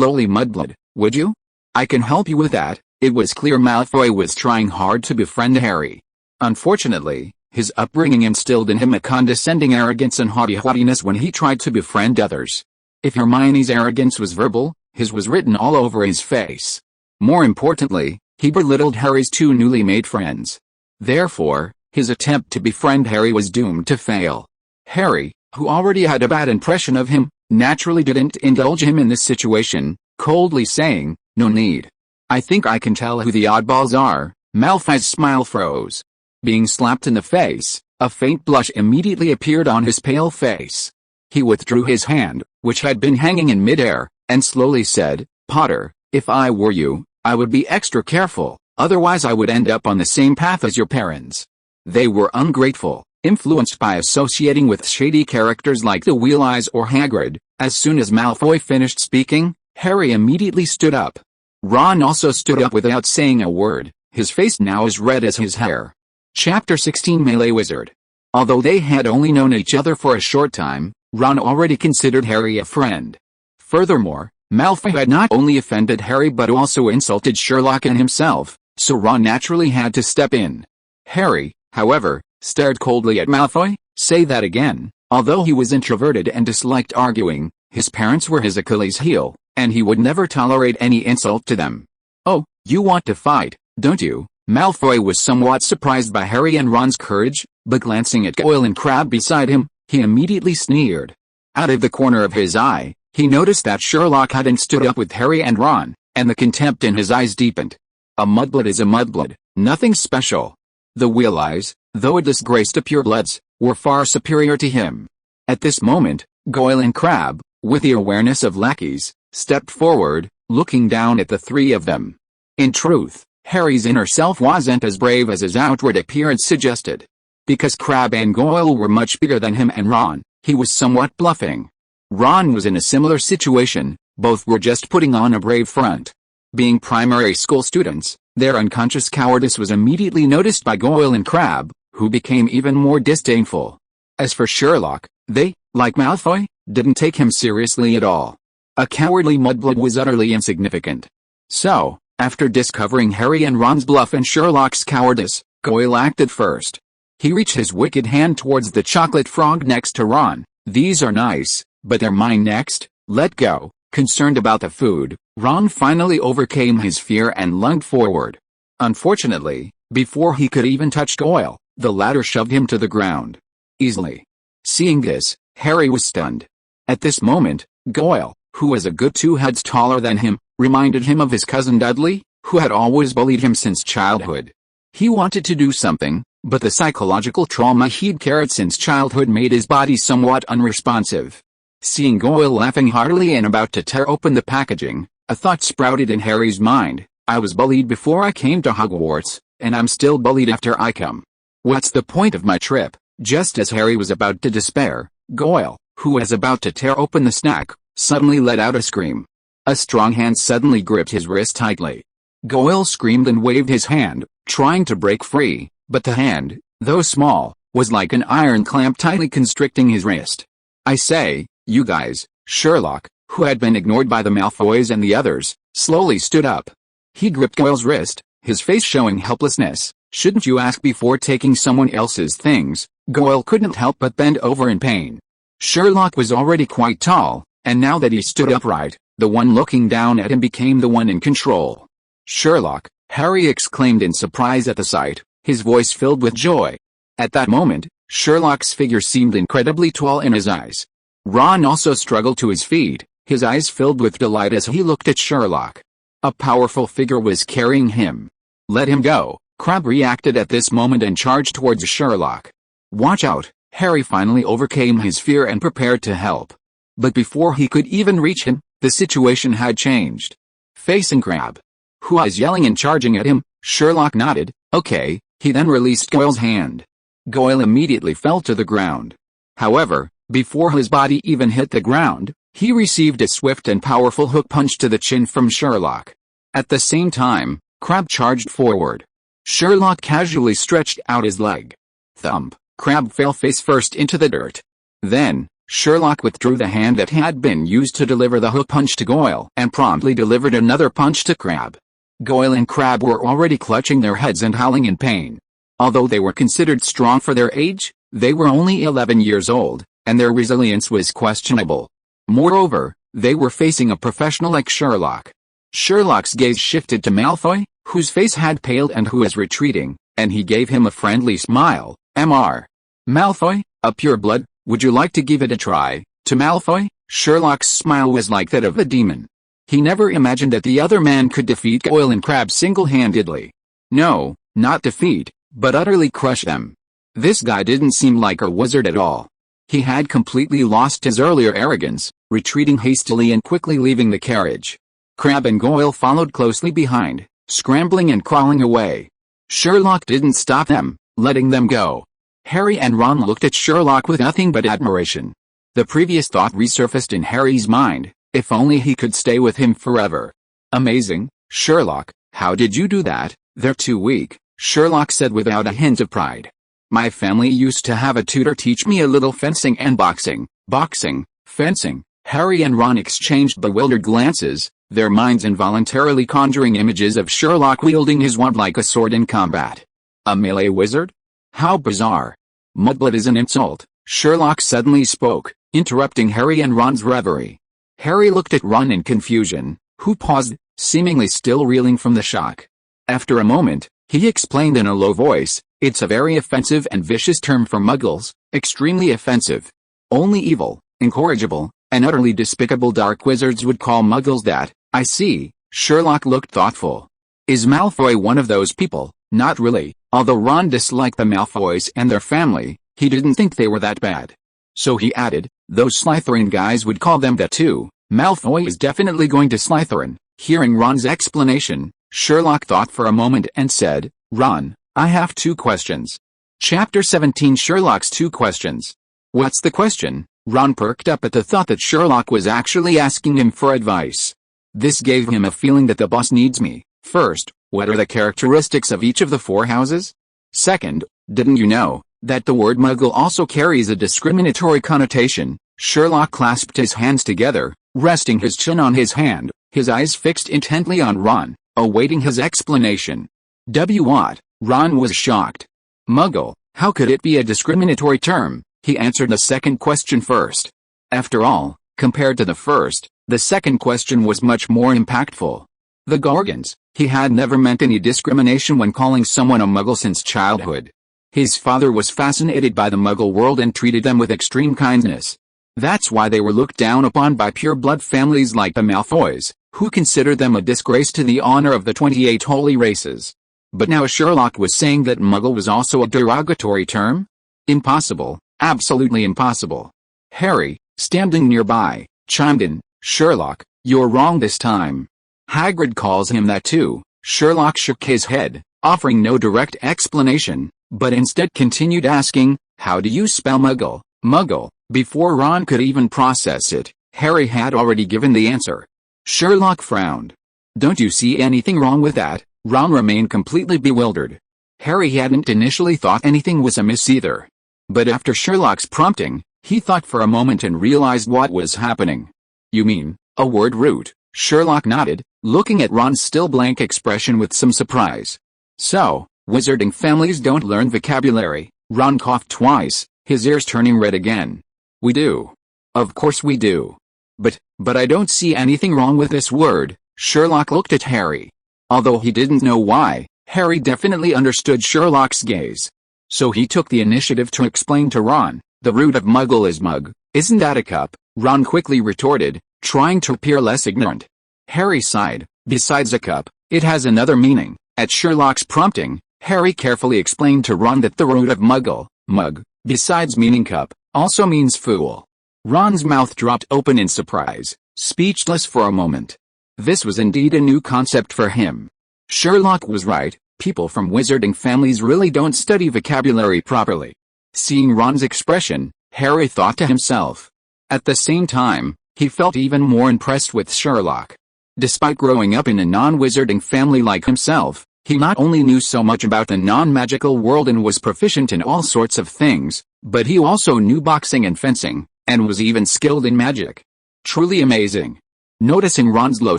Speaker 1: lowly mudblood, would you? I can help you with that." It was clear Malfoy was trying hard to befriend Harry. Unfortunately, his upbringing instilled in him a condescending arrogance and haughty-haughtiness when he tried to befriend others. If Hermione's arrogance was verbal, his was written all over his face. More importantly, he belittled Harry's two newly made friends. Therefore, his attempt to befriend Harry was doomed to fail. Harry, who already had a bad impression of him, naturally didn't indulge him in this situation, coldly saying, "No need. I think I can tell who the oddballs are." Malfoy's smile froze. Being slapped in the face, a faint blush immediately appeared on his pale face. He withdrew his hand, which had been hanging in midair, and slowly said, "Potter, if I were you, I would be extra careful, otherwise I would end up on the same path as your parents. They were ungrateful, influenced by associating with shady characters like the Weasleys or Hagrid." As soon as Malfoy finished speaking, Harry immediately stood up. Ron also stood up without saying a word, his face now as red as his hair. Chapter 16 Melee Wizard. Although they had only known each other for a short time, Ron already considered Harry a friend. Furthermore, Malfoy had not only offended Harry but also insulted Sherlock and himself, so Ron naturally had to step in. Harry, however, stared coldly at Malfoy. Say that again. Although he was introverted and disliked arguing, his parents were his Achilles heel, and he would never tolerate any insult to them. "Oh, you want to fight, don't you?" Malfoy was somewhat surprised by Harry and Ron's courage, but glancing at Goyle and Crabbe beside him, he immediately sneered. Out of the corner of his eye, he noticed that Sherlock hadn't stood up with Harry and Ron, and the contempt in his eyes deepened. A mudblood is a mudblood, nothing special. The Weasleys, though a disgrace to purebloods, were far superior to him. At this moment, Goyle and Crabbe, with the awareness of lackeys, stepped forward, looking down at the three of them. In truth, Harry's inner self wasn't as brave as his outward appearance suggested. Because Crabbe and Goyle were much bigger than him and Ron, he was somewhat bluffing. Ron was in a similar situation, both were just putting on a brave front. Being primary school students, their unconscious cowardice was immediately noticed by Goyle and Crabbe, who became even more disdainful. As for Sherlock, they, like Malfoy, didn't take him seriously at all. A cowardly mudblood was utterly insignificant. So, after discovering Harry and Ron's bluff and Sherlock's cowardice, Goyle acted first. He reached his wicked hand towards the chocolate frog next to Ron. "These are nice, but they're mine next, let go." Concerned about the food, Ron finally overcame his fear and lunged forward. Unfortunately, before he could even touch Goyle, the latter shoved him to the ground. Easily. Seeing this, Harry was stunned. At this moment, Goyle, who was a good 2 heads taller than him, reminded him of his cousin Dudley, who had always bullied him since childhood. He wanted to do something, but the psychological trauma he'd carried since childhood made his body somewhat unresponsive. Seeing Goyle laughing heartily and about to tear open the packaging, a thought sprouted in Harry's mind. I was bullied before I came to Hogwarts, and I'm still bullied after I come. What's the point of my trip? Just as Harry was about to despair, Goyle, who was about to tear open the snack, suddenly let out a scream. A strong hand suddenly gripped his wrist tightly. Goyle screamed and waved his hand, trying to break free, but the hand, though small, was like an iron clamp tightly constricting his wrist. I say, you guys. Sherlock, who had been ignored by the Malfoys and the others, slowly stood up. He gripped Goyle's wrist, his face showing helplessness. Shouldn't you ask before taking someone else's things? Goyle couldn't help but bend over in pain. Sherlock was already quite tall, and now that he stood upright, the one looking down at him became the one in control. Sherlock, Harry exclaimed in surprise at the sight, his voice filled with joy. At that moment, Sherlock's figure seemed incredibly tall in his eyes. Ron also struggled to his feet, his eyes filled with delight as he looked at Sherlock. A powerful figure was carrying him. Let him go. Crabbe reacted at this moment and charged towards Sherlock. Watch out. Harry finally overcame his fear and prepared to help. But before he could even reach him, the situation had changed. Facing Crabbe, who was yelling and charging at him, Sherlock nodded. Okay. He then released Goyle's hand. Goyle immediately fell to the ground. However, before his body even hit the ground, he received a swift and powerful hook punch to the chin from Sherlock. At the same time, Crabbe charged forward. Sherlock casually stretched out his leg. Thump! Crabbe fell face first into the dirt. Then, Sherlock withdrew the hand that had been used to deliver the hook punch to Goyle and promptly delivered another punch to Crabbe. Goyle and Crabbe were already clutching their heads and howling in pain. Although they were considered strong for their age, they were only 11 years old, and their resilience was questionable. Moreover, they were facing a professional like Sherlock. Sherlock's gaze shifted to Malfoy, whose face had paled and who was retreating, and he gave him a friendly smile. Mr. Malfoy, a pureblood, would you like to give it a try? To Malfoy, Sherlock's smile was like that of a demon. He never imagined that the other man could defeat Goyle and Crabbe single-handedly. No, not defeat, but utterly crush them. This guy didn't seem like a wizard at all. He had completely lost his earlier arrogance, retreating hastily and quickly leaving the carriage. Crabbe and Goyle followed closely behind, scrambling and crawling away. Sherlock didn't stop them, letting them go. Harry and Ron looked at Sherlock with nothing but admiration. The previous thought resurfaced in Harry's mind, if only he could stay with him forever. Amazing, Sherlock, how did you do that? They're too weak, Sherlock said without a hint of pride. My family used to have a tutor teach me a little fencing and boxing. Boxing, fencing. Harry and Ron exchanged bewildered glances, their minds involuntarily conjuring images of Sherlock wielding his wand like a sword in combat. A melee wizard? How bizarre. Mudblood is an insult, Sherlock suddenly spoke, interrupting Harry and Ron's reverie. Harry looked at Ron in confusion, who paused, seemingly still reeling from the shock. After a moment, he explained in a low voice, it's a very offensive and vicious term for muggles, extremely offensive. Only evil, incorrigible, and utterly despicable dark wizards would call muggles that. I see, Sherlock looked thoughtful. Is Malfoy one of those people? Not really, although Ron disliked the Malfoys and their family, he didn't think they were that bad. So he added, those Slytherin guys would call them that too. Malfoy is definitely going to Slytherin. Hearing Ron's explanation, Sherlock thought for a moment and said, Ron, I have 2 questions. Chapter 17 Sherlock's 2 questions. What's the question? Ron perked up at the thought that Sherlock was actually asking him for advice. This gave him a feeling that the boss needs me. First, what are the characteristics of each of the 4 houses? Second, didn't you know that the word muggle also carries a discriminatory connotation? Sherlock clasped his hands together, resting his chin on his hand, his eyes fixed intently on Ron, awaiting his explanation. What? Ron was shocked. Muggle, how could it be a discriminatory term? He answered the second question first. After all, compared to the first, the second question was much more impactful. The Gorgons, he had never meant any discrimination when calling someone a muggle since childhood. His father was fascinated by the muggle world and treated them with extreme kindness. That's why they were looked down upon by pure-blood families like the Malfoys, who considered them a disgrace to the honor of the 28 holy races. But now Sherlock was saying that Muggle was also a derogatory term? Impossible, absolutely impossible. Harry, standing nearby, chimed in, "Sherlock, you're wrong this time. Hagrid calls him that too." Sherlock shook his head, offering no direct explanation, but instead continued asking, "How do you spell Muggle?" Muggle. Before Ron could even process it, Harry had already given the answer. Sherlock frowned. "Don't you see anything wrong with that?" Ron remained completely bewildered. Harry hadn't initially thought anything was amiss either. But after Sherlock's prompting, he thought for a moment and realized what was happening. "You mean, a word root?" Sherlock nodded, looking at Ron's still blank expression with some surprise. "So, wizarding families don't learn vocabulary?" Ron coughed twice, his ears turning red again. "We do. Of course we do. But I don't see anything wrong with this word." Sherlock looked at Harry. Although he didn't know why, Harry definitely understood Sherlock's gaze. So he took the initiative to explain to Ron, "The root of Muggle is mug, isn't that a cup?" Ron quickly retorted, trying to appear less ignorant. Harry sighed. "Besides a cup, it has another meaning." At Sherlock's prompting, Harry carefully explained to Ron that the root of Muggle, mug, besides meaning cup, also means fool. Ron's mouth dropped open in surprise, speechless for a moment. This was indeed a new concept for him. Sherlock was right, people from wizarding families really don't study vocabulary properly. Seeing Ron's expression, Harry thought to himself. At the same time, he felt even more impressed with Sherlock. Despite growing up in a non-wizarding family like himself, he not only knew so much about the non-magical world and was proficient in all sorts of things, but he also knew boxing and fencing, and was even skilled in magic. Truly amazing. Noticing Ron's low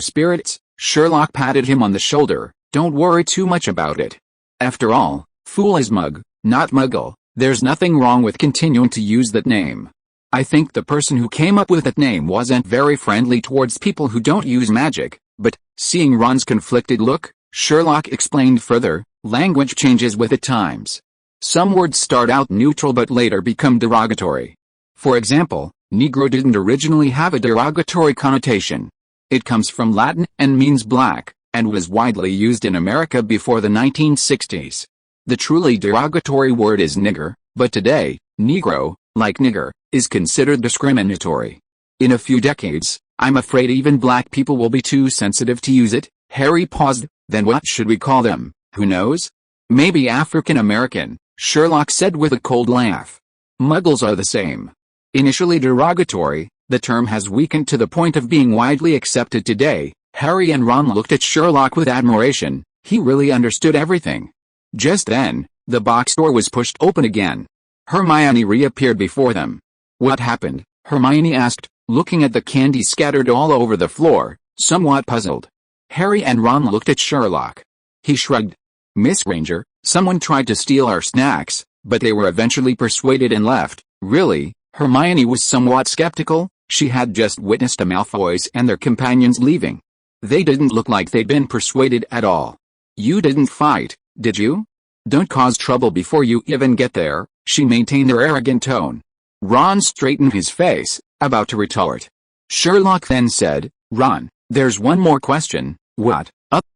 Speaker 1: spirits, Sherlock patted him on the shoulder. "Don't worry too much about it. After all, fool is mug, not Muggle. There's nothing wrong with continuing to use that name. I think the person who came up with that name wasn't very friendly towards people who don't use magic." But, seeing Ron's conflicted look, Sherlock explained further, "Language changes with the times. Some words start out neutral but later become derogatory. For example, Negro didn't originally have a derogatory connotation. It comes from Latin and means black, and was widely used in America before the 1960s. The truly derogatory word is nigger, but today, Negro, like nigger, is considered discriminatory. In a few decades, I'm afraid even black people will be too sensitive to use it." Harry paused. "Then what should we call them? Who knows? Maybe African American," Sherlock said with a cold laugh. "Muggles are the same. Initially derogatory, the term has weakened to the point of being widely accepted today." Harry and Ron looked at Sherlock with admiration. He really understood everything. Just then, the box door was pushed open again. Hermione reappeared before them. "What happened?" Hermione asked, looking at the candy scattered all over the floor, somewhat puzzled. Harry and Ron looked at Sherlock. He shrugged. "Miss Granger, someone tried to steal our snacks, but they were eventually persuaded and left." "Really?" Hermione was somewhat skeptical. She had just witnessed the Malfoys and their companions leaving. They didn't look like they'd been persuaded at all. "You didn't fight, did you? Don't cause trouble before you even get there," she maintained her arrogant tone. Ron straightened his face, about to retort. Sherlock then said, "Ron, there's one more question." "What?"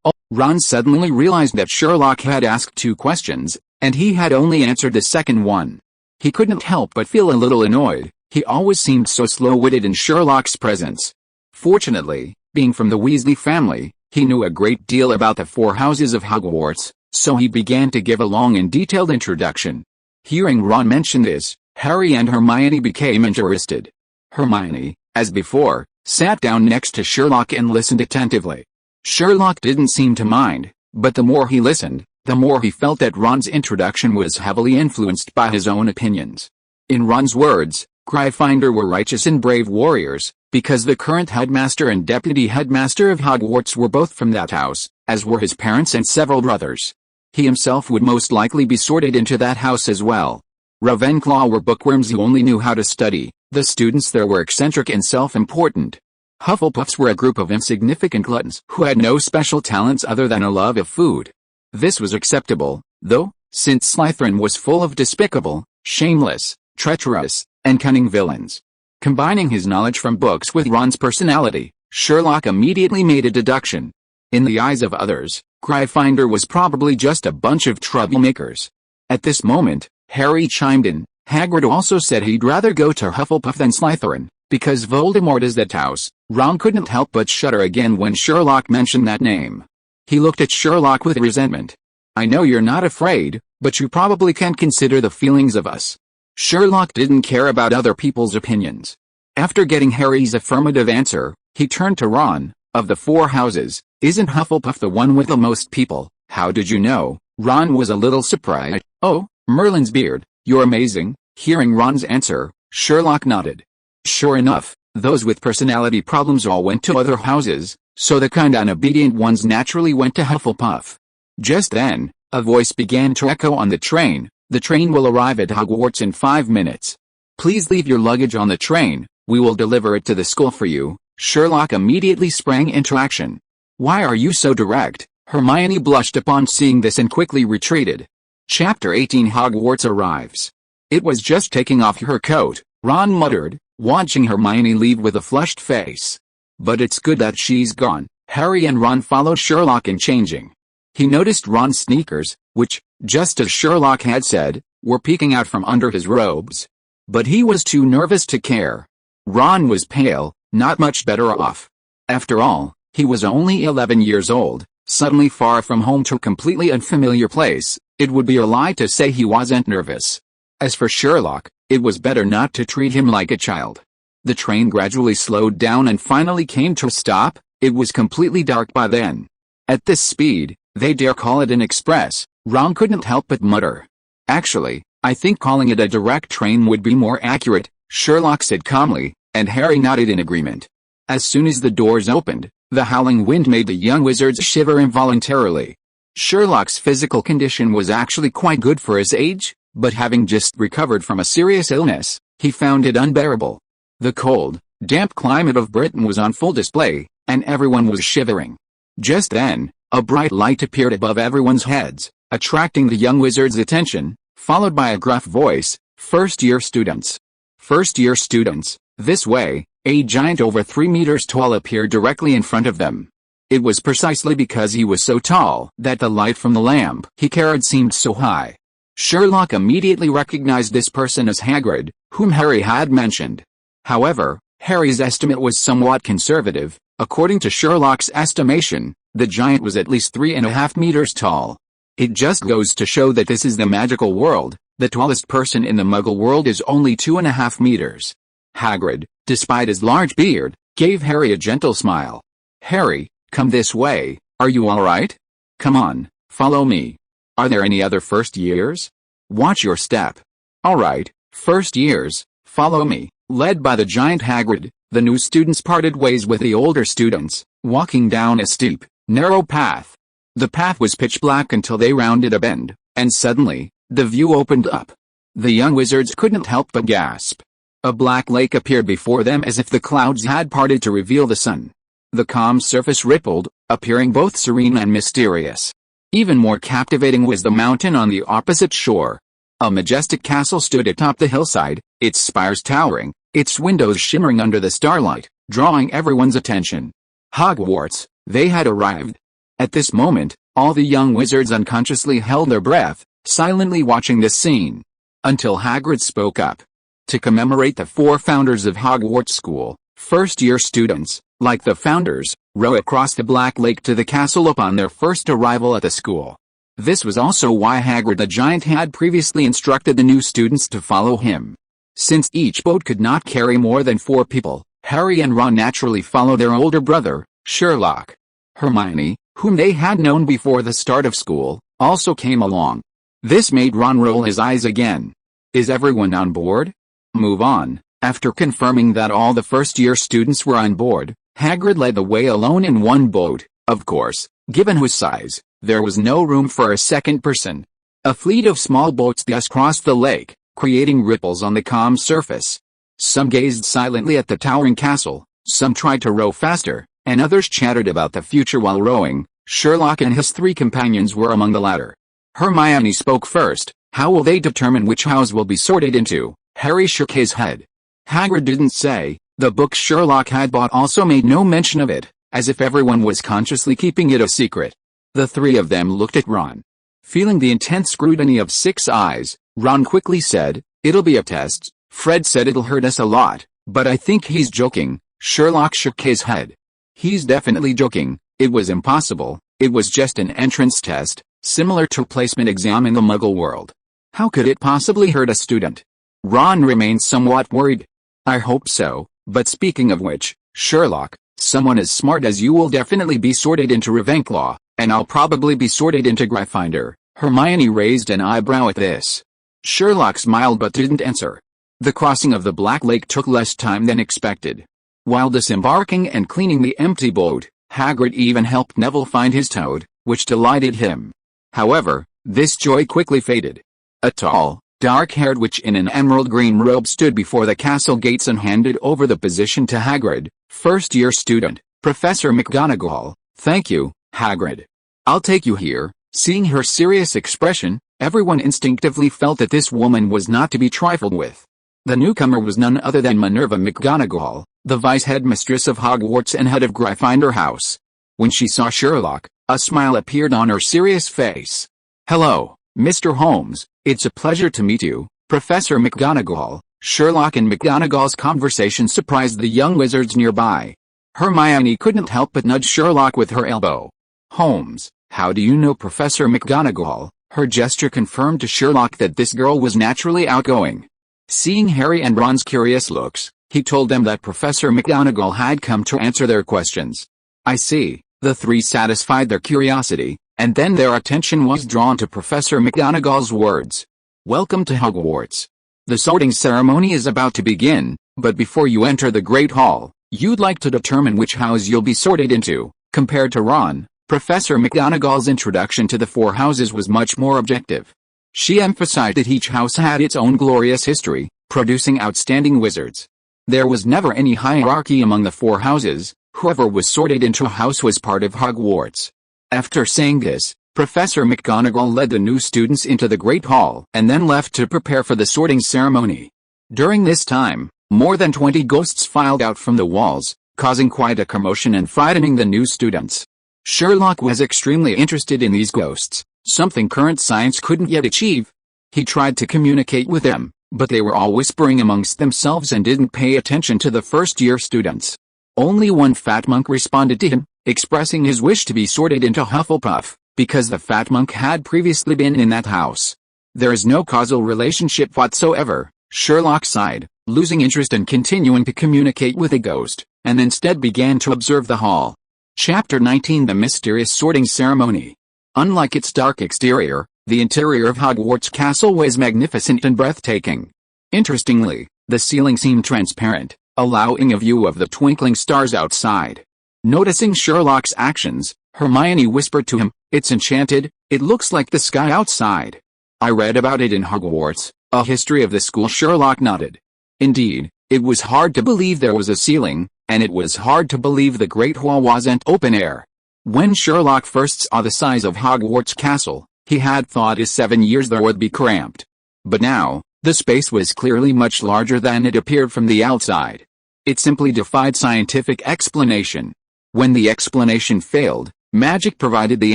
Speaker 1: Oh, Ron suddenly realized that Sherlock had asked two questions, and he had only answered the second one. He couldn't help but feel a little annoyed. He always seemed so slow-witted in Sherlock's presence. Fortunately, being from the Weasley family, he knew a great deal about the four houses of Hogwarts, so he began to give a long and detailed introduction. Hearing Ron mention this, Harry and Hermione became interested. Hermione, as before, sat down next to Sherlock and listened attentively. Sherlock didn't seem to mind, but the more he listened, the more he felt that Ron's introduction was heavily influenced by his own opinions. In Ron's words, Gryffindor were righteous and brave warriors, because the current headmaster and deputy headmaster of Hogwarts were both from that house, as were his parents and several brothers. He himself would most likely be sorted into that house as well. Ravenclaw were bookworms who only knew how to study. The students there were eccentric and self-important. Hufflepuffs were a group of insignificant gluttons who had no special talents other than a love of food. This was acceptable, though, since Slytherin was full of despicable, shameless, treacherous, and cunning villains. Combining his knowledge from books with Ron's personality, Sherlock immediately made a deduction. In the eyes of others, Gryffindor was probably just a bunch of troublemakers. At this moment, Harry chimed in. Hagrid also said he'd rather go to Hufflepuff than Slytherin, because Voldemort is that house. Ron couldn't help but shudder again when Sherlock mentioned that name. He looked at Sherlock with resentment. I know you're not afraid, but you probably can't consider the feelings of us. Sherlock didn't care about other people's opinions. After getting Harry's affirmative answer, he turned to Ron. Of the 4 houses, isn't Hufflepuff the one with the most people? How did you know? Ron was a little surprised. Oh, Merlin's beard. You're amazing. Hearing Ron's answer, Sherlock nodded. Sure enough, those with personality problems all went to other houses, so the kind and obedient ones naturally went to Hufflepuff. Just then, a voice began to echo on the train. The train will arrive at Hogwarts in 5 minutes. Please leave your luggage on the train, we will deliver it to the school for you. Sherlock immediately sprang into action. Why are you so direct? Hermione blushed upon seeing this and quickly retreated. Chapter 18 Hogwarts arrives. It was just taking off her coat, Ron muttered, watching Hermione leave with a flushed face. But it's good that she's gone. Harry and Ron followed Sherlock in changing. He noticed Ron's sneakers, which, just as Sherlock had said, were peeking out from under his robes. But he was too nervous to care. Ron was pale, not much better off. After all, he was only 11 years old, suddenly far from home to a completely unfamiliar place. It would be a lie to say he wasn't nervous. As for Sherlock, it was better not to treat him like a child. The train gradually slowed down and finally came to a stop. It was completely dark by then. At this speed, they dare call it an express, Ron couldn't help but mutter. Actually, I think calling it a direct train would be more accurate, Sherlock said calmly, and Harry nodded in agreement. As soon as the doors opened, the howling wind made the young wizards shiver involuntarily. Sherlock's physical condition was actually quite good for his age, but having just recovered from a serious illness, he found it unbearable. The cold, damp climate of Britain was on full display, and everyone was shivering. Just then, a bright light appeared above everyone's heads, attracting the young wizard's attention, followed by a gruff voice, "First-year students. First-year students, this way." A giant over 3 meters tall appeared directly in front of them. It was precisely because he was so tall that the light from the lamp he carried seemed so high. Sherlock immediately recognized this person as Hagrid, whom Harry had mentioned. However, Harry's estimate was somewhat conservative. According to Sherlock's estimation, the giant was at least 3.5 meters tall. It just goes to show that this is the magical world. The tallest person in the Muggle world is only 2.5 meters. Hagrid, despite his large beard, gave Harry a gentle smile. "Harry, come this way. Are you all right? Come on, follow me. Are there any other first years? Watch your step. All right, first years, follow me." Led by the giant Hagrid, the new students parted ways with the older students, walking down a steep, narrow path. The path was pitch black until they rounded a bend, and suddenly, the view opened up. The young wizards couldn't help but gasp. A black lake appeared before them as if the clouds had parted to reveal the sun. The calm surface rippled, appearing both serene and mysterious. Even more captivating was the mountain on the opposite shore. A majestic castle stood atop the hillside, its spires towering, its windows shimmering under the starlight, drawing everyone's attention. Hogwarts, they had arrived. At this moment, all the young wizards unconsciously held their breath, silently watching this scene. Until Hagrid spoke up. To commemorate the 4 founders of Hogwarts School, first-year students, like the founders, row across the Black Lake to the castle upon their first arrival at the school. This was also why Hagrid the Giant had previously instructed the new students to follow him. Since each boat could not carry more than 4 people, Harry and Ron naturally followed their older brother, Sherlock. Hermione, whom they had known before the start of school, also came along. This made Ron roll his eyes again. Is everyone on board? Move on. After confirming that all the first-year students were on board, Hagrid led the way alone in one boat. Of course, given his size, there was no room for a second person. A fleet of small boats thus crossed the lake, creating ripples on the calm surface. Some gazed silently at the towering castle, some tried to row faster, and others chattered about the future while rowing. Sherlock and his 3 companions were among the latter. Hermione spoke first. How will they determine which house will be sorted into? Harry shook his head. Hagrid didn't say. The book Sherlock had bought also made no mention of it, as if everyone was consciously keeping it a secret. The three of them looked at Ron. Feeling the intense scrutiny of 6 eyes, Ron quickly said, "It'll be a test." Fred said it'll hurt us a lot, but I think he's joking. Sherlock shook his head. He's definitely joking. It was impossible. It was just an entrance test, similar to a placement exam in the Muggle world. How could it possibly hurt a student? Ron remained somewhat worried. I hope so, but speaking of which, Sherlock, someone as smart as you will definitely be sorted into Ravenclaw, and I'll probably be sorted into Gryffindor. Hermione raised an eyebrow at this. Sherlock smiled but didn't answer. The crossing of the Black Lake took less time than expected. While disembarking and cleaning the empty boat, Hagrid even helped Neville find his toad, which delighted him. However, this joy quickly faded. A tall, dark-haired witch in an emerald green robe stood before the castle gates and handed over the position to Hagrid, first-year student, Professor McGonagall. "Thank you, Hagrid. I'll take you here." Seeing her serious expression, everyone instinctively felt that this woman was not to be trifled with. The newcomer was none other than Minerva McGonagall, the vice-headmistress of Hogwarts and head of Gryffindor House. When she saw Sherlock, a smile appeared on her serious face. "Hello, Mr. Holmes, it's a pleasure to meet you, Professor McGonagall." Sherlock and McGonagall's conversation surprised the young wizards nearby. Hermione couldn't help but nudge Sherlock with her elbow. "Holmes, how do you know Professor McGonagall?" Her gesture confirmed to Sherlock that this girl was naturally outgoing. Seeing Harry and Ron's curious looks, he told them that Professor McGonagall had come to answer their questions. "I see." The three satisfied their curiosity, and then their attention was drawn to Professor McGonagall's words. "Welcome to Hogwarts. The sorting ceremony is about to begin, but before you enter the Great Hall, you'd like to determine which house you'll be sorted into." Compared to Ron, Professor McGonagall's introduction to the 4 houses was much more objective. She emphasized that each house had its own glorious history, producing outstanding wizards. There was never any hierarchy among the 4 houses. Whoever was sorted into a house was part of Hogwarts. After saying this, Professor McGonagall led the new students into the Great Hall and then left to prepare for the sorting ceremony. During this time, more than 20 ghosts filed out from the walls, causing quite a commotion and frightening the new students. Sherlock was extremely interested in these ghosts, something current science couldn't yet achieve. He tried to communicate with them, but they were all whispering amongst themselves and didn't pay attention to the first-year students. Only one fat monk responded to him, expressing his wish to be sorted into Hufflepuff, because the fat monk had previously been in that house. "There is no causal relationship whatsoever," Sherlock sighed, losing interest in continuing to communicate with a ghost, and instead began to observe the hall. Chapter 19: The Mysterious Sorting Ceremony. Unlike its dark exterior, the interior of Hogwarts Castle was magnificent and breathtaking. Interestingly, the ceiling seemed transparent, allowing a view of the twinkling stars outside. Noticing Sherlock's actions, Hermione whispered to him, "It's enchanted, it looks like the sky outside." "I read about it in Hogwarts, a history of the school." Sherlock nodded. Indeed, it was hard to believe there was a ceiling, and it was hard to believe the Great Hall wasn't open air. When Sherlock first saw the size of Hogwarts Castle, he had thought his 7 years there would be cramped. But now, the space was clearly much larger than it appeared from the outside. It simply defied scientific explanation. When the explanation failed, magic provided the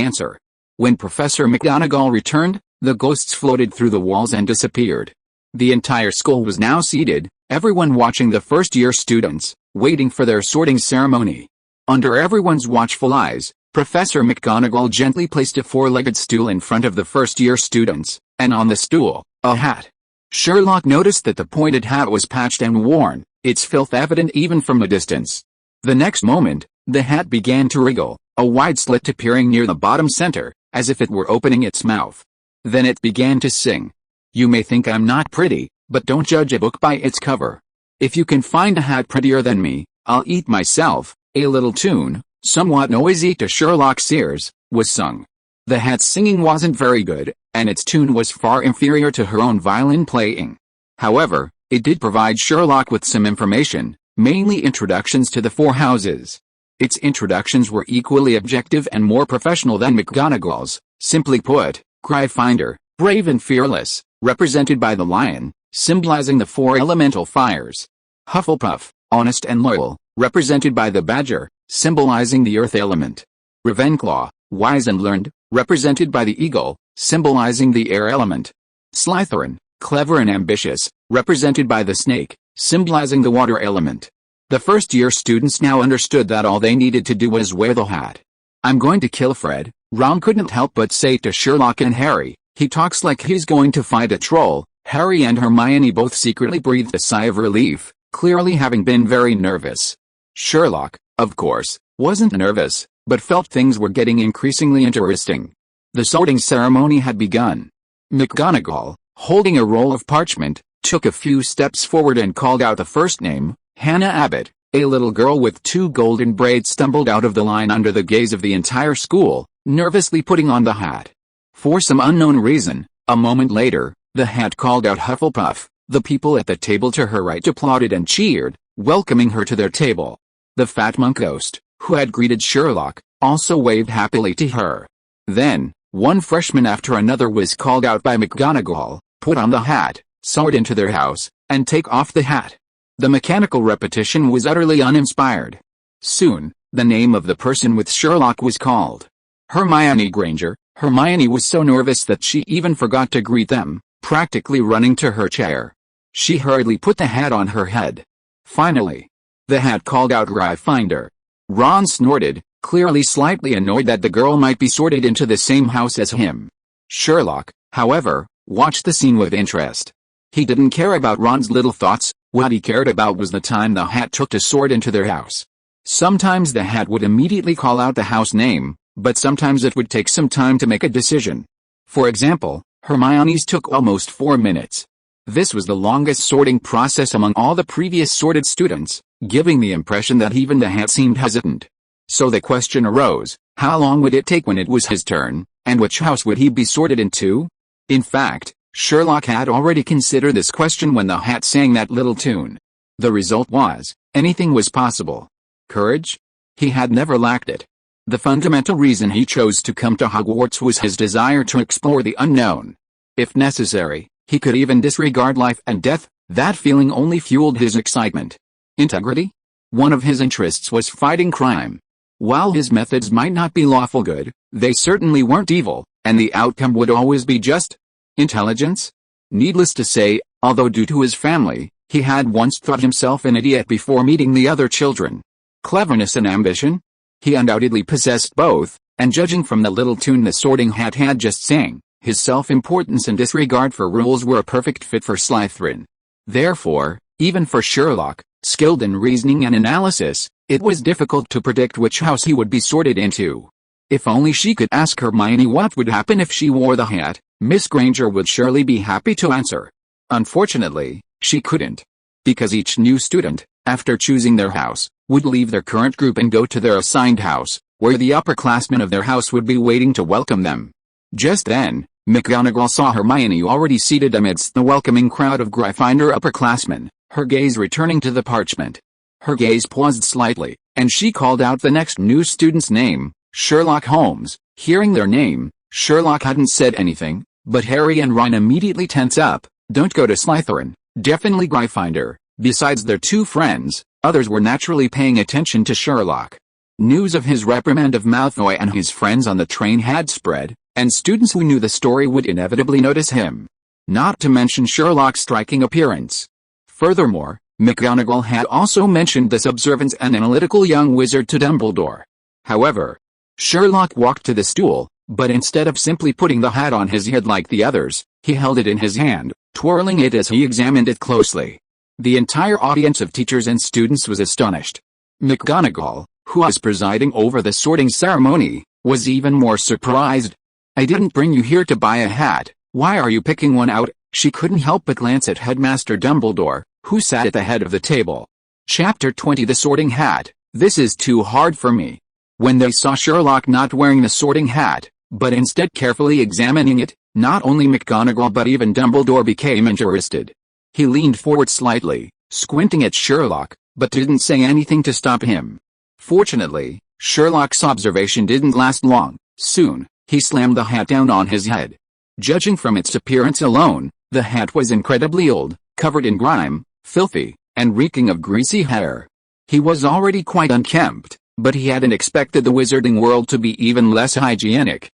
Speaker 1: answer. When Professor McGonagall returned, the ghosts floated through the walls and disappeared. The entire school was now seated, everyone watching the first-year students, waiting for their sorting ceremony. Under everyone's watchful eyes, Professor McGonagall gently placed a 4-legged stool in front of the first-year students, and on the stool, a hat. Sherlock noticed that the pointed hat was patched and worn, its filth evident even from a distance. The next moment, the hat began to wriggle, a wide slit appearing near the bottom center, as if it were opening its mouth. Then it began to sing. "You may think I'm not pretty, but don't judge a book by its cover. If you can find a hat prettier than me, I'll eat myself." A little tune, somewhat noisy to Sherlock's ears, was sung. The hat's singing wasn't very good, and its tune was far inferior to her own violin playing. However, it did provide Sherlock with some information, mainly introductions to the 4 houses. Its introductions were equally objective and more professional than McGonagall's. Simply put, Gryffindor, brave and fearless, represented by the lion, symbolizing the 4 elemental fires. Hufflepuff, honest and loyal, represented by the badger, symbolizing the earth element. Ravenclaw, wise and learned, represented by the eagle, symbolizing the air element. Slytherin, clever and ambitious, represented by the snake, symbolizing the water element. The first-year students now understood that all they needed to do was wear the hat. "I'm going to kill Fred," Ron couldn't help but say to Sherlock and Harry. "He talks like he's going to fight a troll." Harry and Hermione both secretly breathed a sigh of relief, clearly having been very nervous. Sherlock, of course, wasn't nervous, but felt things were getting increasingly interesting. The sorting ceremony had begun. McGonagall, holding a roll of parchment, took a few steps forward and called out the first name. Hannah Abbott. A little girl with 2 golden braids stumbled out of the line under the gaze of the entire school, nervously putting on the hat. For some unknown reason, a moment later, the hat called out Hufflepuff. The people at the table to her right applauded and cheered, welcoming her to their table. The fat monk ghost, who had greeted Sherlock, also waved happily to her. Then, one freshman after another was called out by McGonagall, put on the hat, soared into their house, and take off the hat. The mechanical repetition was utterly uninspired. Soon, the name of the person with Sherlock was called. Hermione Granger. Hermione was so nervous that she even forgot to greet them, practically running to her chair. She hurriedly put the hat on her head. Finally, the hat called out Gryffindor. Ron snorted, clearly slightly annoyed that the girl might be sorted into the same house as him. Sherlock, however, watched the scene with interest. He didn't care about Ron's little thoughts. What he cared about was the time the hat took to sort into their house. Sometimes the hat would immediately call out the house name, but sometimes it would take some time to make a decision. For example, Hermione's took almost 4 minutes. This was the longest sorting process among all the previous sorted students, giving the impression that even the hat seemed hesitant. So the question arose, how long would it take when it was his turn, and which house would he be sorted into? In fact, Sherlock had already considered this question when the hat sang that little tune. The result was, anything was possible. Courage? He had never lacked it. The fundamental reason he chose to come to Hogwarts was his desire to explore the unknown. If necessary, he could even disregard life and death. That feeling only fueled his excitement. Integrity? One of his interests was fighting crime. While his methods might not be lawful good, they certainly weren't evil, and the outcome would always be just. Intelligence? Needless to say, although due to his family, he had once thought himself an idiot before meeting the other children. Cleverness and ambition? He undoubtedly possessed both, and judging from the little tune the sorting hat had just sang, his self-importance and disregard for rules were a perfect fit for Slytherin. Therefore, even for Sherlock, skilled in reasoning and analysis, it was difficult to predict which house he would be sorted into. If only she could ask Hermione what would happen if she wore the hat, Miss Granger would surely be happy to answer. Unfortunately, she couldn't. Because each new student, after choosing their house, would leave their current group and go to their assigned house, where the upperclassmen of their house would be waiting to welcome them. Just then, McGonagall saw Hermione already seated amidst the welcoming crowd of Gryffindor upperclassmen, her gaze returning to the parchment. Her gaze paused slightly, and she called out the next new student's name, Sherlock Holmes. Hearing their name, Sherlock hadn't said anything, but Harry and Ron immediately tense up. Don't go to Slytherin, definitely Gryffindor. Besides their 2 friends, others were naturally paying attention to Sherlock. News of his reprimand of Malfoy and his friends on the train had spread, and students who knew the story would inevitably notice him. Not to mention Sherlock's striking appearance. Furthermore, McGonagall had also mentioned this observant and analytical young wizard to Dumbledore. However, Sherlock walked to the stool, but instead of simply putting the hat on his head like the others, he held it in his hand, twirling it as he examined it closely. The entire audience of teachers and students was astonished. McGonagall, who was presiding over the sorting ceremony, was even more surprised. I didn't bring you here to buy a hat, why are you picking one out? She couldn't help but glance at Headmaster Dumbledore, who sat at the head of the table. Chapter 20 The Sorting Hat. This is too hard for me. When they saw Sherlock not wearing the sorting hat, but instead carefully examining it, not only McGonagall but even Dumbledore became interested. He leaned forward slightly, squinting at Sherlock, but didn't say anything to stop him. Fortunately, Sherlock's observation didn't last long. Soon, he slammed the hat down on his head. Judging from its appearance alone, the hat was incredibly old, covered in grime, filthy, and reeking of greasy hair. He was already quite unkempt, but he hadn't expected the wizarding world to be even less hygienic.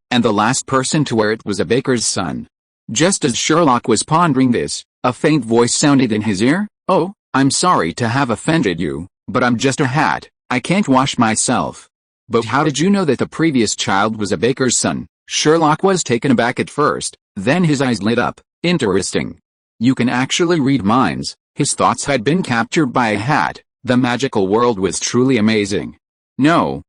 Speaker 1: And the last person to wear it was a baker's son. Just as Sherlock was pondering this, a faint voice sounded in his ear. "Oh, I'm sorry to have offended you, but I'm just a hat, I can't wash myself." "But how did you know that the previous child was a baker's son?" Sherlock was taken aback at first, then his eyes lit up. "Interesting. You can actually read minds." His thoughts had been captured by a hat. The magical world was truly amazing. No,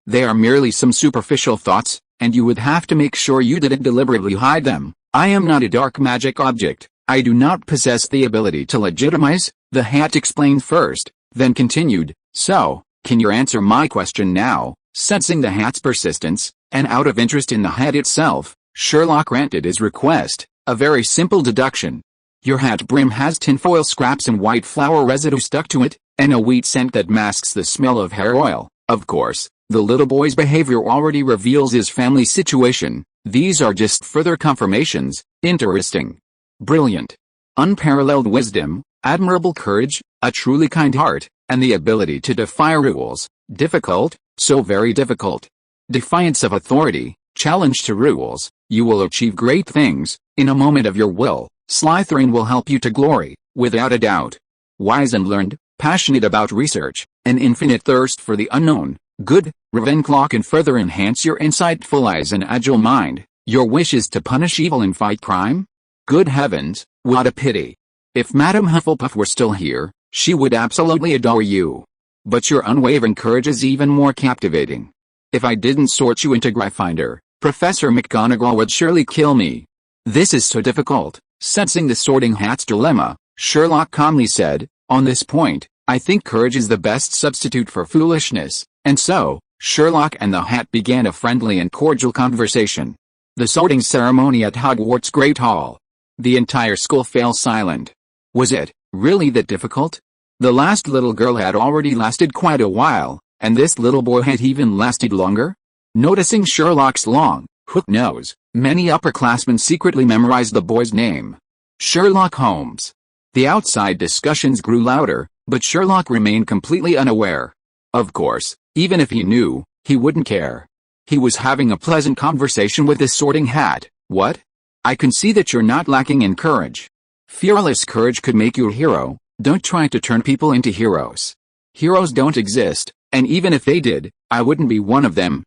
Speaker 1: they are merely some superficial thoughts, and you would have to make sure you didn't deliberately hide them. I am not a dark magic object. I do not possess the ability to legitimize, the hat explained first, then continued. "So, can you answer my question now?" Sensing the hat's persistence, and out of interest in the hat itself, Sherlock granted his request. "A very simple deduction. Your hat brim has tinfoil scraps and white flour residue stuck to it, and a wheat scent that masks the smell of hair oil." Of course, the little boy's behavior already reveals his family situation. These are just further confirmations. Interesting. Brilliant. Unparalleled wisdom, admirable courage, a truly kind heart, and the ability to defy rules. Difficult, so very difficult. Defiance of authority, challenge to rules. You will achieve great things, in a moment of your will. Slytherin will help you to glory, without a doubt. Wise and learned, passionate about research, an infinite thirst for the unknown. Good, Ravenclaw can further enhance your insightful eyes and agile mind. Your wish is to punish evil and fight crime? Good heavens, what a pity. If Madame Hufflepuff were still here, she would absolutely adore you. But your unwavering courage is even more captivating. If I didn't sort you into Gryffindor, Professor McGonagall would surely kill me. This is so difficult. Sensing the sorting hat's dilemma, Sherlock calmly said, "On this point, I think courage is the best substitute for foolishness." And so, Sherlock and the hat began a friendly and cordial conversation. The sorting ceremony at Hogwarts Great Hall. The entire school fell silent. Was it really that difficult? The last little girl had already lasted quite a while, and this little boy had even lasted longer? Noticing Sherlock's long, hooked nose, many upperclassmen secretly memorized the boy's name. Sherlock Holmes. The outside discussions grew louder, but Sherlock remained completely unaware. Of course, even if he knew, he wouldn't care. He was having a pleasant conversation with the sorting hat. "What? I can see that you're not lacking in courage. Fearless courage could make you a hero. Don't try to turn people into heroes. Heroes don't exist, and even if they did, I wouldn't be one of them.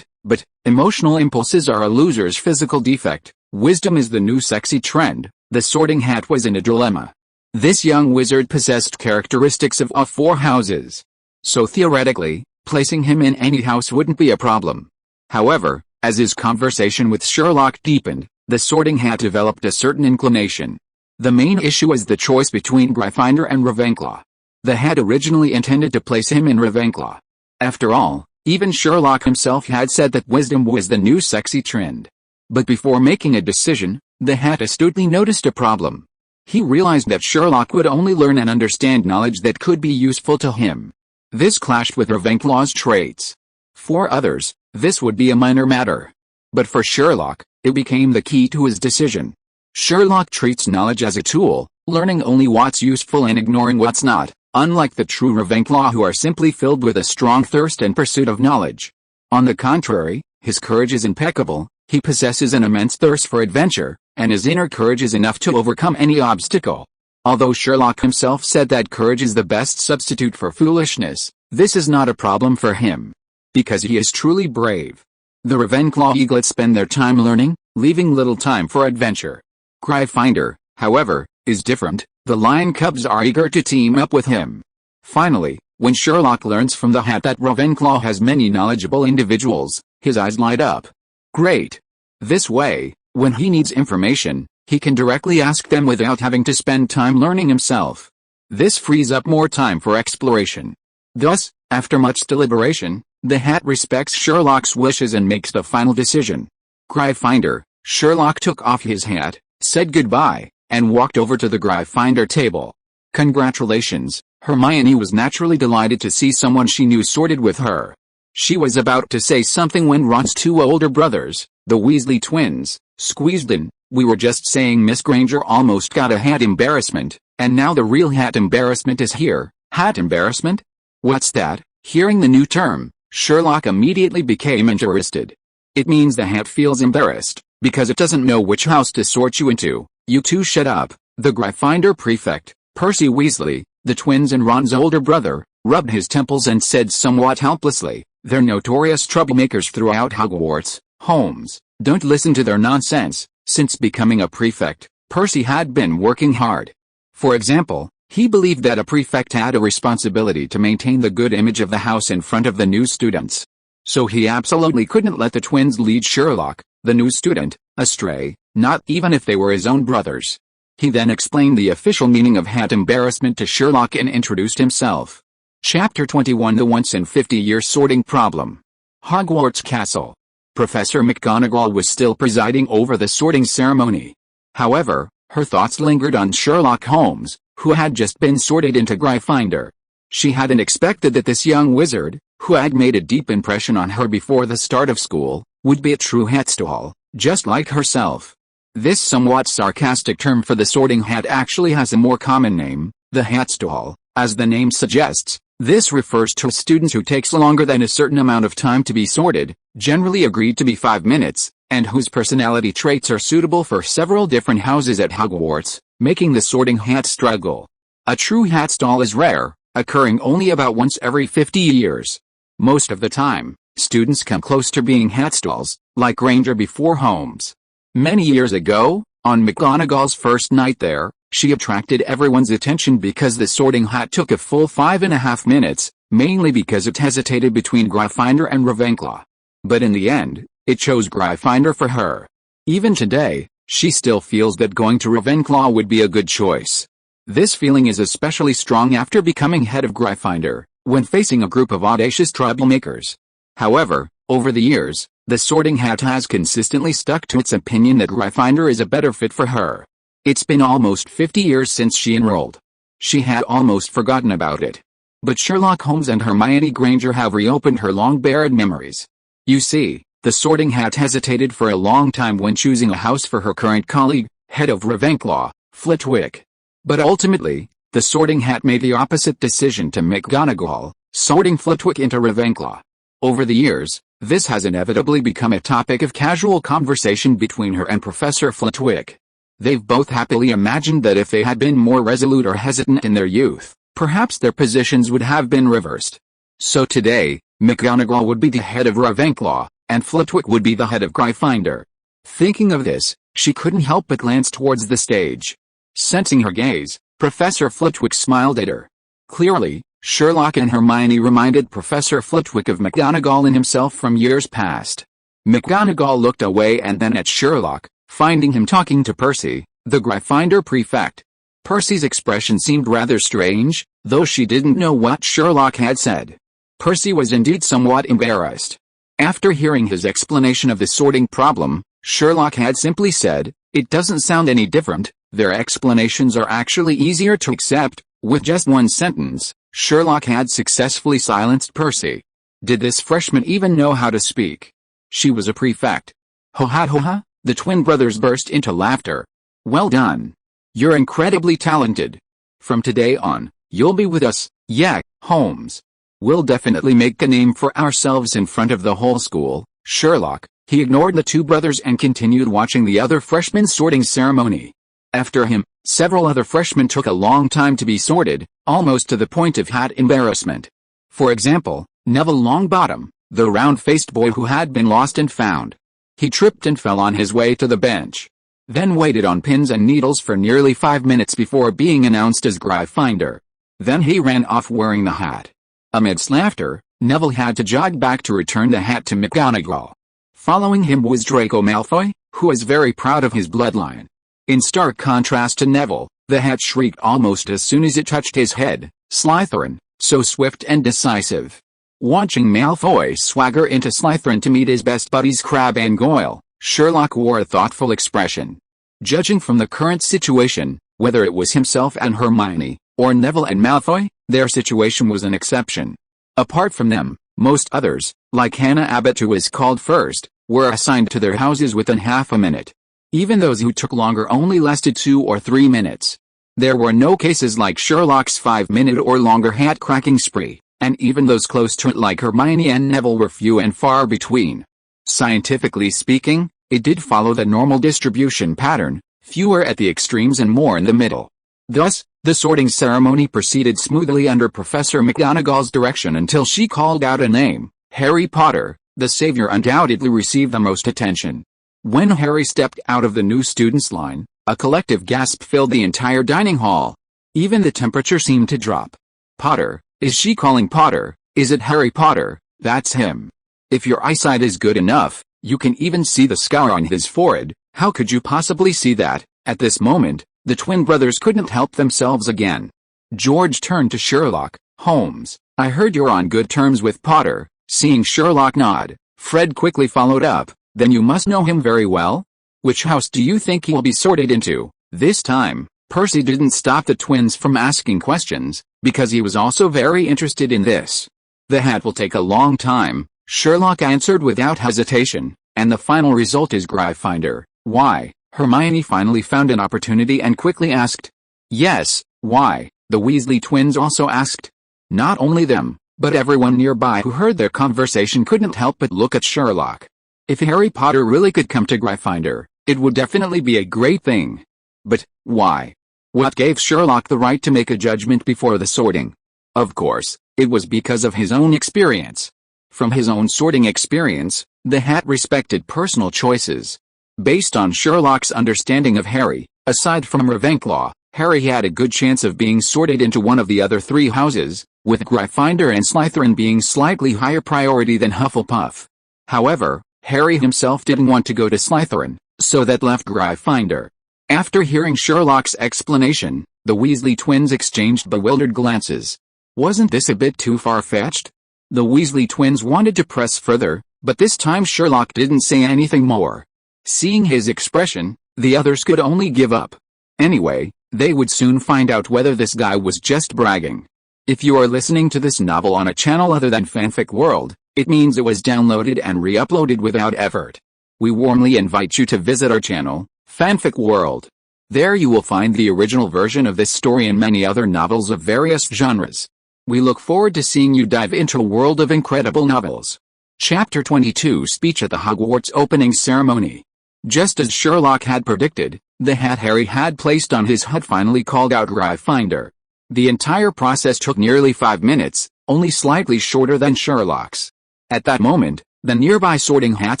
Speaker 1: But, emotional impulses are a loser's physical defect. Wisdom is the new sexy trend." The sorting hat was in a dilemma. This young wizard possessed characteristics of all four houses. So theoretically, placing him in any house wouldn't be a problem. However, as his conversation with Sherlock deepened, the sorting hat developed a certain inclination. The main issue was the choice between Gryffindor and Ravenclaw. The hat originally intended to place him in Ravenclaw. After all, even Sherlock himself had said that wisdom was the new sexy trend. But before making a decision, the hat astutely noticed a problem. He realized that Sherlock would only learn and understand knowledge that could be useful to him. This clashed with Ravenclaw's traits. For others, this would be a minor matter. But for Sherlock, it became the key to his decision. Sherlock treats knowledge as a tool, learning only what's useful and ignoring what's not, unlike the true Ravenclaw who are simply filled with a strong thirst and pursuit of knowledge. On the contrary, his courage is impeccable, he possesses an immense thirst for adventure, and his inner courage is enough to overcome any obstacle. Although Sherlock himself said that courage is the best substitute for foolishness, this is not a problem for him. Because he is truly brave. The Ravenclaw eaglets spend their time learning, leaving little time for adventure. Gryffindor, however, is different. The lion cubs are eager to team up with him. Finally, when Sherlock learns from the hat that Ravenclaw has many knowledgeable individuals, his eyes light up. Great! This way, when he needs information, he can directly ask them without having to spend time learning himself. This frees up more time for exploration. Thus, after much deliberation, the hat respects Sherlock's wishes and makes the final decision. Gryffindor. Sherlock took off his hat, said goodbye, and walked over to the Gryffindor table. Congratulations, Hermione was naturally delighted to see someone she knew sorted with her. She was about to say something when Ron's two older brothers, the Weasley twins, squeezed in. "We were just saying Miss Granger almost got a hat embarrassment. And now the real hat embarrassment is here. Hat embarrassment? What's that? Hearing the new term, Sherlock immediately became interested. It means the hat feels embarrassed, because it doesn't know which house to sort you into. You two shut up. The Gryffindor prefect, Percy Weasley, the twins and Ron's older brother, rubbed his temples and said somewhat helplessly, "They're notorious troublemakers throughout Hogwarts, Holmes. Don't listen to their nonsense." Since becoming a prefect, Percy had been working hard. For example, he believed that a prefect had a responsibility to maintain the good image of the house in front of the new students. So he absolutely couldn't let the twins lead Sherlock, the new student, astray, not even if they were his own brothers. He then explained the official meaning of hat embarrassment to Sherlock and introduced himself. Chapter 21: The Once-in-50-Year Sorting Problem. Hogwarts Castle. Professor McGonagall was still presiding over the sorting ceremony. However, her thoughts lingered on Sherlock Holmes, who had just been sorted into Gryffindor. She hadn't expected that this young wizard, who had made a deep impression on her before the start of school, would be a true hatstall, just like herself. This somewhat sarcastic term for the sorting hat actually has a more common name, the hatstall. As the name suggests, this refers to students who takes longer than a certain amount of time to be sorted, generally agreed to be 5 minutes, and whose personality traits are suitable for several different houses at Hogwarts, making the sorting hat struggle. A true hatstall is rare, occurring only about once every 50 years. Most of the time, students come close to being hatstalls, like Granger before Holmes. Many years ago, on McGonagall's first night there, she attracted everyone's attention because the sorting hat took a full 5.5 minutes, mainly because it hesitated between Gryffindor and Ravenclaw. But in the end, it chose Gryffindor for her. Even today, she still feels that going to Ravenclaw would be a good choice. This feeling is especially strong after becoming head of Gryffindor, when facing a group of audacious troublemakers. However, over the years, the sorting hat has consistently stuck to its opinion that Gryffindor is a better fit for her. It's been almost 50 years since she enrolled. She had almost forgotten about it. But Sherlock Holmes and Hermione Granger have reopened her long-buried memories. You see, the sorting hat hesitated for a long time when choosing a house for her current colleague, head of Ravenclaw, Flitwick. But ultimately, the sorting hat made the opposite decision to McGonagall, sorting Flitwick into Ravenclaw. Over the years, this has inevitably become a topic of casual conversation between her and Professor Flitwick. They've both happily imagined that if they had been more resolute or hesitant in their youth, perhaps their positions would have been reversed. So today, McGonagall would be the head of Ravenclaw, and Flitwick would be the head of Gryffindor. Thinking of this, she couldn't help but glance towards the stage. Sensing her gaze, Professor Flitwick smiled at her. Clearly, Sherlock and Hermione reminded Professor Flitwick of McGonagall and himself from years past. McGonagall looked away and then at Sherlock, finding him talking to Percy, the Gryffindor prefect. Percy's expression seemed rather strange, though she didn't know what Sherlock had said. Percy was indeed somewhat embarrassed. After hearing his explanation of the sorting problem, Sherlock had simply said, "It doesn't sound any different, their explanations are actually easier to accept." With just one sentence, Sherlock had successfully silenced Percy. Did this freshman even know how to speak? She was a prefect. Ho ha ho ha, the twin brothers burst into laughter. Well done. You're incredibly talented. From today on, you'll be with us, yeah, Holmes. We'll definitely make a name for ourselves in front of the whole school. Sherlock, he ignored the two brothers and continued watching the other freshmen sorting ceremony. After him, several other freshmen took a long time to be sorted, almost to the point of hat embarrassment. For example, Neville Longbottom, the round-faced boy who had been lost and found. He tripped and fell on his way to the bench. Then waited on pins and needles for nearly 5 minutes before being announced as Gryffindor. Then he ran off wearing the hat. Amidst laughter, Neville had to jog back to return the hat to McGonagall. Following him was Draco Malfoy, who was very proud of his bloodline. In stark contrast to Neville, the hat shrieked almost as soon as it touched his head. Slytherin, so swift and decisive. Watching Malfoy swagger into Slytherin to meet his best buddies Crabbe and Goyle, Sherlock wore a thoughtful expression. Judging from the current situation, whether it was himself and Hermione, or Neville and Malfoy, their situation was an exception. Apart from them, most others, like Hannah Abbott who was called first, were assigned to their houses within half a minute. Even those who took longer only lasted 2 or 3 minutes. There were no cases like Sherlock's 5-minute or longer hat-cracking spree, and even those close to it like Hermione and Neville were few and far between. Scientifically speaking, it did follow the normal distribution pattern, fewer at the extremes and more in the middle. Thus, the sorting ceremony proceeded smoothly under Professor McGonagall's direction until she called out a name. Harry Potter, the savior, undoubtedly received the most attention. When Harry stepped out of the new students' line, a collective gasp filled the entire dining hall. Even the temperature seemed to drop. Potter, is she calling Potter? Is it Harry Potter? That's him. If your eyesight is good enough, you can even see the scar on his forehead. How could you possibly see that? At this moment, the twin brothers couldn't help themselves again. George turned to Sherlock. Holmes, I heard you're on good terms with Potter. Seeing Sherlock nod, Fred quickly followed up. Then you must know him very well? Which house do you think he'll be sorted into? This time, Percy didn't stop the twins from asking questions, because he was also very interested in this. The hat will take a long time, Sherlock answered without hesitation, and the final result is Gryffindor. Why? Hermione finally found an opportunity and quickly asked. Yes, why? The Weasley twins also asked. Not only them, but everyone nearby who heard their conversation couldn't help but look at Sherlock. If Harry Potter really could come to Gryffindor, it would definitely be a great thing. But, why? What gave Sherlock the right to make a judgment before the sorting? Of course, it was because of his own experience. From his own sorting experience, the hat respected personal choices. Based on Sherlock's understanding of Harry, aside from Ravenclaw, Harry had a good chance of being sorted into one of the other three houses, with Gryffindor and Slytherin being slightly higher priority than Hufflepuff. However, Harry himself didn't want to go to Slytherin, so that left Gryffindor. After hearing Sherlock's explanation, the Weasley twins exchanged bewildered glances. Wasn't this a bit too far-fetched? The Weasley twins wanted to press further, but this time Sherlock didn't say anything more. Seeing his expression, the others could only give up. Anyway, they would soon find out whether this guy was just bragging. If you are listening to this novel on a channel other than Fanfic World, it means it was downloaded and re-uploaded without effort. We warmly invite you to visit our channel, Fanfic World. There you will find the original version of this story and many other novels of various genres. We look forward to seeing you dive into a world of incredible novels. Chapter 22 Speech at the Hogwarts Opening Ceremony. Just as Sherlock had predicted, the hat Harry had placed on his hood finally called out Gryffindor. The entire process took nearly 5 minutes, only slightly shorter than Sherlock's. At that moment, the nearby sorting hat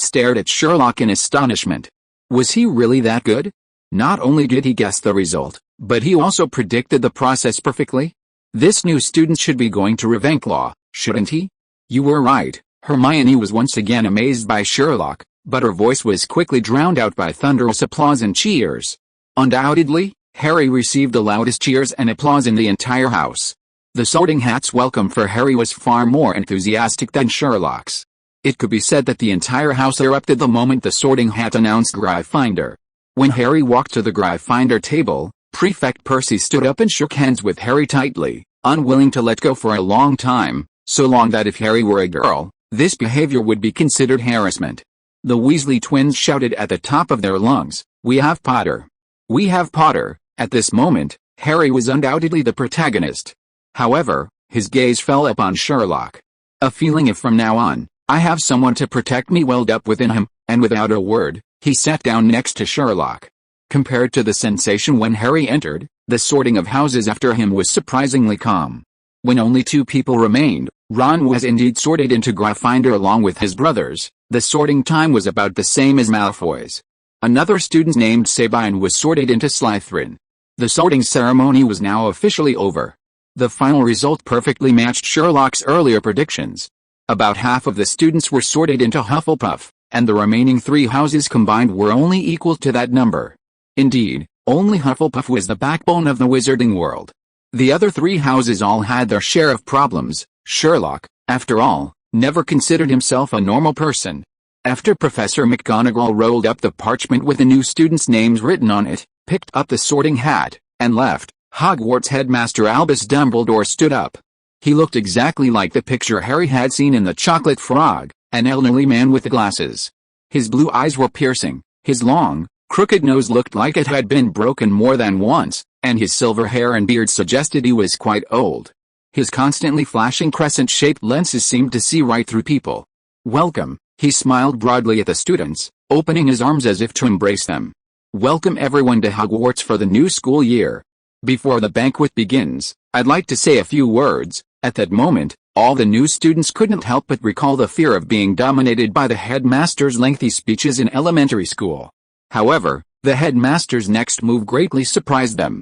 Speaker 1: stared at Sherlock in astonishment. Was he really that good? Not only did he guess the result, but he also predicted the process perfectly. This new student should be going to Ravenclaw, shouldn't he? You were right. Hermione was once again amazed by Sherlock, but her voice was quickly drowned out by thunderous applause and cheers. Undoubtedly, Harry received the loudest cheers and applause in the entire house. The sorting hat's welcome for Harry was far more enthusiastic than Sherlock's. It could be said that the entire house erupted the moment the sorting hat announced Gryffindor. When Harry walked to the Gryffindor table, Prefect Percy stood up and shook hands with Harry tightly, unwilling to let go for a long time, so long that if Harry were a girl, this behavior would be considered harassment. The Weasley twins shouted at the top of their lungs, "We have Potter! We have Potter!" At this moment, Harry was undoubtedly the protagonist. However, his gaze fell upon Sherlock. A feeling of from now on, I have someone to protect me welled up within him, and without a word, he sat down next to Sherlock. Compared to the sensation when Harry entered, the sorting of houses after him was surprisingly calm. When only 2 people remained, Ron was indeed sorted into Gryffindor along with his brothers. The sorting time was about the same as Malfoy's. Another student named Sabine was sorted into Slytherin. The sorting ceremony was now officially over. The final result perfectly matched Sherlock's earlier predictions. About half of the students were sorted into Hufflepuff, and the remaining 3 houses combined were only equal to that number. Indeed, only Hufflepuff was the backbone of the wizarding world. The other 3 houses all had their share of problems. Sherlock, after all, never considered himself a normal person. After Professor McGonagall rolled up the parchment with the new students' names written on it, picked up the sorting hat, and left, Hogwarts headmaster Albus Dumbledore stood up. He looked exactly like the picture Harry had seen in The Chocolate Frog, an elderly man with glasses. His blue eyes were piercing, his long, crooked nose looked like it had been broken more than once, and his silver hair and beard suggested he was quite old. His constantly flashing crescent-shaped lenses seemed to see right through people. "Welcome," he smiled broadly at the students, opening his arms as if to embrace them. "Welcome everyone to Hogwarts for the new school year. Before the banquet begins, I'd like to say a few words." At that moment, all the new students couldn't help but recall the fear of being dominated by the headmaster's lengthy speeches in elementary school. However, the headmaster's next move greatly surprised them.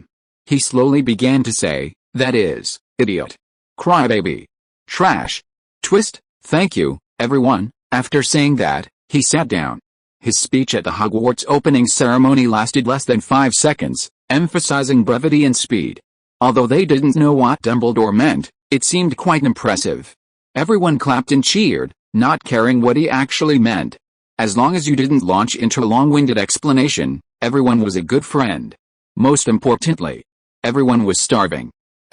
Speaker 1: He slowly began to say, "That is, idiot. Crybaby. Trash. Twist. Thank you, everyone." After saying that, he sat down. His speech at the Hogwarts opening ceremony lasted less than 5 seconds, emphasizing brevity and speed. Although they didn't know what Dumbledore meant, it seemed quite impressive. Everyone clapped and cheered, not caring what he actually meant. As long as you didn't launch into a long-winded explanation, everyone was a good friend. Most importantly, everyone was starving.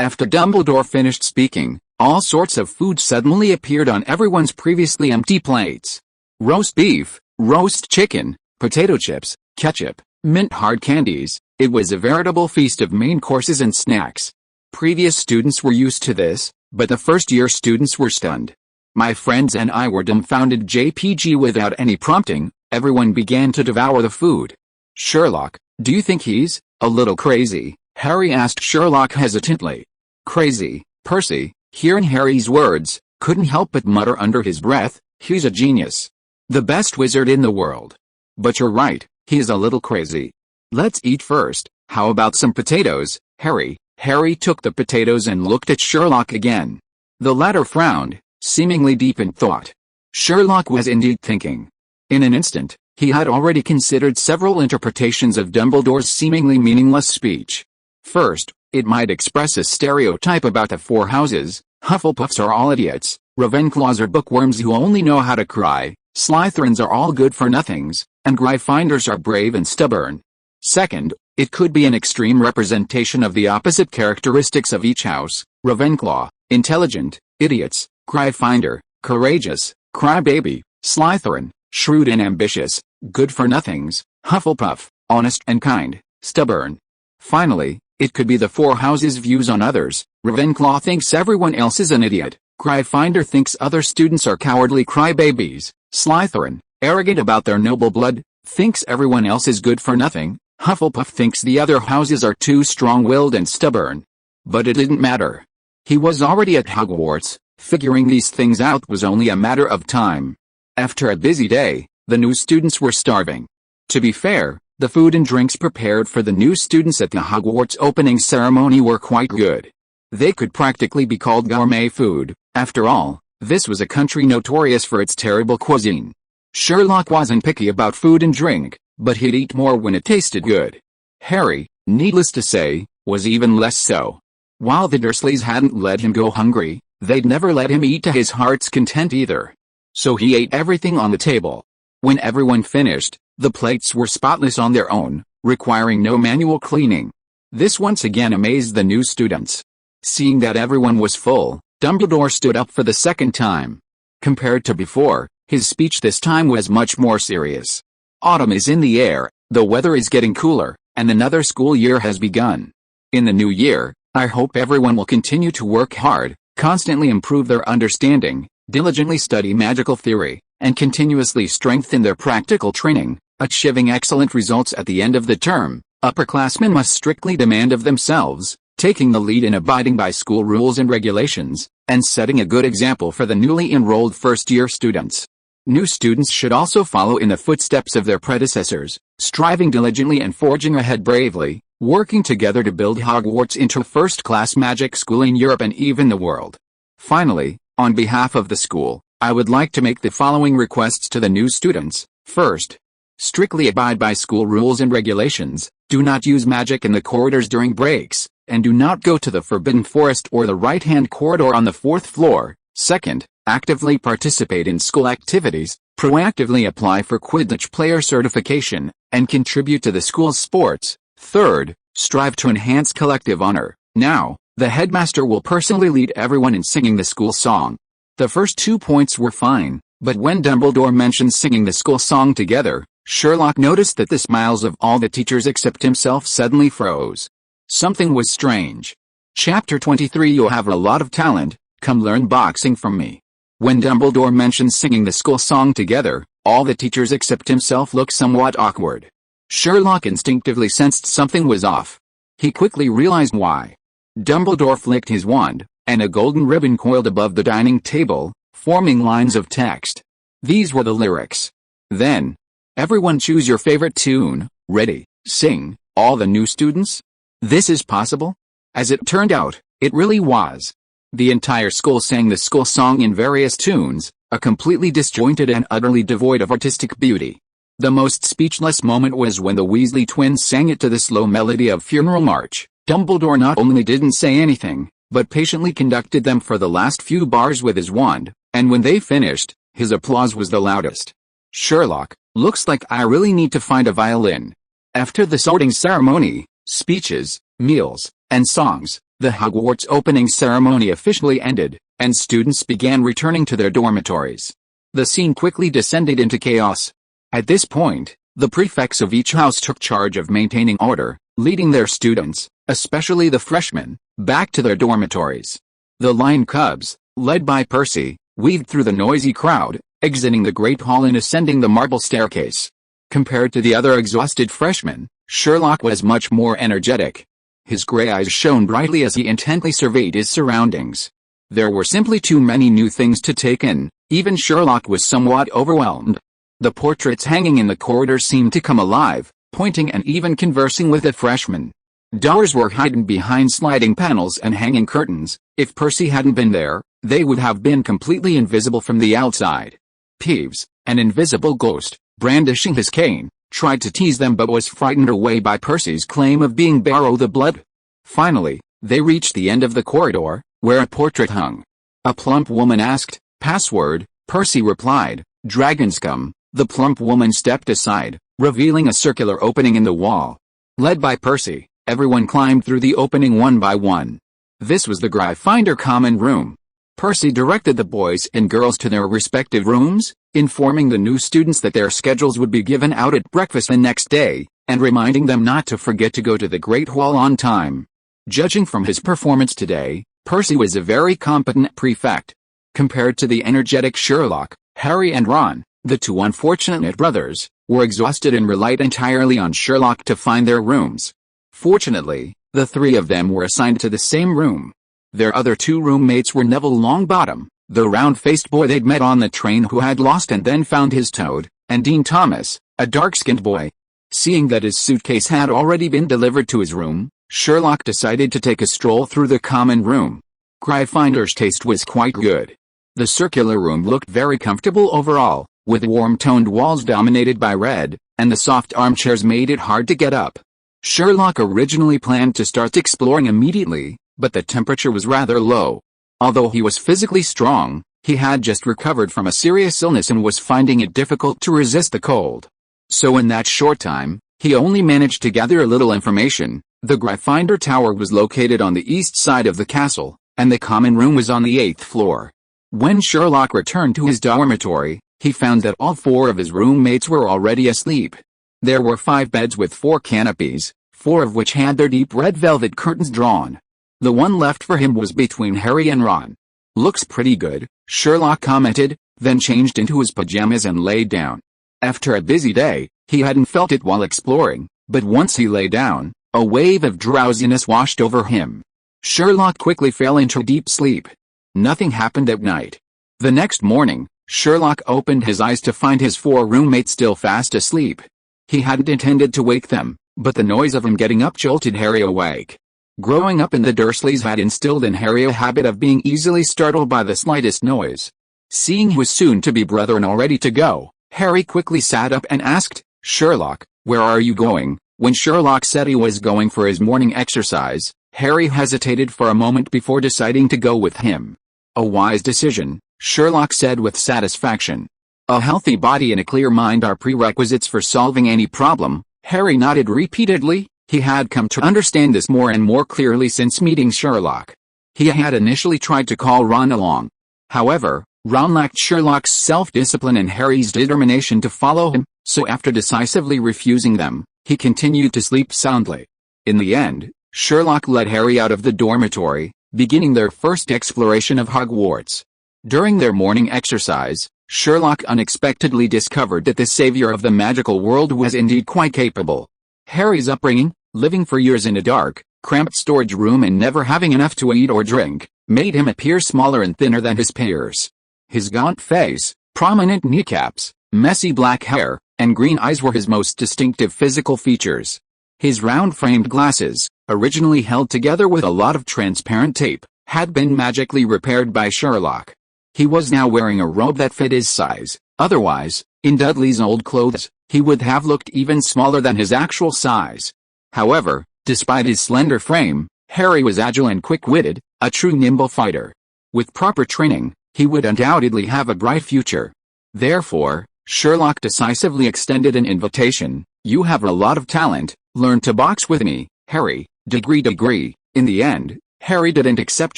Speaker 1: After Dumbledore finished speaking, all sorts of food suddenly appeared on everyone's previously empty plates. Roast beef, roast chicken, potato chips, ketchup, mint hard candies. It was a veritable feast of main courses and snacks. Previous students were used to this, but the first-year students were stunned. My friends and I were dumbfounded. JPG without any prompting, everyone began to devour the food. "Sherlock, do you think he's a little crazy?" Harry asked Sherlock hesitantly. "Crazy?" Percy, hearing Harry's words, couldn't help but mutter under his breath, "He's a genius. The best wizard in the world. But you're right, he is a little crazy. Let's eat first. How about some potatoes, Harry?" Harry took the potatoes and looked at Sherlock again. The latter frowned, seemingly deep in thought. Sherlock was indeed thinking. In an instant, he had already considered several interpretations of Dumbledore's seemingly meaningless speech. First, it might express a stereotype about the four houses. Hufflepuffs are all idiots, Ravenclaws are bookworms who only know how to cry, Slytherins are all good-for-nothings, and Gryffindors are brave and stubborn. Second, it could be an extreme representation of the opposite characteristics of each house. Ravenclaw, intelligent, idiots; Gryffindor, courageous, crybaby; Slytherin, shrewd and ambitious, good-for-nothings; Hufflepuff, honest and kind, stubborn. Finally, it could be the four houses' views on others. Ravenclaw thinks everyone else is an idiot. Gryffindor thinks other students are cowardly crybabies. Slytherin, arrogant about their noble blood, thinks everyone else is good for nothing. Hufflepuff thinks the other houses are too strong-willed and stubborn. But it didn't matter. He was already at Hogwarts. Figuring these things out was only a matter of time. After a busy day, the new students were starving. To be fair, the food and drinks prepared for the new students at the Hogwarts opening ceremony were quite good. They could practically be called gourmet food. After all, this was a country notorious for its terrible cuisine. Sherlock wasn't picky about food and drink, but he'd eat more when it tasted good. Harry, needless to say, was even less so. While the Dursleys hadn't let him go hungry, they'd never let him eat to his heart's content either. So he ate everything on the table. When everyone finished, the plates were spotless on their own, requiring no manual cleaning. This once again amazed the new students. Seeing that everyone was full, Dumbledore stood up for the second time. Compared to before, his speech this time was much more serious. Autumn is in the air, the weather is getting cooler, and another school year has begun. In the new year, I hope everyone will continue to work hard, constantly improve their understanding, diligently study magical theory, and continuously strengthen their practical training, achieving excellent results at the end of the term. Upperclassmen must strictly demand of themselves, taking the lead in abiding by school rules and regulations, and setting a good example for the newly enrolled first-year students. New students should also follow in the footsteps of their predecessors, striving diligently and forging ahead bravely, working together to build Hogwarts into a first-class magic school in Europe and even the world. Finally, on behalf of the school, I would like to make the following requests to the new students. First, strictly abide by school rules and regulations, do not use magic in the corridors during breaks, and do not go to the Forbidden Forest or the right-hand corridor on the 4th floor. Second, actively participate in school activities, proactively apply for Quidditch player certification, and contribute to the school's sports. Third, strive to enhance collective honor. Now, the headmaster will personally lead everyone in singing the school song. The first 2 points were fine, but when Dumbledore mentioned singing the school song together, Sherlock noticed that the smiles of all the teachers except himself suddenly froze. Something was strange. Chapter 23 You have a lot of talent, come learn boxing from me. When Dumbledore mentioned singing the school song together, all the teachers except himself looked somewhat awkward. Sherlock instinctively sensed something was off. He quickly realized why. Dumbledore flicked his wand, and a golden ribbon coiled above the dining table, forming lines of text. These were the lyrics. Then, everyone choose your favorite tune, ready, sing, all the new students? This is possible? As it turned out, it really was. The entire school sang the school song in various tunes, a completely disjointed and utterly devoid of artistic beauty. The most speechless moment was when the Weasley twins sang it to the slow melody of Funeral March. Dumbledore not only didn't say anything, but patiently conducted them for the last few bars with his wand, and when they finished, his applause was the loudest. Sherlock, looks like I really need to find a violin. After the sorting ceremony, speeches, meals, and songs, the Hogwarts opening ceremony officially ended, and students began returning to their dormitories. The scene quickly descended into chaos. At this point, the prefects of each house took charge of maintaining order, leading their students, especially the freshmen, back to their dormitories. The Lion Cubs, led by Percy, weaved through the noisy crowd, exiting the Great Hall and ascending the marble staircase. Compared to the other exhausted freshmen, Sherlock was much more energetic. His gray eyes shone brightly as he intently surveyed his surroundings. There were simply too many new things to take in, even Sherlock was somewhat overwhelmed. The portraits hanging in the corridors seemed to come alive, pointing and even conversing with the freshmen. Doors were hidden behind sliding panels and hanging curtains. If Percy hadn't been there, they would have been completely invisible from the outside. Peeves, an invisible ghost, brandishing his cane, tried to tease them but was frightened away by Percy's claim of being Barrow the Blood. Finally, they reached the end of the corridor, where a portrait hung. A plump woman asked, "Password?" Percy replied, "Dragon scum." The plump woman stepped aside, revealing a circular opening in the wall. Led by Percy, everyone climbed through the opening one by one. This was the Gryffindor common room. Percy directed the boys and girls to their respective rooms, informing the new students that their schedules would be given out at breakfast the next day, and reminding them not to forget to go to the Great Hall on time. Judging from his performance today, Percy was a very competent prefect. Compared to the energetic Sherlock, Harry and Ron, the two unfortunate brothers, were exhausted and relied entirely on Sherlock to find their rooms. Fortunately, the three of them were assigned to the same room. Their other two roommates were Neville Longbottom, the round-faced boy they'd met on the train who had lost and then found his toad, and Dean Thomas, a dark-skinned boy. Seeing that his suitcase had already been delivered to his room, Sherlock decided to take a stroll through the common room. Gryffindor's taste was quite good. The circular room looked very comfortable overall, with warm-toned walls dominated by red, and the soft armchairs made it hard to get up. Sherlock originally planned to start exploring immediately, but the temperature was rather low. Although he was physically strong, he had just recovered from a serious illness and was finding it difficult to resist the cold. So in that short time, he only managed to gather a little information. The Gryffindor Tower was located on the east side of the castle, and the common room was on the 8th floor. When Sherlock returned to his dormitory, he found that all four of his roommates were already asleep. There were 5 beds with 4 canopies, 4 of which had their deep red velvet curtains drawn. The one left for him was between Harry and Ron. "Looks pretty good," Sherlock commented, then changed into his pajamas and lay down. After a busy day, he hadn't felt it while exploring, but once he lay down, a wave of drowsiness washed over him. Sherlock quickly fell into deep sleep. Nothing happened at night. The next morning, Sherlock opened his eyes to find his 4 roommates still fast asleep. He hadn't intended to wake them, but the noise of him getting up jolted Harry awake. Growing up in the Dursleys had instilled in Harry a habit of being easily startled by the slightest noise. Seeing his soon-to-be brethren all ready to go, Harry quickly sat up and asked, "Sherlock, where are you going?" When Sherlock said he was going for his morning exercise, Harry hesitated for a moment before deciding to go with him. "A wise decision," Sherlock said with satisfaction. "A healthy body and a clear mind are prerequisites for solving any problem." Harry nodded repeatedly. He had come to understand this more and more clearly since meeting Sherlock. He had initially tried to call Ron along. However, Ron lacked Sherlock's self-discipline and Harry's determination to follow him, so after decisively refusing them, he continued to sleep soundly. In the end, Sherlock led Harry out of the dormitory, beginning their first exploration of Hogwarts. During their morning exercise, Sherlock unexpectedly discovered that the savior of the magical world was indeed quite capable. Harry's upbringing, living for years in a dark, cramped storage room and never having enough to eat or drink, made him appear smaller and thinner than his peers. His gaunt face, prominent kneecaps, messy black hair, and green eyes were his most distinctive physical features. His round-framed glasses, originally held together with a lot of transparent tape, had been magically repaired by Sherlock. He was now wearing a robe that fit his size. Otherwise, in Dudley's old clothes, he would have looked even smaller than his actual size. However, despite his slender frame, Harry was agile and quick-witted, a true nimble fighter. With proper training, he would undoubtedly have a bright future. Therefore, Sherlock decisively extended an invitation. "You have a lot of talent, learn to box with me, Harry." Degree. In the end, Harry didn't accept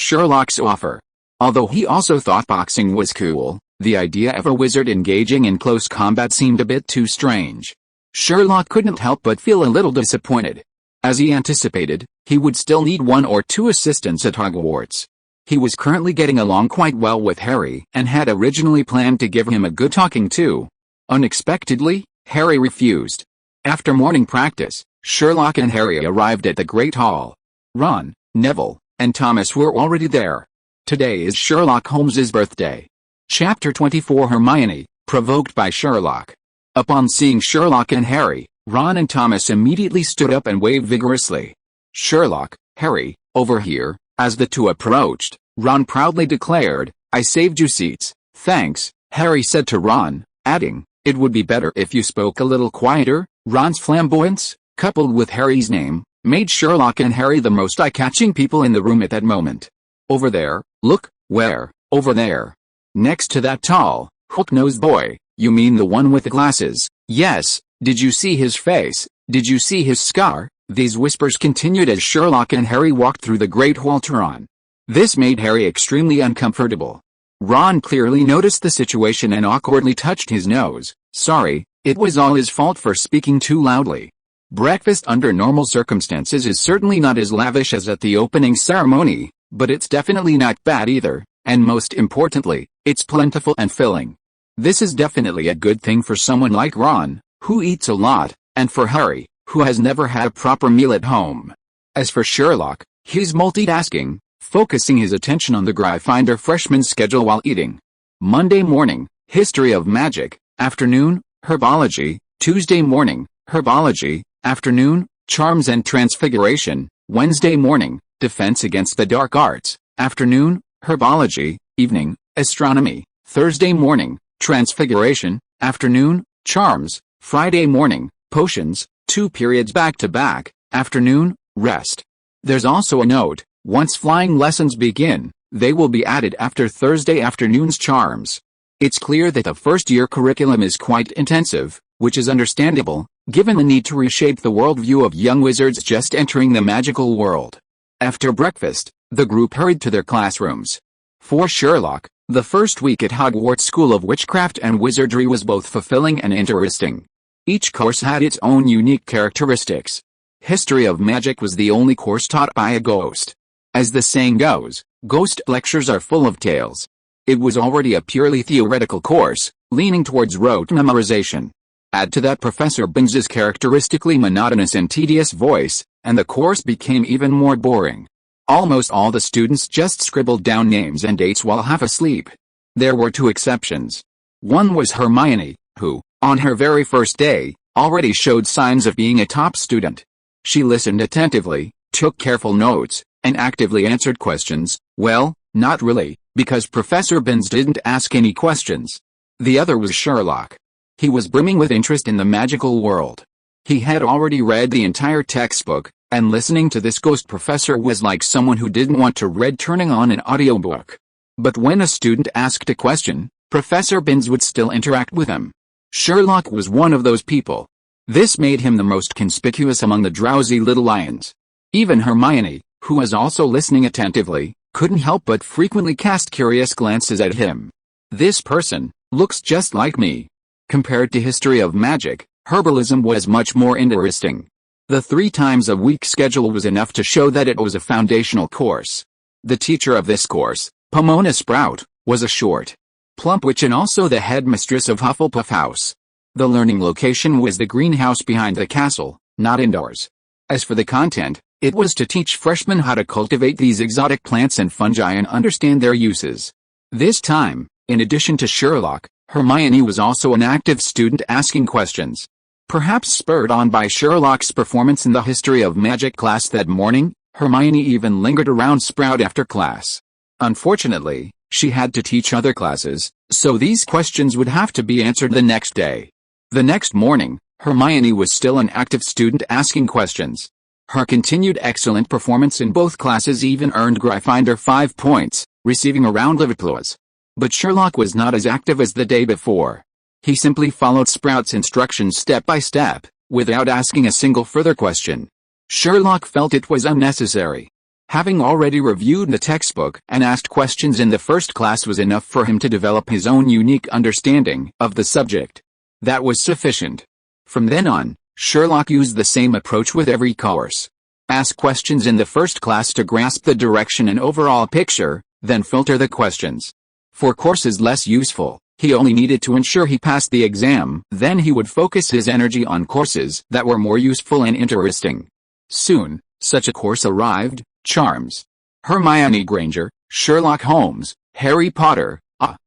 Speaker 1: Sherlock's offer. Although he also thought boxing was cool, the idea of a wizard engaging in close combat seemed a bit too strange. Sherlock couldn't help but feel a little disappointed. As he anticipated, he would still need one or two assistants at Hogwarts. He was currently getting along quite well with Harry and had originally planned to give him a good talking to. Unexpectedly, Harry refused. After morning practice, Sherlock and Harry arrived at the Great Hall. Ron, Neville, and Thomas were already there. Today is Sherlock Holmes's birthday. Chapter 24 Hermione, provoked by Sherlock. Upon seeing Sherlock and Harry, Ron and Thomas immediately stood up and waved vigorously. "Sherlock, Harry, over here." As the two approached, Ron proudly declared, "I saved you seats." "Thanks," Harry said to Ron, adding, "It would be better if you spoke a little quieter." Ron's flamboyance, coupled with Harry's name, made Sherlock and Harry the most eye-catching people in the room at that moment. "Over there, look." "Where?" "Over there. Next to that tall, hook-nosed boy." "You mean the one with the glasses?" "Yes. Did you see his face? Did you see his scar?" These whispers continued as Sherlock and Harry walked through the Great Hall to Ron. This made Harry extremely uncomfortable. Ron clearly noticed the situation and awkwardly touched his nose. "Sorry, it was all his fault for speaking too loudly." Breakfast under normal circumstances is certainly not as lavish as at the opening ceremony, but it's definitely not bad either, and most importantly, it's plentiful and filling. This is definitely a good thing for someone like Ron, who eats a lot, and for Harry, who has never had a proper meal at home. As for Sherlock, he's multitasking, focusing his attention on the Gryffindor freshman schedule while eating. Monday morning, History of Magic, afternoon, Herbology, Tuesday morning, Herbology, afternoon, Charms and Transfiguration, Wednesday morning, Defense Against the Dark Arts, afternoon, Herbology, evening, Astronomy, Thursday morning, Transfiguration, afternoon, Charms, Friday morning, Potions, 2 periods back-to-back, afternoon, Rest. There's also a note, once flying lessons begin, they will be added after Thursday afternoon's Charms. It's clear that the first-year curriculum is quite intensive, which is understandable, given the need to reshape the worldview of young wizards just entering the magical world. After breakfast, the group hurried to their classrooms. For Sherlock, the first week at Hogwarts School of Witchcraft and Wizardry was both fulfilling and interesting. Each course had its own unique characteristics. History of Magic was the only course taught by a ghost. As the saying goes, ghost lectures are full of tales. It was already a purely theoretical course, leaning towards rote memorization. Add to that Professor Binns's characteristically monotonous and tedious voice, and the course became even more boring. Almost all the students just scribbled down names and dates while half asleep. There were 2 exceptions. One was Hermione, who, on her very first day, already showed signs of being a top student. She listened attentively, took careful notes, and actively answered questions. Well, not really, because Professor Binns didn't ask any questions. The other was Sherlock. He was brimming with interest in the magical world. He had already read the entire textbook, and listening to this ghost professor was like someone who didn't want to read turning on an audiobook. But when a student asked a question, Professor Binns would still interact with him. Sherlock was one of those people. This made him the most conspicuous among the drowsy little lions. Even Hermione, who was also listening attentively, couldn't help but frequently cast curious glances at him. This person looks just like me. Compared to History of Magic, herbalism was much more interesting. The 3-times-a-week schedule was enough to show that it was a foundational course. The teacher of this course, Pomona Sprout, was a short, plump witch and also the headmistress of Hufflepuff House. The learning location was the greenhouse behind the castle, not indoors. As for the content, it was to teach freshmen how to cultivate these exotic plants and fungi and understand their uses. This time, in addition to Sherlock, Hermione was also an active student asking questions. Perhaps spurred on by Sherlock's performance in the history of magic class that morning, Hermione even lingered around Sprout after class. Unfortunately, she had to teach other classes, so these questions would have to be answered the next day. The next morning, Hermione was still an active student asking questions. Her continued excellent performance in both classes even earned Gryffindor 5 points, receiving a round of applause. But Sherlock was not as active as the day before. He simply followed Sprout's instructions step by step, without asking a single further question. Sherlock felt it was unnecessary. Having already reviewed the textbook and asked questions in the first class was enough for him to develop his own unique understanding of the subject. That was sufficient. From then on, Sherlock used the same approach with every course. Ask questions in the first class to grasp the direction and overall picture, then filter the questions. For courses less useful, he only needed to ensure he passed the exam, then he would focus his energy on courses that were more useful and interesting. Soon, such a course arrived: Charms. Hermione Granger, Sherlock Holmes, Harry Potter.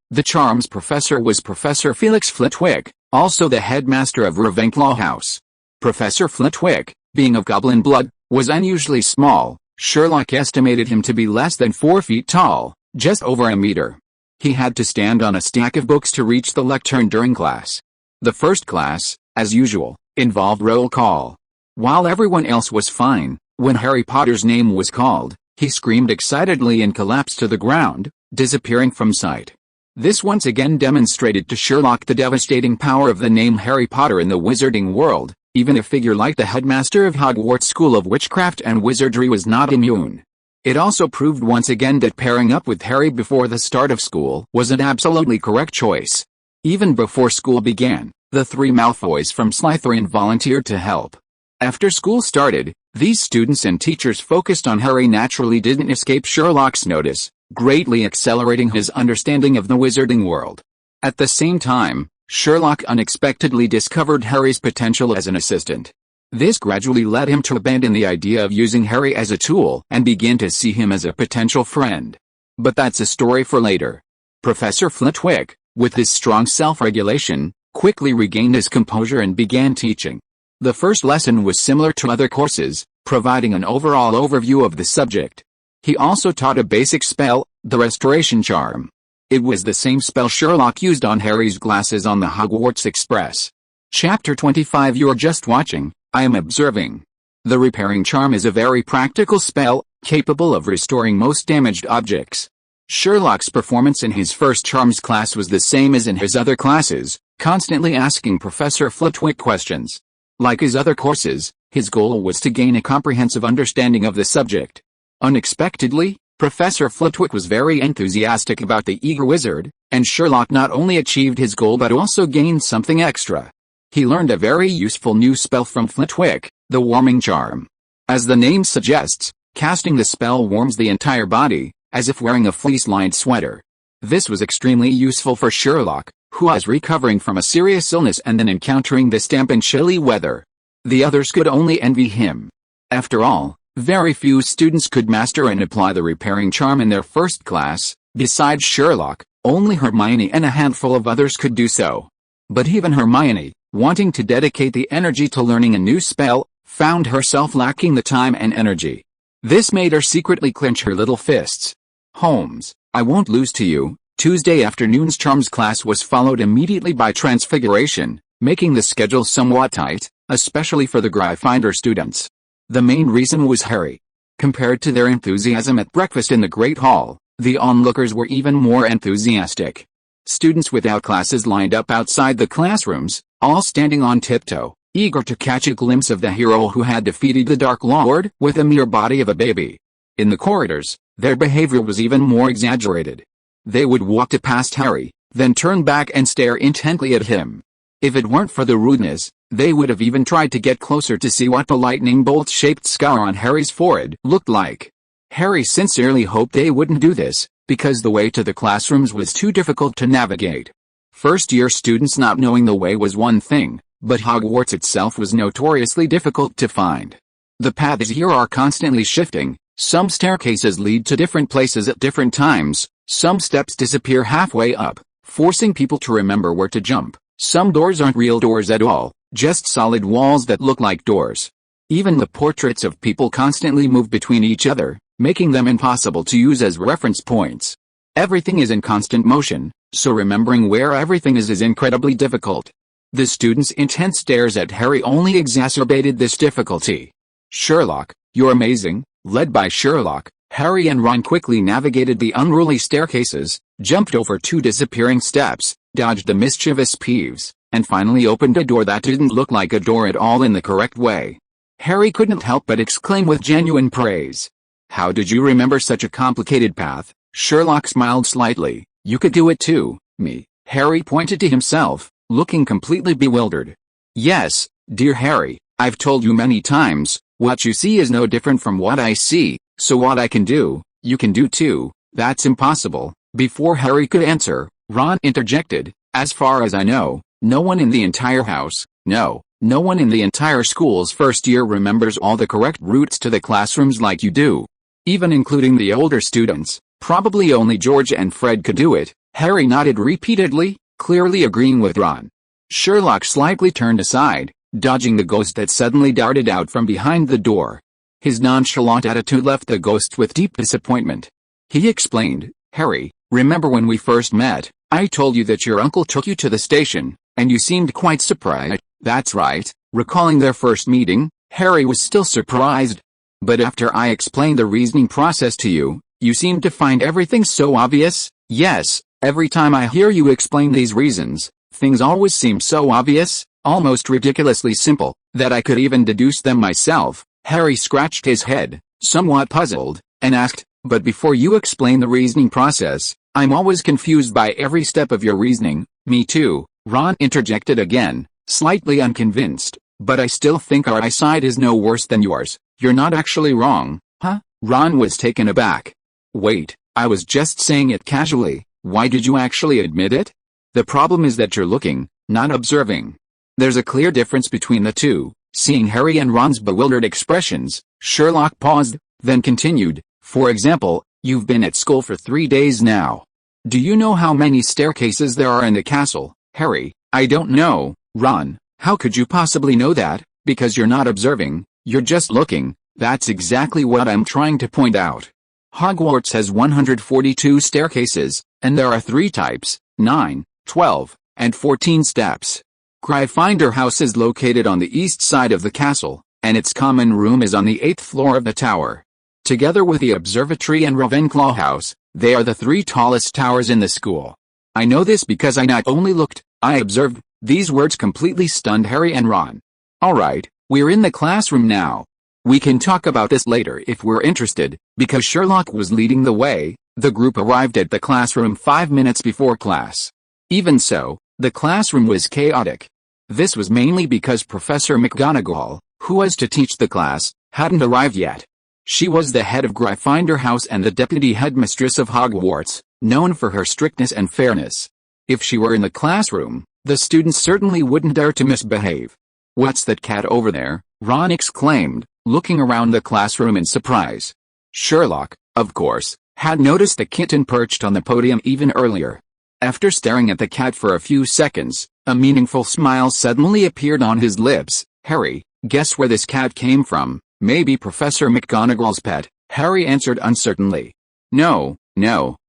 Speaker 1: The Charms professor was Professor Felix Flitwick, also the headmaster of Ravenclaw House. Professor Flitwick, being of goblin blood, was unusually small. Sherlock estimated him to be less than 4 feet tall, just over a meter. He had to stand on a stack of books to reach the lectern during class. The first class, as usual, involved roll call. While everyone else was fine, when Harry Potter's name was called, he screamed excitedly and collapsed to the ground, disappearing from sight. This once again demonstrated to Sherlock the devastating power of the name Harry Potter in the wizarding world. Even a figure like the headmaster of Hogwarts School of Witchcraft and Wizardry was not immune. It also proved once again that pairing up with Harry before the start of school was an absolutely correct choice. Even before school began, the 3 Malfoys from Slytherin volunteered to help. After school started, these students and teachers focused on Harry naturally didn't escape Sherlock's notice, greatly accelerating his understanding of the wizarding world. At the same time, Sherlock unexpectedly discovered Harry's potential as an assistant. This gradually led him to abandon the idea of using Harry as a tool and begin to see him as a potential friend. But that's a story for later. Professor Flitwick, with his strong self-regulation, quickly regained his composure and began teaching. The first lesson was similar to other courses, providing an overall overview of the subject. He also taught a basic spell, the Restoration Charm. It was the same spell Sherlock used on Harry's glasses on the Hogwarts Express. Chapter 25. You're just watching, I am observing. The Repairing Charm is a very practical spell, capable of restoring most damaged objects. Sherlock's performance in his first Charms class was the same as in his other classes, constantly asking Professor Flitwick questions. Like his other courses, his goal was to gain a comprehensive understanding of the subject. Unexpectedly, Professor Flitwick was very enthusiastic about the eager wizard, and Sherlock not only achieved his goal but also gained something extra. He learned a very useful new spell from Flitwick, the Warming Charm. As the name suggests, casting the spell warms the entire body, as if wearing a fleece-lined sweater. This was extremely useful for Sherlock, who was recovering from a serious illness and then encountering this damp and chilly weather. The others could only envy him. After all, very few students could master and apply the Repairing Charm in their first class. Besides Sherlock, only Hermione and a handful of others could do so. But even Hermione, wanting to dedicate the energy to learning a new spell, found herself lacking the time and energy. This made her secretly clench her little fists. Holmes, I won't lose to you. Tuesday afternoon's Charms class was followed immediately by Transfiguration, making the schedule somewhat tight, especially for the Gryffindor students. The main reason was Harry. Compared to their enthusiasm at breakfast in the Great Hall, the onlookers were even more enthusiastic. Students without classes lined up outside the classrooms, all standing on tiptoe, eager to catch a glimpse of the hero who had defeated the Dark Lord with a mere body of a baby. In the corridors, their behavior was even more exaggerated. They would walk to past Harry, then turn back and stare intently at him. If it weren't for the rudeness, they would have even tried to get closer to see what the lightning bolt-shaped scar on Harry's forehead looked like. Harry sincerely hoped they wouldn't do this, because the way to the classrooms was too difficult to navigate. First-year students not knowing the way was one thing, but Hogwarts itself was notoriously difficult to find. The paths here are constantly shifting. Some staircases lead to different places at different times, some steps disappear halfway up, forcing people to remember where to jump. Some doors aren't real doors at all, just solid walls that look like doors. Even the portraits of people constantly move between each other, making them impossible to use as reference points. Everything is in constant motion, so remembering where everything is incredibly difficult. The students' intense stares at Harry only exacerbated this difficulty. Sherlock, you're amazing. Led by Sherlock, Harry and Ron quickly navigated the unruly staircases, jumped over 2 disappearing steps, dodged the mischievous Peeves, and finally opened a door that didn't look like a door at all in the correct way. Harry couldn't help but exclaim with genuine praise. How did you remember such a complicated path? Sherlock smiled slightly. You could do it too, me. Harry pointed to himself, looking completely bewildered. Yes, dear Harry, I've told you many times, what you see is no different from what I see, so what I can do, you can do too. That's impossible. Before Harry could answer, Ron interjected, as far as I know, no one in the entire house, no one in the entire school's first year remembers all the correct routes to the classrooms like you do. Even including the older students, probably only George and Fred could do it. Harry nodded repeatedly, clearly agreeing with Ron. Sherlock slightly turned aside, dodging the ghost that suddenly darted out from behind the door. His nonchalant attitude left the ghost with deep disappointment. He explained, Harry, remember when we first met, I told you that your uncle took you to the station, and you seemed quite surprised. That's right. Recalling their first meeting, Harry was still surprised. But after I explained the reasoning process to you, you seemed to find everything so obvious. Yes, every time I hear you explain these reasons, things always seem so obvious, almost ridiculously simple, that I could even deduce them myself. Harry scratched his head, somewhat puzzled, and asked, but before you explain the reasoning process, I'm always confused by every step of your reasoning. Me too, Ron interjected again, slightly unconvinced, but I still think our eyesight is no worse than yours. You're not actually wrong, huh? Ron was taken aback. Wait, I was just saying it casually. Why did you actually admit it? The problem is that you're looking, not observing. There's a clear difference between the two. Seeing Harry and Ron's bewildered expressions, Sherlock paused, then continued, for example, you've been at school for 3 days now. Do you know how many staircases there are in the castle? Harry, I don't know. Ron, how could you possibly know that? Because you're not observing, you're just looking. That's exactly what I'm trying to point out. Hogwarts has 142 staircases, and there are 3 types, 9, 12, and 14 steps. Gryffindor House is located on the east side of the castle, and its common room is on the 8th floor of the tower. Together with the observatory and Ravenclaw House, they are the 3 tallest towers in the school. I know this because I not only looked, I observed. These words completely stunned Harry and Ron. Alright, we're in the classroom now. We can talk about this later if we're interested. Because Sherlock was leading the way, the group arrived at the classroom 5 minutes before class. Even so, the classroom was chaotic. This was mainly because Professor McGonagall, who was to teach the class, hadn't arrived yet. She was the head of Gryffindor House and the deputy headmistress of Hogwarts, known for her strictness and fairness. If she were in the classroom, the students certainly wouldn't dare to misbehave. What's that cat over there? Ron exclaimed, looking around the classroom in surprise. Sherlock, of course, had noticed the kitten perched on the podium even earlier. After staring at the cat for a few seconds, a meaningful smile suddenly appeared on his lips. Harry, guess where this cat came from? Maybe Professor McGonagall's pet, Harry answered uncertainly. No,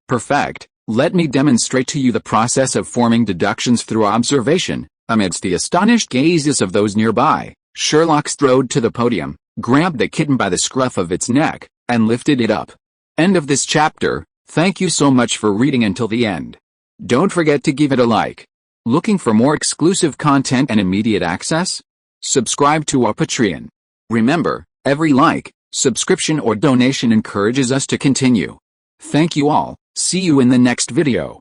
Speaker 1: perfect. Let me demonstrate to you the process of forming deductions through observation. Amidst the astonished gazes of those nearby, Sherlock strode to the podium, grabbed the kitten by the scruff of its neck, and lifted it up. End of this chapter. Thank you so much for reading until the end. Don't forget to give it a like. Looking for more exclusive content and immediate access? Subscribe to our Patreon. Remember, every like, subscription or donation encourages us to continue. Thank you all. See you in the next video.